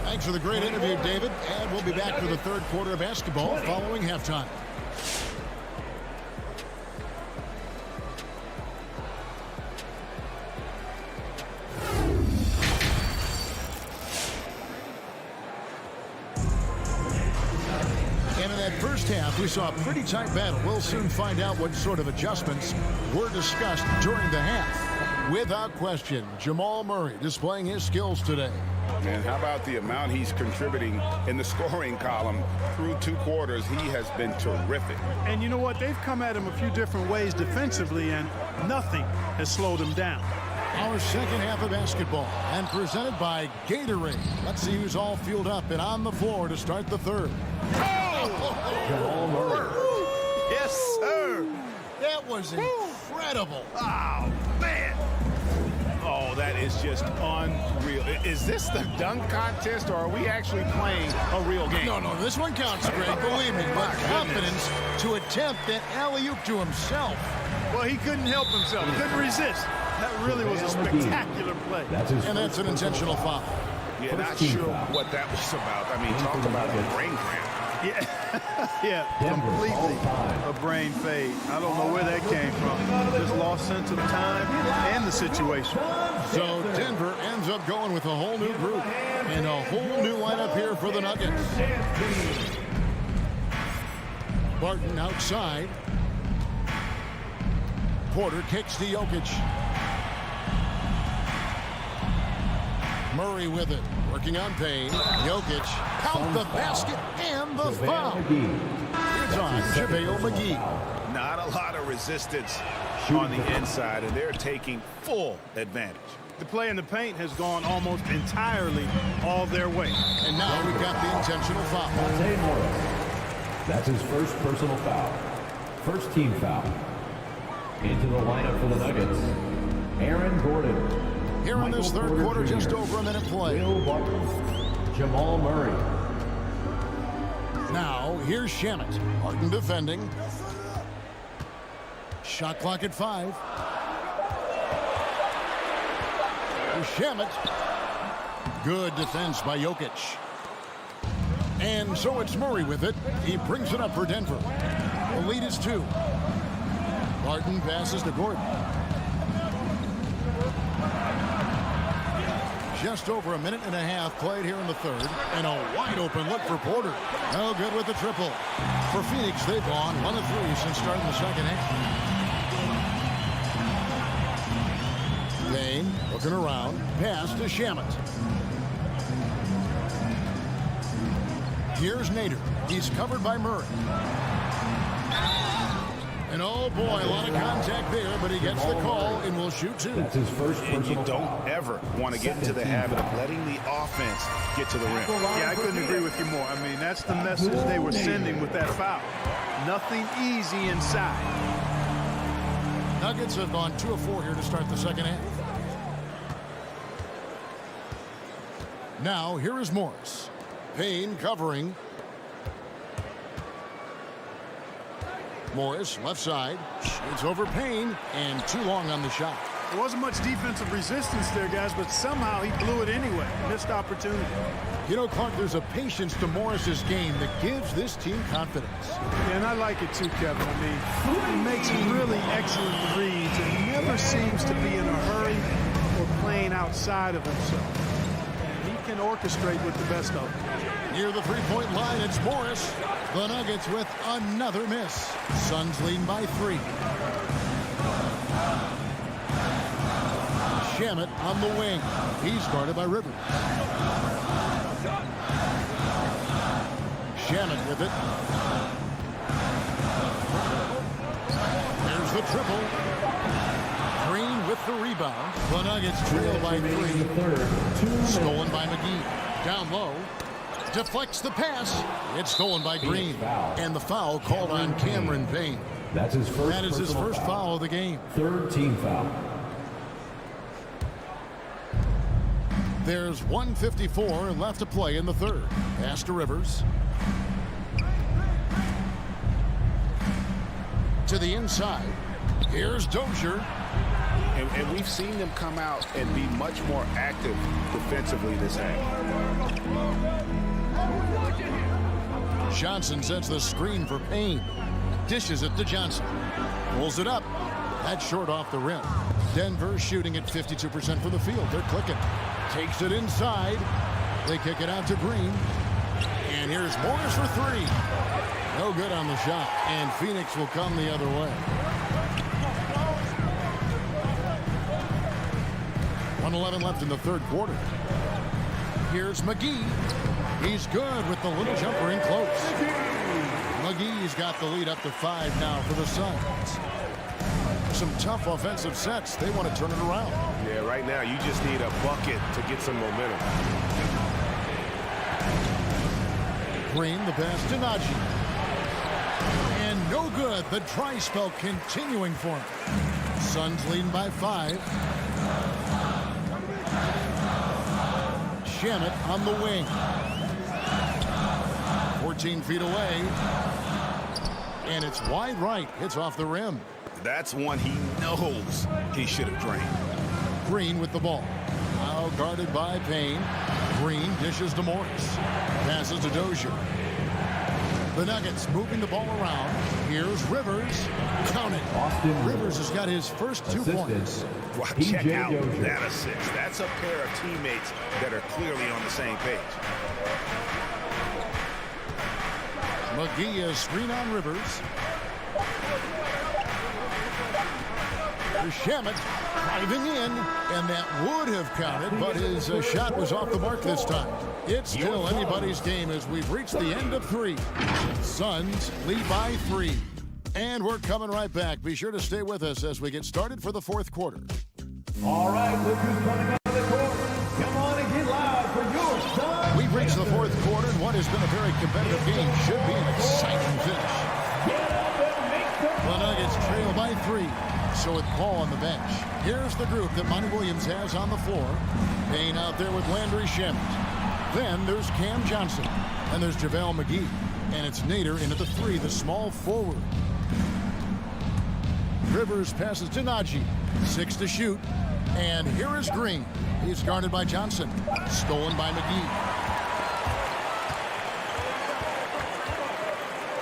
Thanks for the great interview, David. And we'll be back for the third quarter of basketball following halftime. And in that first half, we saw a pretty tight battle. We'll soon find out what sort of adjustments were discussed during the half. Without question, Jamal Murray displaying his skills today. And how about the amount he's contributing in the scoring column through 2 quarters? He has been terrific. And you know what? They've come at him a few different ways defensively, and nothing has slowed him down. Our second half of basketball, and presented by Gatorade. Let's see who's all fueled up and on the floor to start the third. Jamal Murray. Yes, sir. That was incredible. Oh, man. Oh, that is just unreal. Is this the dunk contest, or are we actually playing a real game? No, this one counts, Greg, believe me. But confidence to attempt that alley-oop to himself. Well, he couldn't help himself. He couldn't resist. That really was a spectacular play. And that's an intentional foul. Yeah, not sure what that was about. I mean, talk about a brain cramp. Yeah, completely a brain fade. I don't know where that came from. Just lost sense of time and the situation. So Denver ends up going with a whole new group and a whole new lineup here for the Nuggets. Barton outside. Porter kicks to Jokic. Murray with it, working on Payne. Jokic, count the basket and the foul. It's on JaVale McGee. Not a lot of resistance on the inside, and they're taking full advantage. The play in the paint has gone almost entirely all their way. And now we've got the intentional foul. That's his first personal foul. First team foul. Into the lineup for the Nuggets, Aaron Gordon. Here in this third quarter, just over a minute play. Will Barton, Jamal Murray. Now, here's Shamet. Barton defending. Shot clock at 5. Here's Shamet. Good defense by Jokic. And so it's Murray with it. He brings it up for Denver. The lead is 2. Barton passes to Gordon. Just over a minute and a half played here in the third. And a wide open look for Porter. No good with the triple. For Phoenix, they've gone 1 of 3 since starting the second half. Payne looking around. Pass to Shamet. Here's Nader. He's covered by Murray. And oh boy, a lot of contact there, but he gets the call and will shoot two. That's his first And you personal don't foul. ever want to get into the habit of letting the offense get to the rim. Yeah, I couldn't agree with you more. I mean, that's the message they were sending with that foul. Nothing easy inside. Nuggets have gone 2 of 4 here to start the second half. Now, here is Morris. Payne covering. Morris, left side. Shoots over Payne, and too long on the shot. There wasn't much defensive resistance there, guys, but somehow he blew it anyway. Missed opportunity. You know, Clark, there's a patience to Morris's game that gives this team confidence. Yeah, and I like it too, Kevin. I mean, he makes really excellent reads and never seems to be in a hurry or playing outside of himself. And he can orchestrate with the best of them. Near the three-point line, it's Morris. The Nuggets with another miss. Suns leading by 3. Shamet on the wing. He's guarded by Rivers. Shamet with it. There's the triple. Green with the rebound. The Nuggets trail by 3. Stolen by McGee. Down low. Deflects the pass. It's stolen by Green. And the foul called on Cameron Payne. That's his first. That is his first foul of the game. Third team foul. There's 1:54 left to play in the third. Pass to Rivers. To the inside. Here's Dozier. And we've seen them come out and be much more active defensively this half. Johnson sets the screen for Payne. Dishes it to Johnson. Pulls it up. That's short off the rim. Denver shooting at 52% from the field. They're clicking. Takes it inside. They kick it out to Green. And here's Morris for 3. No good on the shot. And Phoenix will come the other way. 1:11 left in the third quarter. Here's McGee. He's good with the little jumper in close. McGee's got the lead up to 5 now for the Suns. Some tough offensive sets. They want to turn it around. Yeah, right now you just need a bucket to get some momentum. Green, the pass to Najee. And no good. The dry spell continuing for him. Suns leading by 5. Shamet on the wing. 14 feet away. And it's wide right. Hits off the rim. That's one he knows he should have drained. Green with the ball. Now guarded by Payne. Green dishes to Morris. Passes to Dozier. The Nuggets moving the ball around. Here's Rivers. Count it. Austin Rivers has got his first 2 points. Wow, check out that assist. That's a pair of teammates that are clearly on the same page. McGee is screen on Rivers. Shamet driving in, and that would have counted, but his shot was off the mark this time. It's still anybody's game as we've reached the end of 3. Suns lead by 3. And we're coming right back. Be sure to stay with us as we get started for the fourth quarter. All right, look who's coming on the court. Come on and get loud for your Suns. We've reached the fourth quarter, and what has been a very competitive game should be an exciting finish. The Nuggets trail by 3. So with Paul on the bench, here's the group that Monty Williams has on the floor. Payne out there with Landry Shamet. Then there's Cam Johnson. And there's JaVale McGee. And it's Nader into the 3, the small forward. Rivers passes to Najee. 6 to shoot. And here is Green. He's guarded by Johnson. Stolen by McGee.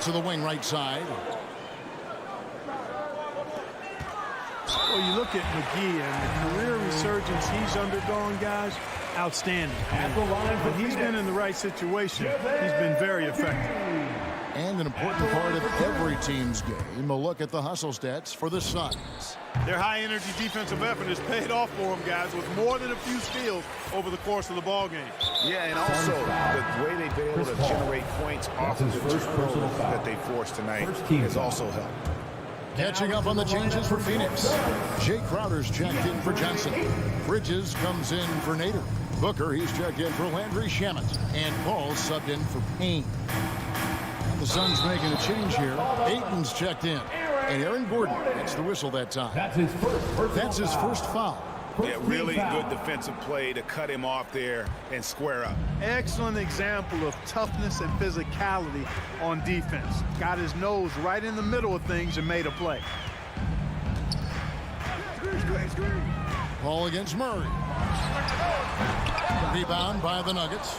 To the wing right side. Well, you look at McGee and the career resurgence he's undergone, guys, outstanding. When he's been in the right situation, he's been very effective. And an important part of every team's game, a look at the hustle stats for the Suns. Their high-energy defensive effort has paid off for them, guys, with more than a few steals over the course of the ball game. Yeah, and also the way they've been able to generate points off of the turnovers that they forced tonight has also helped. Catching up on the changes for Phoenix. Jay Crowder's checked in for Johnson. Bridges comes in for Nader. Booker, he's checked in for Landry Shamet. And Paul subbed in for Payne. The Suns making a change here. Ayton's checked in. And Aaron Gordon gets the whistle that time. That's his first foul. Yeah, really good defensive play to cut him off there and square up. Excellent example of toughness and physicality on defense. Got his nose right in the middle of things and made a play. Ball against Murray. Rebound by the Nuggets.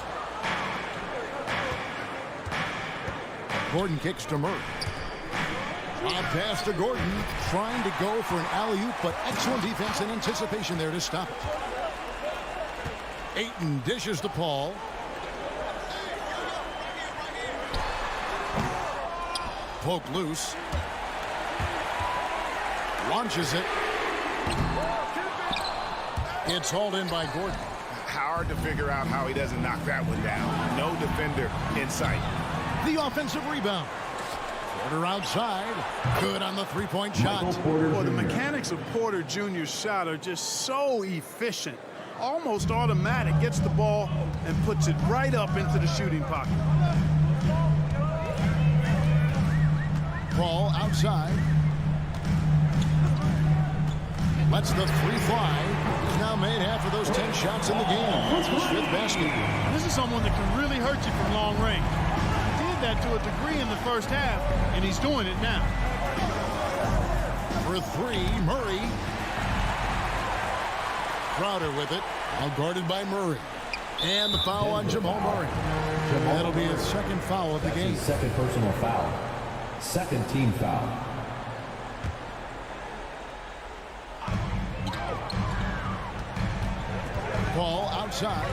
Gordon kicks to Murray. Odd pass to Gordon, trying to go for an alley-oop, but excellent defense and anticipation there to stop it. Ayton dishes to Paul. Poke loose. Launches it. It's hauled in by Gordon. Hard to figure out how he doesn't knock that one down. No defender in sight. The offensive rebound. Porter outside. Good on the three-point shot. Well, the mechanics of Porter Jr.'s shot are just so efficient. Almost automatic. Gets the ball and puts it right up into the shooting pocket. Ball outside. Lets the three fly. He's now made half of those 10 shots in the game. It's his fifth basket. This is someone that can really hurt you from long range. He did that to a degree in the first half, and he's doing it now. For three, Murray. Crowder with it. Now guarded by Murray. And the foul on Jamal Murray. That'll be his second foul of the game. His second personal foul. Second team foul. Ball outside.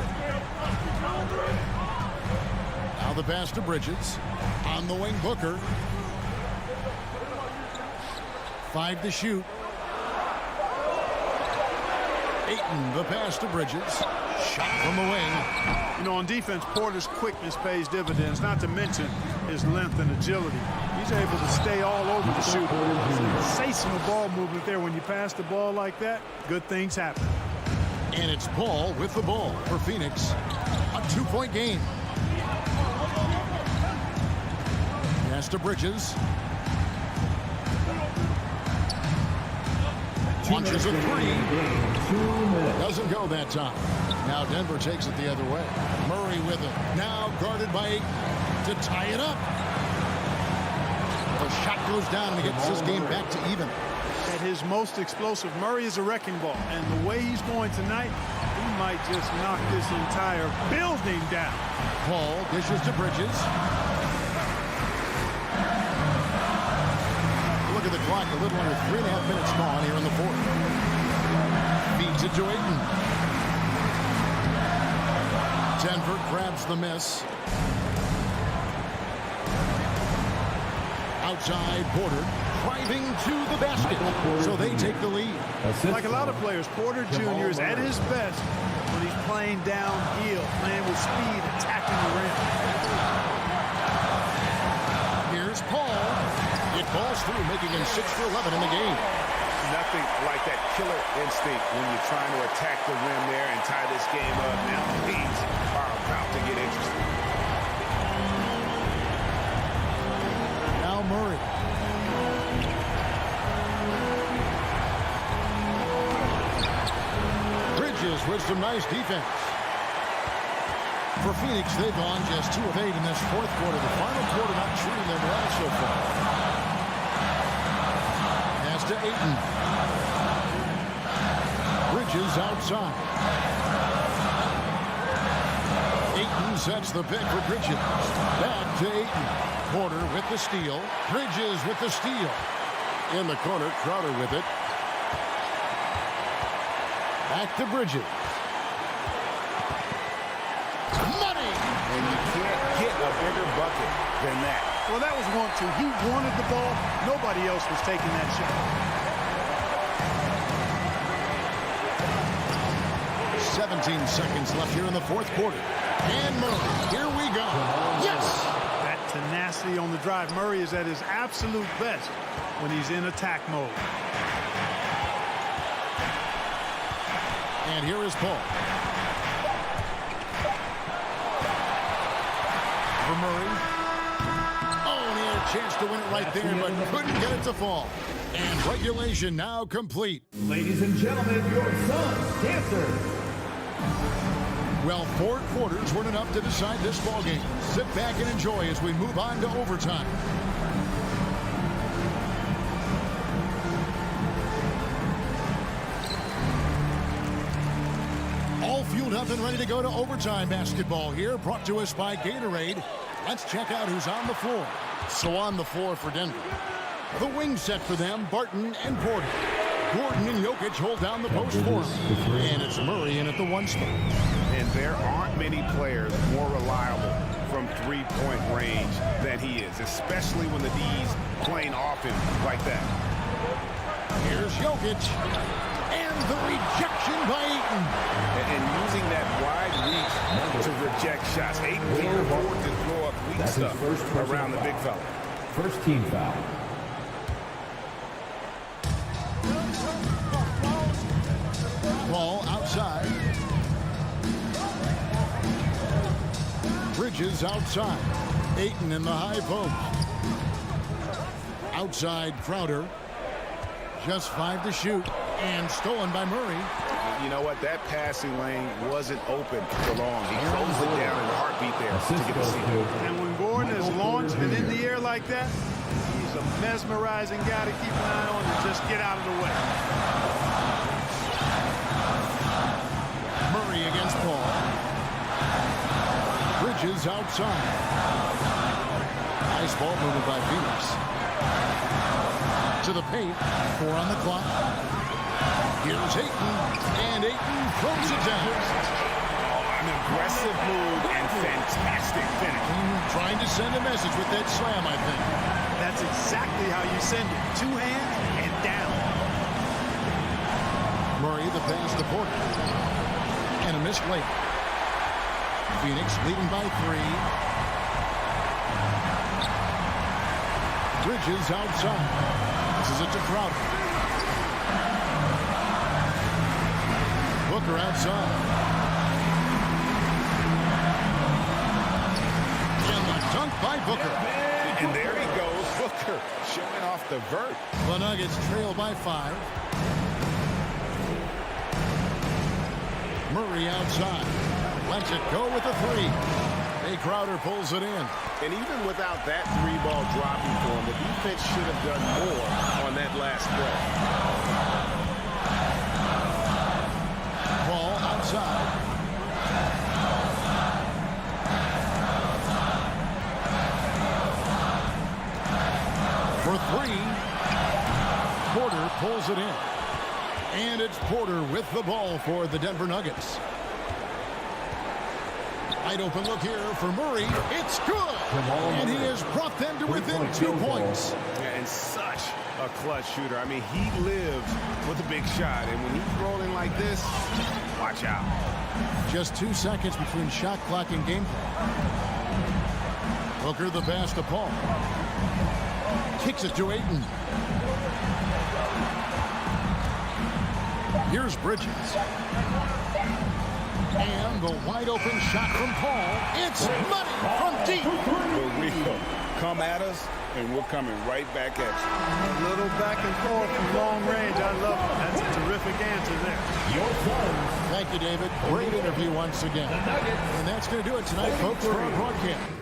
Now the pass to Bridges. On the wing, Booker. 5 to shoot. Ayton, the pass to Bridges. Shot from the wing. You know, on defense, Porter's quickness pays dividends, not to mention his length and agility. He's able to stay all over the shooter. Sensational ball movement there. When you pass the ball like that, good things happen. And it's Paul with the ball for Phoenix. A 2-point game. Pass to Bridges. Launches a three. Doesn't go that time. Now Denver takes it the other way. Murray with it. Now guarded by Ayton to tie it up. The shot goes down and he gets this game back to even. At his most explosive, Murray is a wrecking ball. And the way he's going tonight, he might just knock this entire building down. Paul dishes to Bridges. Look at the clock, a little under 3.5 minutes gone here in the fourth. Feeds it to Ayton. Denver grabs the miss. Outside, Porter driving to the basket. So they take the lead. Like a lot of players, Porter Jr. is at his best when he's playing downhill, playing with speed, attacking the rim. Here's Paul. It falls through, making him 6 for 11 in the game. Nothing like that killer instinct when you're trying to attack the rim there and tie this game up. Now things are about to get interesting. Now Murray. Bridges with some nice defense. For Phoenix, they've gone just 2 of 8 in this fourth quarter. The final quarter not treating them well so far. Pass to Ayton. Bridges outside. Ayton sets the pick for Bridges. Back to Ayton. Porter with the steal. Bridges with the steal. In the corner, Crowder with it. Back to Bridges. Money! And you can't get a bigger bucket than that. Well, that was 1-2. He wanted the ball. Nobody else was taking that shot. 17 seconds left here in the fourth quarter. And Murray, here we go. Yes! That tenacity on the drive. Murray is at his absolute best when he's in attack mode. And here is Paul. For Murray. Oh, and he had a chance to win it right there, but couldn't get it to fall. And regulation now complete. Ladies and gentlemen, your son's dancer. Well, 4 quarters weren't enough to decide this ballgame. Sit back and enjoy as we move on to overtime. All fueled up and ready to go to overtime basketball here, brought to us by Gatorade. Let's check out who's on the floor. So on the floor for Denver, the wing set for them, Barton and Porter. Gordon and Jokic hold down the post for him. And it's Murray in at the 1 spot. And there aren't many players more reliable from three-point range than he is, especially when the D's playing off him like that. Here's Jokic. And the rejection by Ayton. And using that wide reach to reject shots. Ayton can afford to throw up weak stuff around the big fella. First team foul. Ball outside. Bridges outside. Ayton in the high post. Outside Crowder. Just 5 to shoot. And stolen by Murray. You know what? That passing lane wasn't open for long. He closed it down in a heartbeat there to get the steal. And when Gordon is launched and in the air like that, he's a mesmerizing guy to keep an eye on and just get out of the way. Murray against Paul. Bridges outside. Nice ball movement by Phoenix. To the paint. 4 on the clock. Here's Ayton. And Ayton throws it down. An aggressive move and fantastic finish. Trying to send a message with that slam, I think. That's exactly how you send it. 2 hands and down. Murray the pass to Porter. And a missed layup. Phoenix leading by 3. Bridges outside. This is it to Crowder. Booker outside. And the dunk by Booker. And there he goes, Booker, showing off the vert. The Nuggets trail by 5. Murray outside. Lets it go with a 3. Hey, Crowder pulls it in. And even without that 3-ball dropping for him, the defense should have done more on that last play. Ball outside. For 3. Porter pulls it in. And it's Porter with the ball for the Denver Nuggets. Wide open look here for Murray. It's good. And he has brought them to within 2 points. Yeah, and such a clutch shooter. I mean, he lives with a big shot. And when he's rolling like this, watch out. Just 2 seconds between shot clock and gameplay. Booker the pass to Paul. Kicks it to Ayton. Here's Bridges. And the wide open shot from Paul. It's money from deep. But we come at us, and we're coming right back at you. A little back and forth from long range. I love it. That's a terrific answer there. Your sons. Thank you, David. Great interview once again. And that's going to do it tonight, folks, for our broadcast.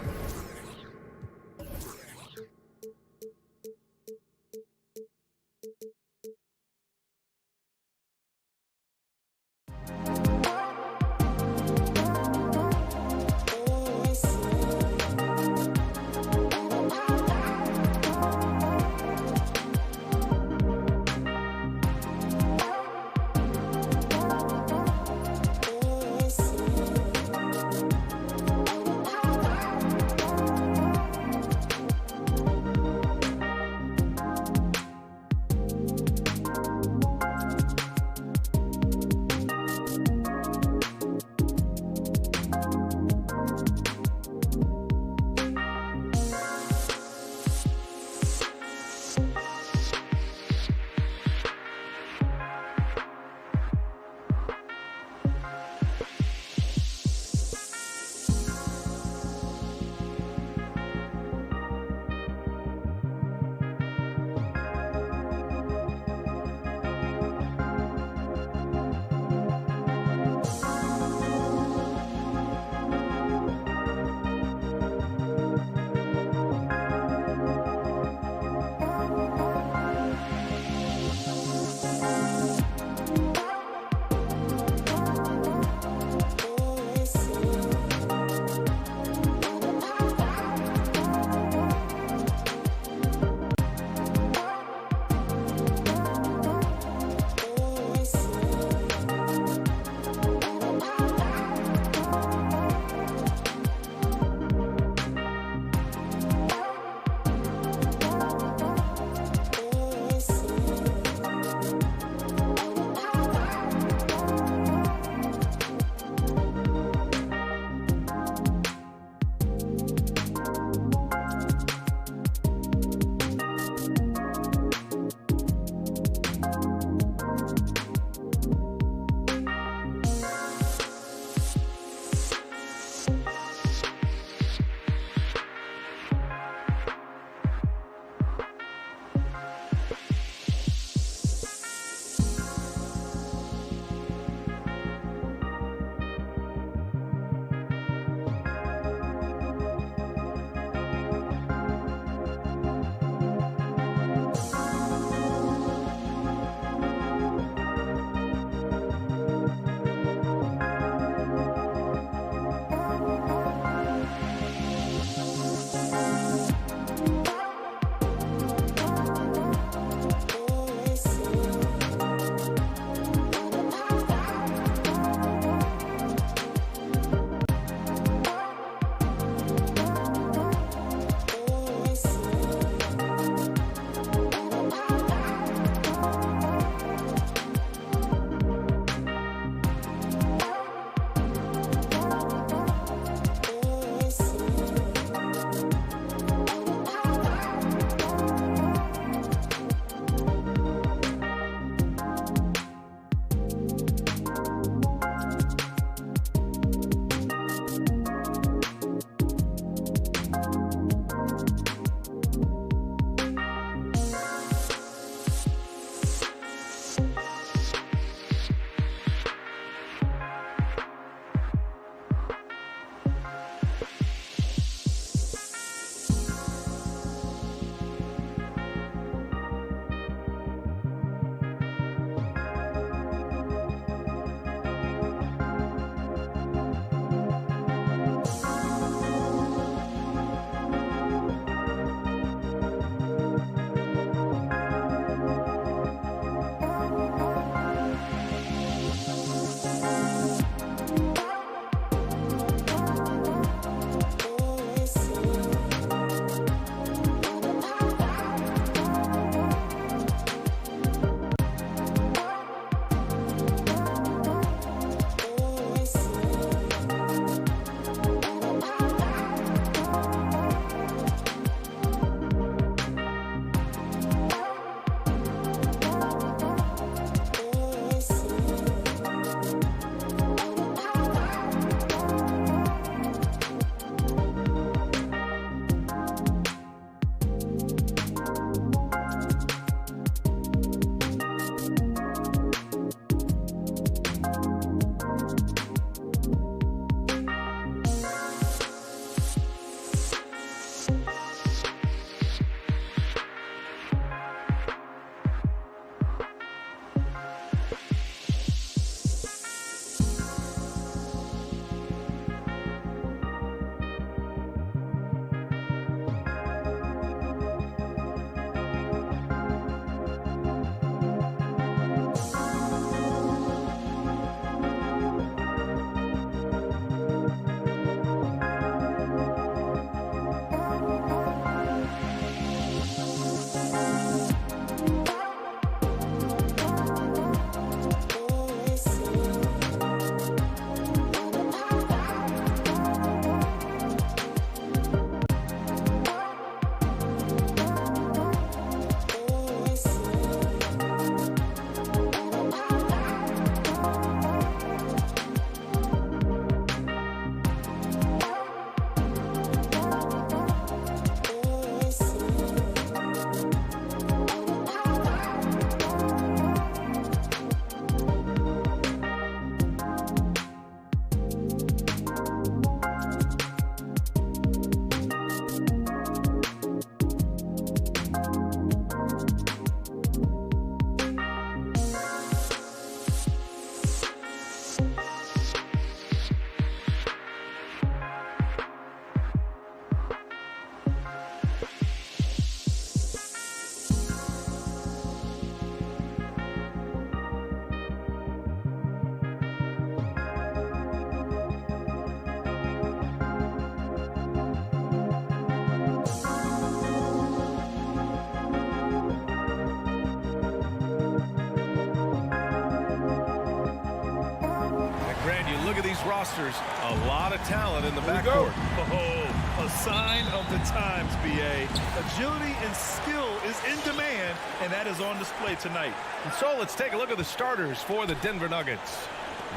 these rosters, a lot of talent in the backcourt. Oh, a sign of the times, B.A. Agility and skill is in demand, and that is on display tonight. And so let's take a look at the starters for the Denver Nuggets.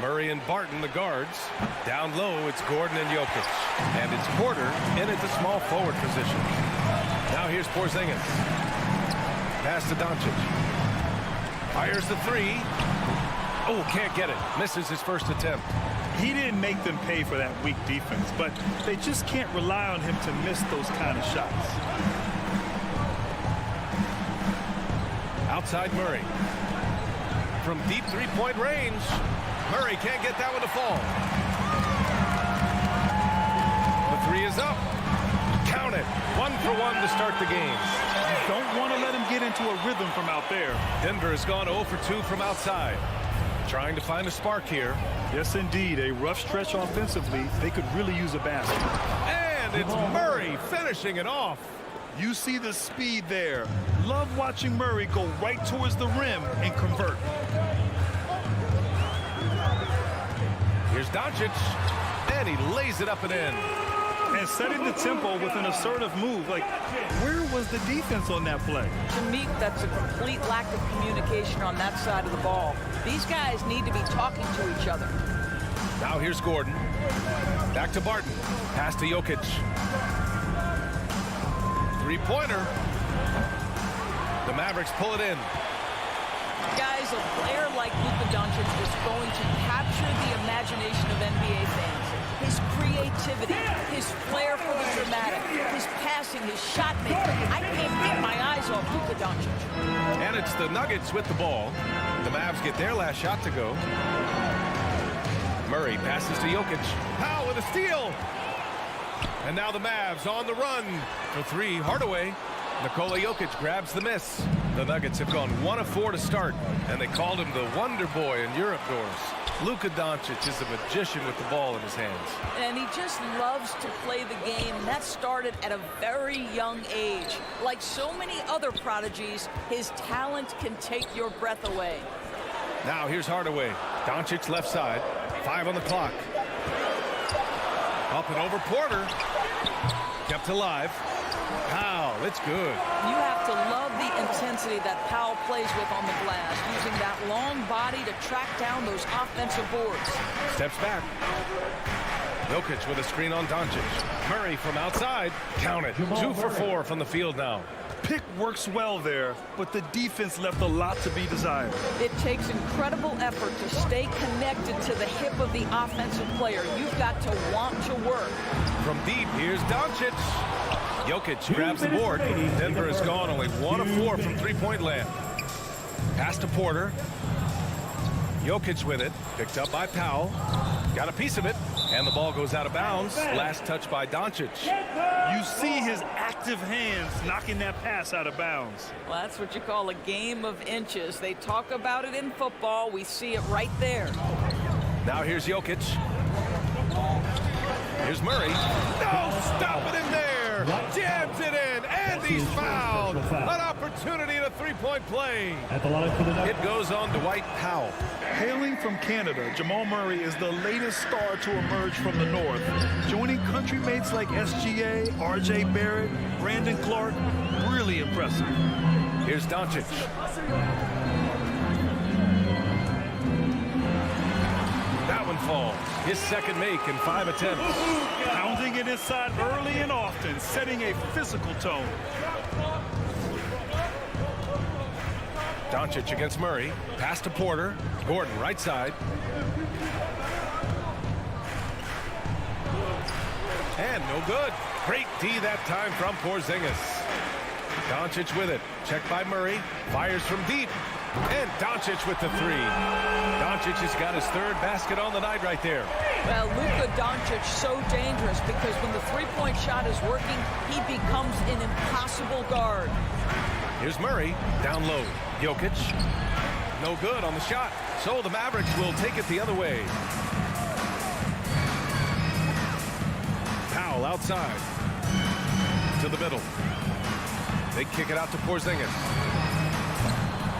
Murray and Barton, the guards. Down low, it's Gordon and Jokic. And it's Porter in at the small forward position. Now here's Porzingis. Pass to Doncic. Fires the three. Oh, can't get it. Misses his first attempt. He didn't make them pay for that weak defense, but they just can't rely on him to miss those kind of shots. Outside Murray. From deep three-point range. Murray can't get that one to fall. The three is up. Count it. 1 for 1 to start the game. You don't want to let him get into a rhythm from out there. Denver has gone 0 for 2 from outside. Trying to find a spark here. Yes, indeed. A rough stretch offensively. They could really use a basket. And it's Murray finishing it off. You see the speed there. Love watching Murray go right towards the rim and convert. Here's Doncic, and he lays it up and in. And setting the tempo with an assertive move. Like, where was the defense on that play? To me, that's a complete lack of communication on that side of the ball. These guys need to be talking to each other. Now here's Gordon. Back to Barton. Pass to Jokic. Three-pointer. The Mavericks pull it in. Guys, a player like Luka Doncic is going to capture the imagination of NBA fans. His creativity, his flair for the dramatic, his passing, his shot making. I can't get my eyes off Luka Doncic. And it's the Nuggets with the ball. The Mavs get their last shot to go. Murray passes to Jokic. Powell with a steal. And now the Mavs on the run for three. Hardaway. Nikola Jokic grabs the miss. The Nuggets have gone 1 of 4 to start, and they called him the Wonder Boy in Europe doors. Luka Doncic is a magician with the ball in his hands. And he just loves to play the game, and that started at a very young age. Like so many other prodigies, his talent can take your breath away. Now here's Hardaway. Doncic left side. 5 on the clock. Up and over Porter. Kept alive. Powell, it's good. You have to love the intensity that Powell plays with on the glass, using that long body to track down those offensive boards. Steps back. Jokic with a screen on Doncic. Murray from outside. Count it. 2 for 4 from the field now. Pick works well there, but the defense left a lot to be desired. It takes incredible effort to stay connected to the hip of the offensive player. You've got to want to work. From deep, here's Doncic. Jokic grabs the board. Denver has gone only 1 of 4 from three-point land. Pass to Porter. Jokic with it. Picked up by Powell. Got a piece of it. And the ball goes out of bounds. Last touch by Doncic. You see his active hands knocking that pass out of bounds. Well, that's what you call a game of inches. They talk about it in football. We see it right there. Now here's Jokic. Here's Murray. No, stop it in there. Jams it in, and he's fouled. An opportunity in a three-point play. It goes on Dwight Powell. Hailing from Canada, Jamal Murray is the latest star to emerge from the North. Joining country mates like SGA, R.J. Barrett, Brandon Clark, really impressive. Here's Doncic. That one falls. His second make in 5 attempts. Pounding it inside early and often, setting a physical tone. Doncic against Murray. Pass to Porter. Gordon right side. And no good. Great D that time from Porzingis. Doncic with it. Checked by Murray. Fires from deep. And Doncic with the three. Doncic has got his 3rd basket on the night right there. Well, Luka Doncic so dangerous because when the three-point shot is working, he becomes an impossible guard. Here's Murray down low. Jokic. No good on the shot. So the Mavericks will take it the other way. Powell outside. To the middle. They kick it out to Porzingis.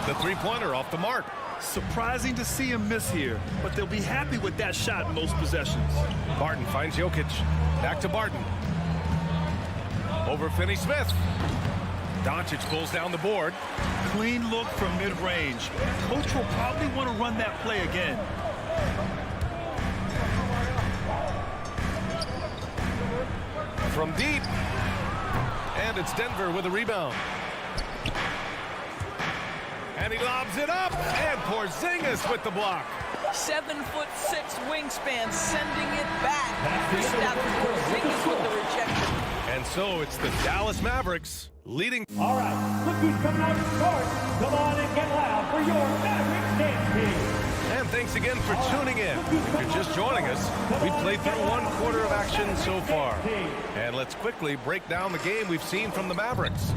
The three-pointer off the mark. Surprising to see him miss here, but they'll be happy with that shot most possessions. Barton finds Jokic. Back to Barton. Over Finney-Smith. Doncic pulls down the board. Clean look from mid-range. Coach will probably want to run that play again. From deep. And it's Denver with a rebound. And he lobs it up. And Porzingis with the block. 7'6" wingspan, sending it back. Just after Porzingis with the rejection. And so it's the Dallas Mavericks leading. All right, look who's coming out to start. Come on and get loud for your Mavericks dance team. And thanks again for tuning in. If you're just joining us, we've played through 1 quarter of action so far. And let's quickly break down the game we've seen from the Mavericks.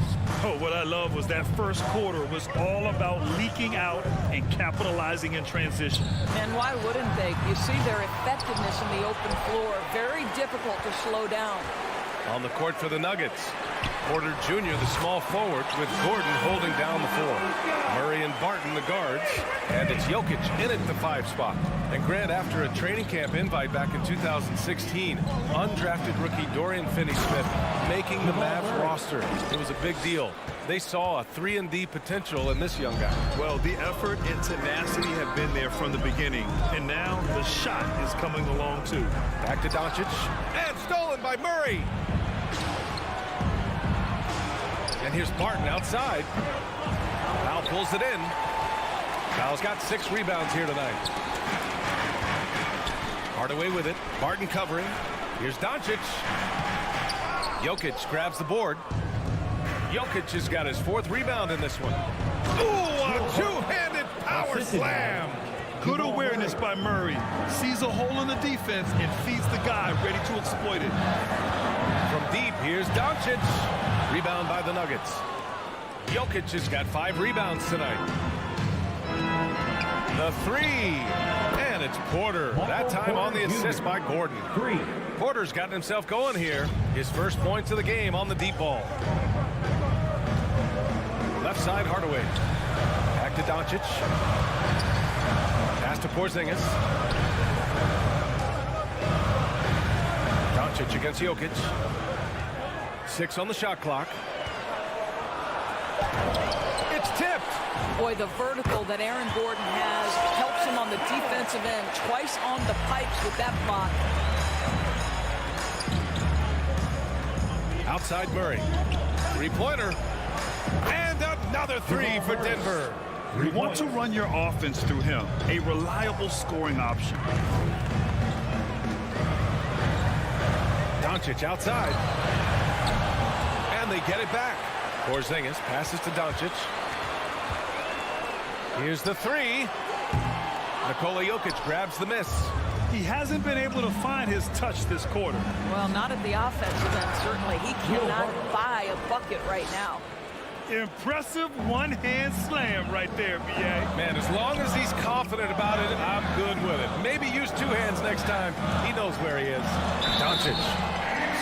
Oh, what I love was that first quarter was all about leaking out and capitalizing in transition. And why wouldn't they? You see their effectiveness in the open floor. Very difficult to slow down. On the court for the Nuggets, Porter Jr., the small forward, with Gordon holding down the floor. Murray and Barton, the guards, and it's Jokic in at the 5 spot. And Grant, after a training camp invite back in 2016, undrafted rookie Dorian Finney-Smith making the Mavs roster. It was a big deal. They saw a 3-and-D potential in this young guy. Well, the effort and tenacity have been there from the beginning, and now the shot is coming along too. Back to Doncic, and stolen by Murray. And here's Barton outside. Powell pulls it in. Powell's got 6 rebounds here tonight. Hardaway with it. Barton covering. Here's Doncic. Jokic grabs the board. Jokic has got his 4th rebound in this one. Ooh, a 2-handed power slam. Good awareness by Murray. Sees a hole in the defense and feeds the guy ready to exploit it. From deep, here's Doncic. Rebound by the Nuggets. Jokic has got 5 rebounds tonight. The 3. And it's Porter. That time on the assist by Gordon. Porter's gotten himself going here. His first points of the game on the deep ball. Left side, Hardaway. Back to Doncic. Pass to Porzingis. Doncic against Jokic. 6 on the shot clock. It's tipped. Boy, the vertical that Aaron Gordon has helps him on the defensive end. Twice on the pipes with that block. Outside Murray. 3-pointer. And another 3 for Denver. You want to run your offense through him. A reliable scoring option. Doncic outside. And they get it back. Porzingis passes to Doncic. Here's the 3. Nikola Jokic grabs the miss. He hasn't been able to find his touch this quarter. Well, not at the offensive end, certainly. He cannot buy a bucket right now. Impressive one-hand slam right there, B.A. Man, as long as he's confident about it, I'm good with it. Maybe use 2 hands next time. He knows where he is. Doncic.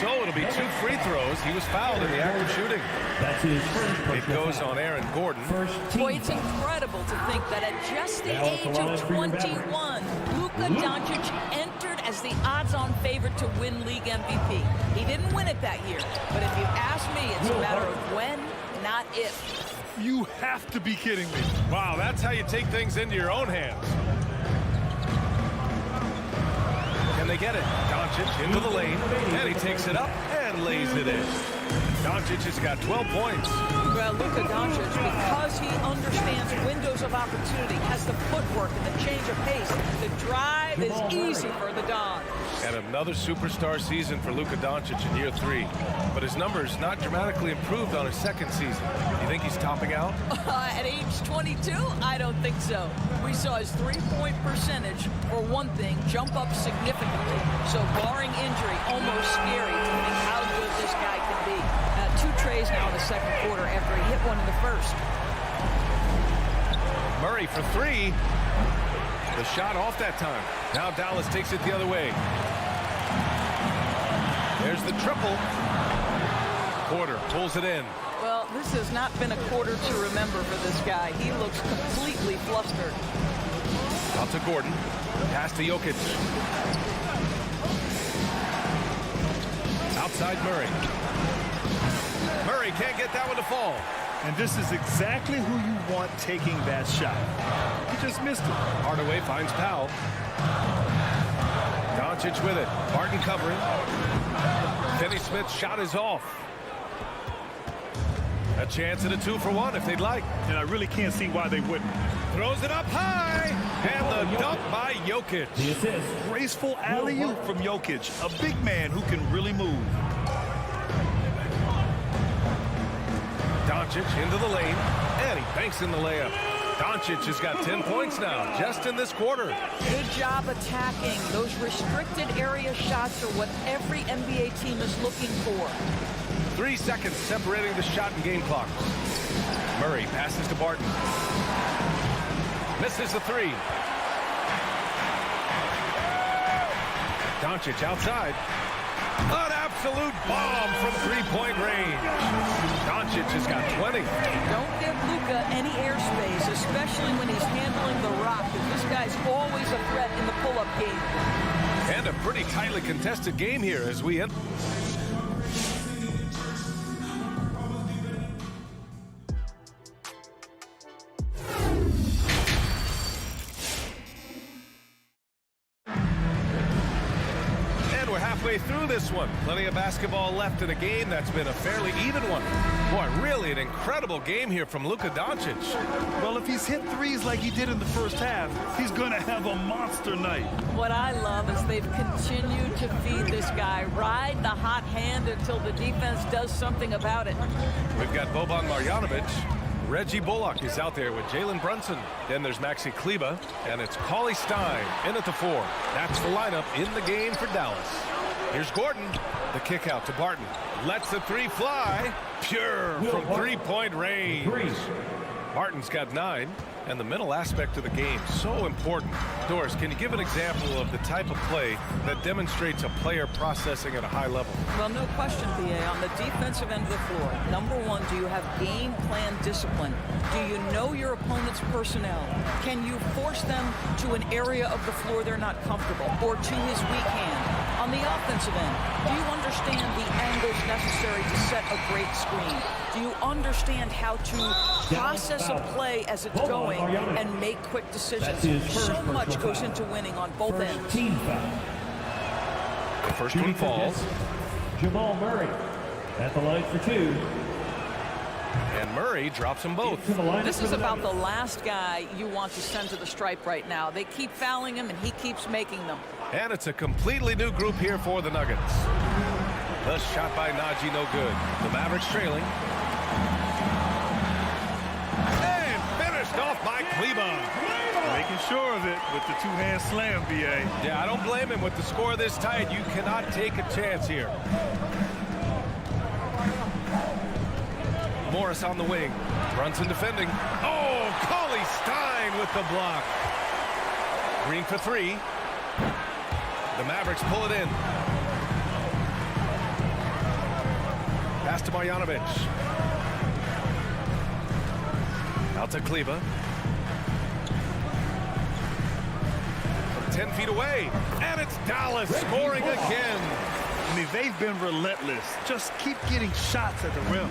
So it'll be 2 free throws. He was fouled in the act of shooting. That's his first. It goes on Aaron Gordon. Boy, it's incredible to think that at just the age of 21, Luka Doncic entered as the odds-on favorite to win league MVP. He didn't win it that year, but if you ask me, it's a matter of when, not if. You have to be kidding me. Wow, that's how you take things into your own hands. Can they get it? Doncic into the lane, and he takes it up and lays it in. Doncic has got 12 points. Well, Luka Doncic, because he understands windows of opportunity, has the footwork and the change of pace, the drive is easy for the Dons. And another superstar season for Luka Doncic in year 3. But his numbers not dramatically improved on his 2nd season. You think he's topping out? At age 22? I don't think so. We saw his three-point percentage, for one thing, jump up significantly. So barring injury, almost scary to think how good this guy can be. 2 trays now in the 2nd quarter after he hit one in the 1st. Murray for 3. The shot off that time. Now Dallas takes it the other way. There's the triple. Porter pulls it in. Well, this has not been a quarter to remember for this guy. He looks completely flustered. Out to Gordon. Pass to Jokic. Outside Murray. Murray can't get that one to fall. And this is exactly who you want taking that shot. He just missed it. Hardaway finds Powell. Doncic with it. Barton covering. Finney-Smith's shot is off. A chance at a 2-for-1 if they'd like. And I really can't see why they wouldn't. Throws it up high. And the dunk by Jokic. The assist. Graceful alley-oop from Jokic. A big man who can really move. Doncic into the lane. And he banks in the layup. Doncic has got 10 points now just in this quarter. Good job attacking. Those restricted area shots are what every NBA team is looking for. 3 seconds separating the shot and game clock. Murray passes to Barton. Misses the 3. Doncic outside. An absolute bomb from three-point range. Doncic has got 20. Don't give Luka any airspace, especially when he's handling the rock. This guy's always a threat in the pull-up game. And a pretty tightly contested game here as we end. Through this one. Plenty of basketball left in a game that's been a fairly even one. Boy, really an incredible game here from Luka Doncic. Well, if he's hit threes like he did in the first half, he's going to have a monster night. What I love is they've continued to feed this guy. Ride the hot hand until the defense does something about it. We've got Boban Marjanovic. Reggie Bullock is out there with Jalen Brunson. Then there's Maxi Kleber, and it's Cauley Stein in at the 4. That's the lineup in the game for Dallas. Here's Gordon. The kick out to Barton. Lets the 3 fly. Pure from three-point range. Barton's got 9. And the mental aspect of the game, so important. Doris, can you give an example of the type of play that demonstrates a player processing at a high level? Well, no question, B.A. On the defensive end of the floor, number one, do you have game plan discipline? Do you know your opponent's personnel? Can you force them to an area of the floor they're not comfortable or to his weak hand? On the offensive end, do you understand the angles necessary to set a great screen? Do you understand how to process a play as it's going and make quick decisions? So much goes into winning on both ends. Team foul. The first one falls. Jamal Murray at the line for 2. And Murray drops them both. This is about the last guy you want to send to the stripe right now. They keep fouling him, and he keeps making them. And it's a completely new group here for the Nuggets. The shot by Najee, no good. The Mavericks trailing. And finished off by Kleber. Making sure of it with the two-hand slam, B.A. Yeah, I don't blame him. With the score this tight, you cannot take a chance here. Morris on the wing. Brunson defending. Oh, Cauley Stein with the block. Green for 3. The Mavericks pull it in. Pass to Marjanovic. Out to Kleber. From 10 feet away. And it's Dallas scoring again. I mean, they've been relentless. Just keep getting shots at the rim.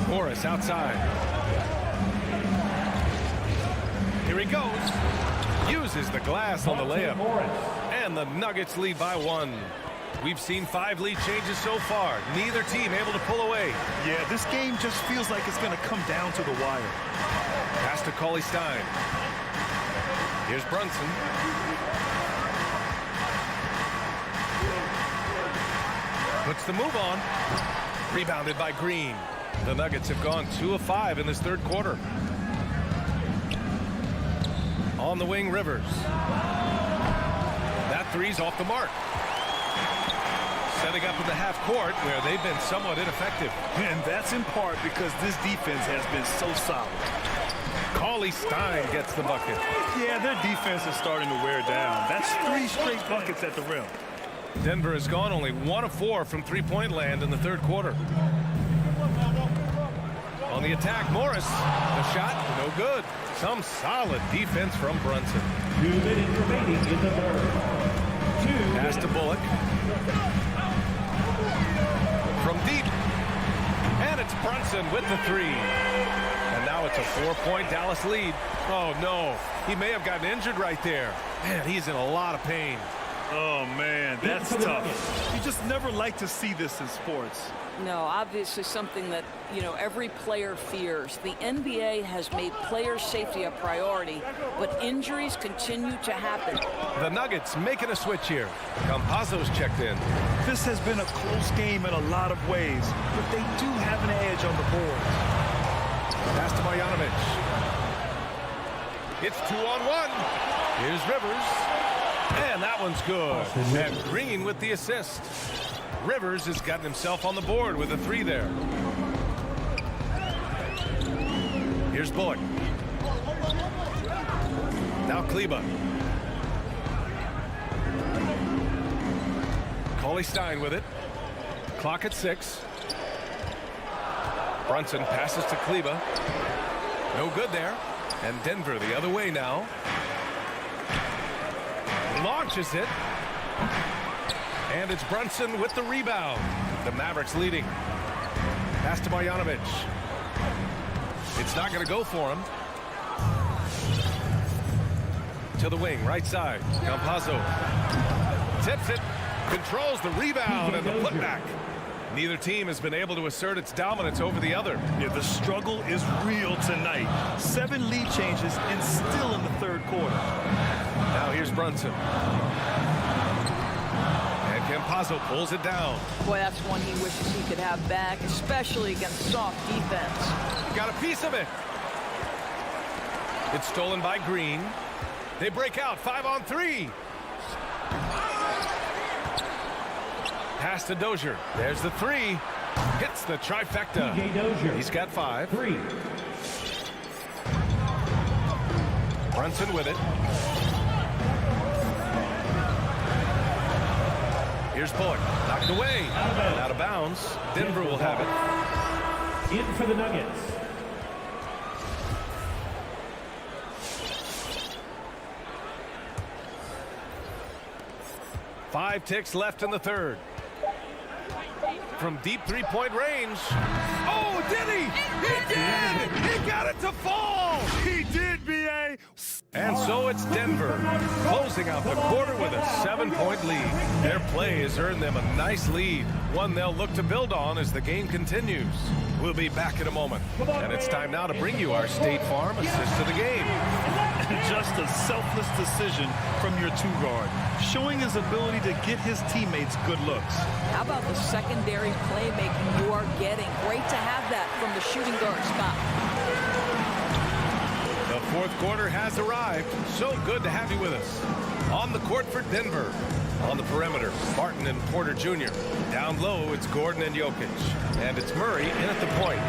Morris outside. Here he goes. Uses the glass on the layup. And the Nuggets lead by 1. We've seen 5 lead changes so far. Neither team able to pull away. Yeah, this game just feels like it's going to come down to the wire. Pass to Cauley Stein. Here's Brunson. Puts the move on. Rebounded by Green. The Nuggets have gone 2 of 5 in this third quarter. On the wing, Rivers. That three's off the mark. Setting up in the half court where they've been somewhat ineffective. And that's in part because this defense has been so solid. Cauley Stein gets the bucket. Yeah, their defense is starting to wear down. That's 3 straight buckets at the rim. Denver has gone only 1 of 4 from three-point land in the third quarter. On the attack, Morris. The shot, no good. Some solid defense from Brunson. 2 minutes remaining in the third. Pass to Bullock. From deep. And it's Brunson with the three. And now it's a 4-point Dallas lead. Oh, no. He may have gotten injured right there. Man, he's in a lot of pain. Oh, man, that's tough. You just never like to see this in sports. No, obviously something that, every player fears. The NBA has made player safety a priority, but injuries continue to happen. The Nuggets making a switch here. Campazzo's checked in. This has been a close game in a lot of ways, but they do have an edge on the board. Pass to Marjanovic. It's 2-on-1. Here's Rivers. And that one's good. And Green with the assist. Rivers has gotten himself on the board with a three there. Here's Bullock. Now Kleba. Cauley-Stein with it. Clock at 6. Brunson passes to Kleba. No good there. And Denver the other way now. Launches it. And it's Brunson with the rebound. The Mavericks leading. Pass to Marjanovic. It's not going to go for him. To the wing, right side. Campazzo tips it, controls the rebound and the putback. Neither team has been able to assert its dominance over the other. Yeah, the struggle is real tonight. 7 lead changes and still in the third quarter. Now here's Brunson. And Campazzo pulls it down. Boy, that's one he wishes he could have back, especially against soft defense. Got a piece of it. It's stolen by Green. They break out 5-on-3. Pass to Dozier. There's the three. Hits the trifecta. He's got 5. 3. Brunson with it. Here's Bullock. Knocked away. Out of bounds. Denver will have it. In for the Nuggets. Five ticks left in the third. From deep three-point range. Oh, did he? He did! He got it to fall! He did, B.A. And so it's Denver, closing out the quarter with a 7-point lead. Their play has earned them a nice lead, one they'll look to build on as the game continues. We'll be back in a moment. And it's time now to bring you our State Farm assist of the game. Just a selfless decision from your two-guard, showing his ability to get his teammates good looks. How about the secondary playmaking you are getting? Great to have that from the shooting guard spot. The fourth quarter has arrived. So good to have you with us. On the court for Denver. On the perimeter, Martin and Porter Jr. Down low, it's Gordon and Jokic. And it's Murray in at the point.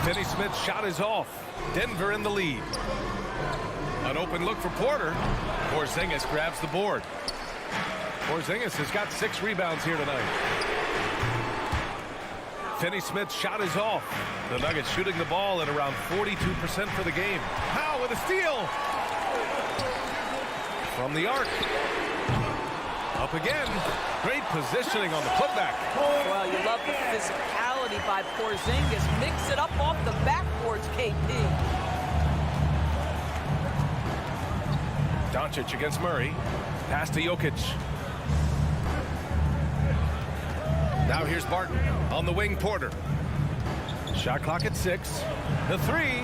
Finney-Smith's shot is off. Denver in the lead. An open look for Porter. Porzingis grabs the board. Porzingis has got 6 rebounds here tonight. Finney-Smith's shot is off. The Nuggets shooting the ball at around 42% for the game. Howe with a steal. From the arc. Up again. Great positioning on the putback. Well, you love the physicality by Porzingis. Mix it up off the backboards, KP. Doncic against Murray. Pass to Jokic. Now here's Barton. On the wing, Porter. Shot clock at 6. The three.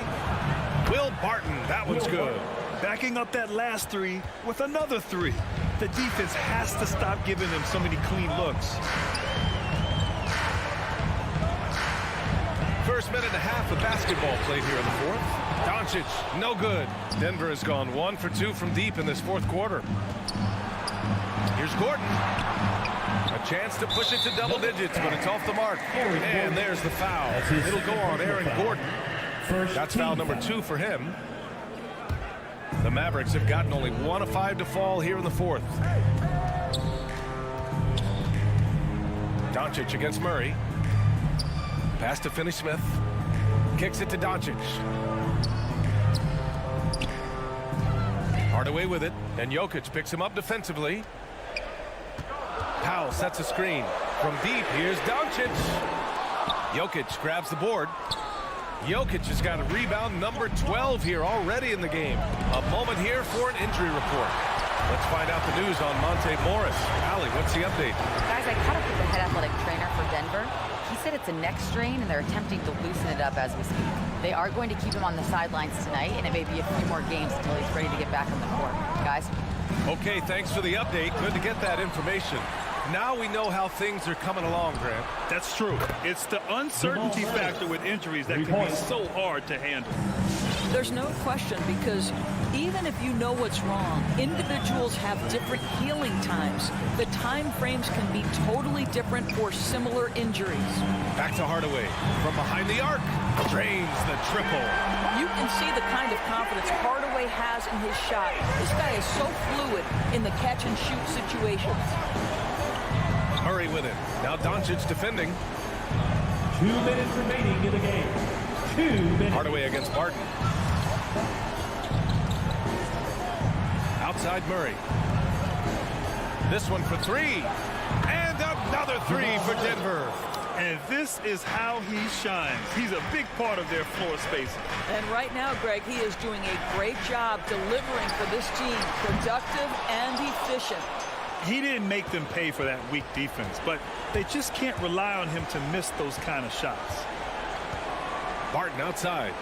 Will Barton. That one's good. Backing up that last three with another three. The defense has to stop giving them so many clean looks. First minute and a half of basketball played here in the fourth. Doncic, no good. Denver has gone 1 for 2 from deep in this fourth quarter. Here's Gordon. A chance to push it to double digits, but it's off the mark. And there's the foul. It'll go on Aaron Gordon. That's foul number 2 for him. The Mavericks have gotten only 1 of 5 to fall here in the fourth. Doncic against Murray. Pass to Finney-Smith. Kicks it to Doncic. Hardaway with it, and Jokic picks him up defensively. Powell sets a screen. From deep, here's Doncic. Jokic grabs the board. Jokic has got a rebound number 12 here already in the game. A moment here for an injury report. Let's find out the news on Monte Morris. Allie, what's the update? Guys, I caught up with the head athletic trainer for Denver. He said it's a neck strain, and they're attempting to loosen it up as we speak. They are going to keep him on the sidelines tonight, and it may be a few more games until he's ready to get back on the court. Guys? Okay, thanks for the update. Good to get that information. Now we know how things are coming along, Grant. That's true. It's the uncertainty factor with injuries that can be so hard to handle. There's no question, because even if you know what's wrong, individuals have different healing times. The time frames can be totally different for similar injuries. Back to Hardaway. From behind the arc. Drains the triple. You can see the kind of confidence Hardaway has in his shot. This guy is so fluid in the catch-and-shoot situations. Murray with it. Now Doncic defending. 2 minutes remaining in the game. 2 minutes. Hardaway against Barton. Outside Murray. This one for three. And another three for Denver. And this is how he shines. He's a big part of their floor spacing. And right now, Greg, he is doing a great job delivering for this team. Productive and efficient. He didn't make them pay for that weak defense, but they just can't rely on him to miss those kind of shots. Barton outside.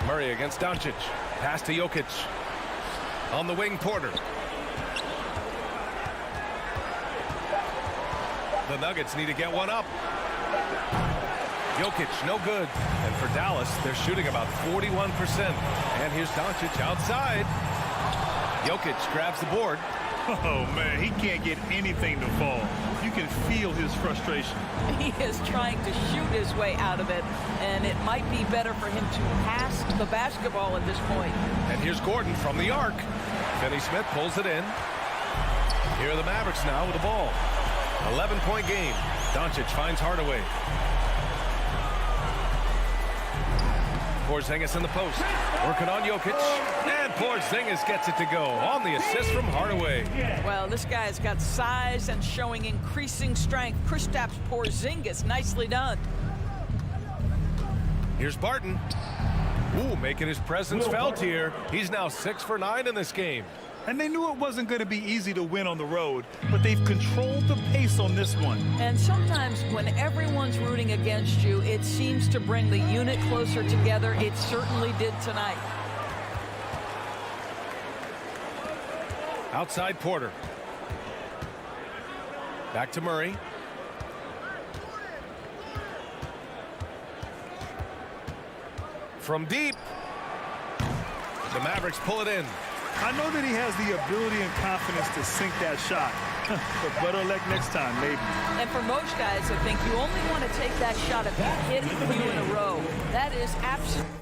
Murray against Doncic. Pass to Jokic. On the wing, Porter. The Nuggets need to get one up. Jokic, no good. And for Dallas, they're shooting about 41%. And here's Doncic outside. Jokic grabs the board. Oh, man, he can't get anything to fall. You can feel his frustration. He is trying to shoot his way out of it, and it might be better for him to pass the basketball at this point. And here's Gordon from the arc. Finney-Smith pulls it in. Here are the Mavericks now with the ball. 11-point game. Doncic finds Hardaway. Porzingis in the post. Working on Jokic. And Porzingis gets it to go on the assist from Hardaway. Well, this guy's got size and showing increasing strength. Kristaps Porzingis, nicely done. Here's Barton. Ooh, making his presence felt here. He's now 6 for 9 in this game. And they knew it wasn't going to be easy to win on the road, but they've controlled the pace on this one. And sometimes when everyone's rooting against you, it seems to bring the unit closer together. It certainly did tonight. Outside Porter. Back to Murray. From deep. The Mavericks pull it in. I know that he has the ability and confidence to sink that shot. But better luck next time, maybe. And for most guys, I think you only want to take that shot if you hit a few in a row. That is absolutely...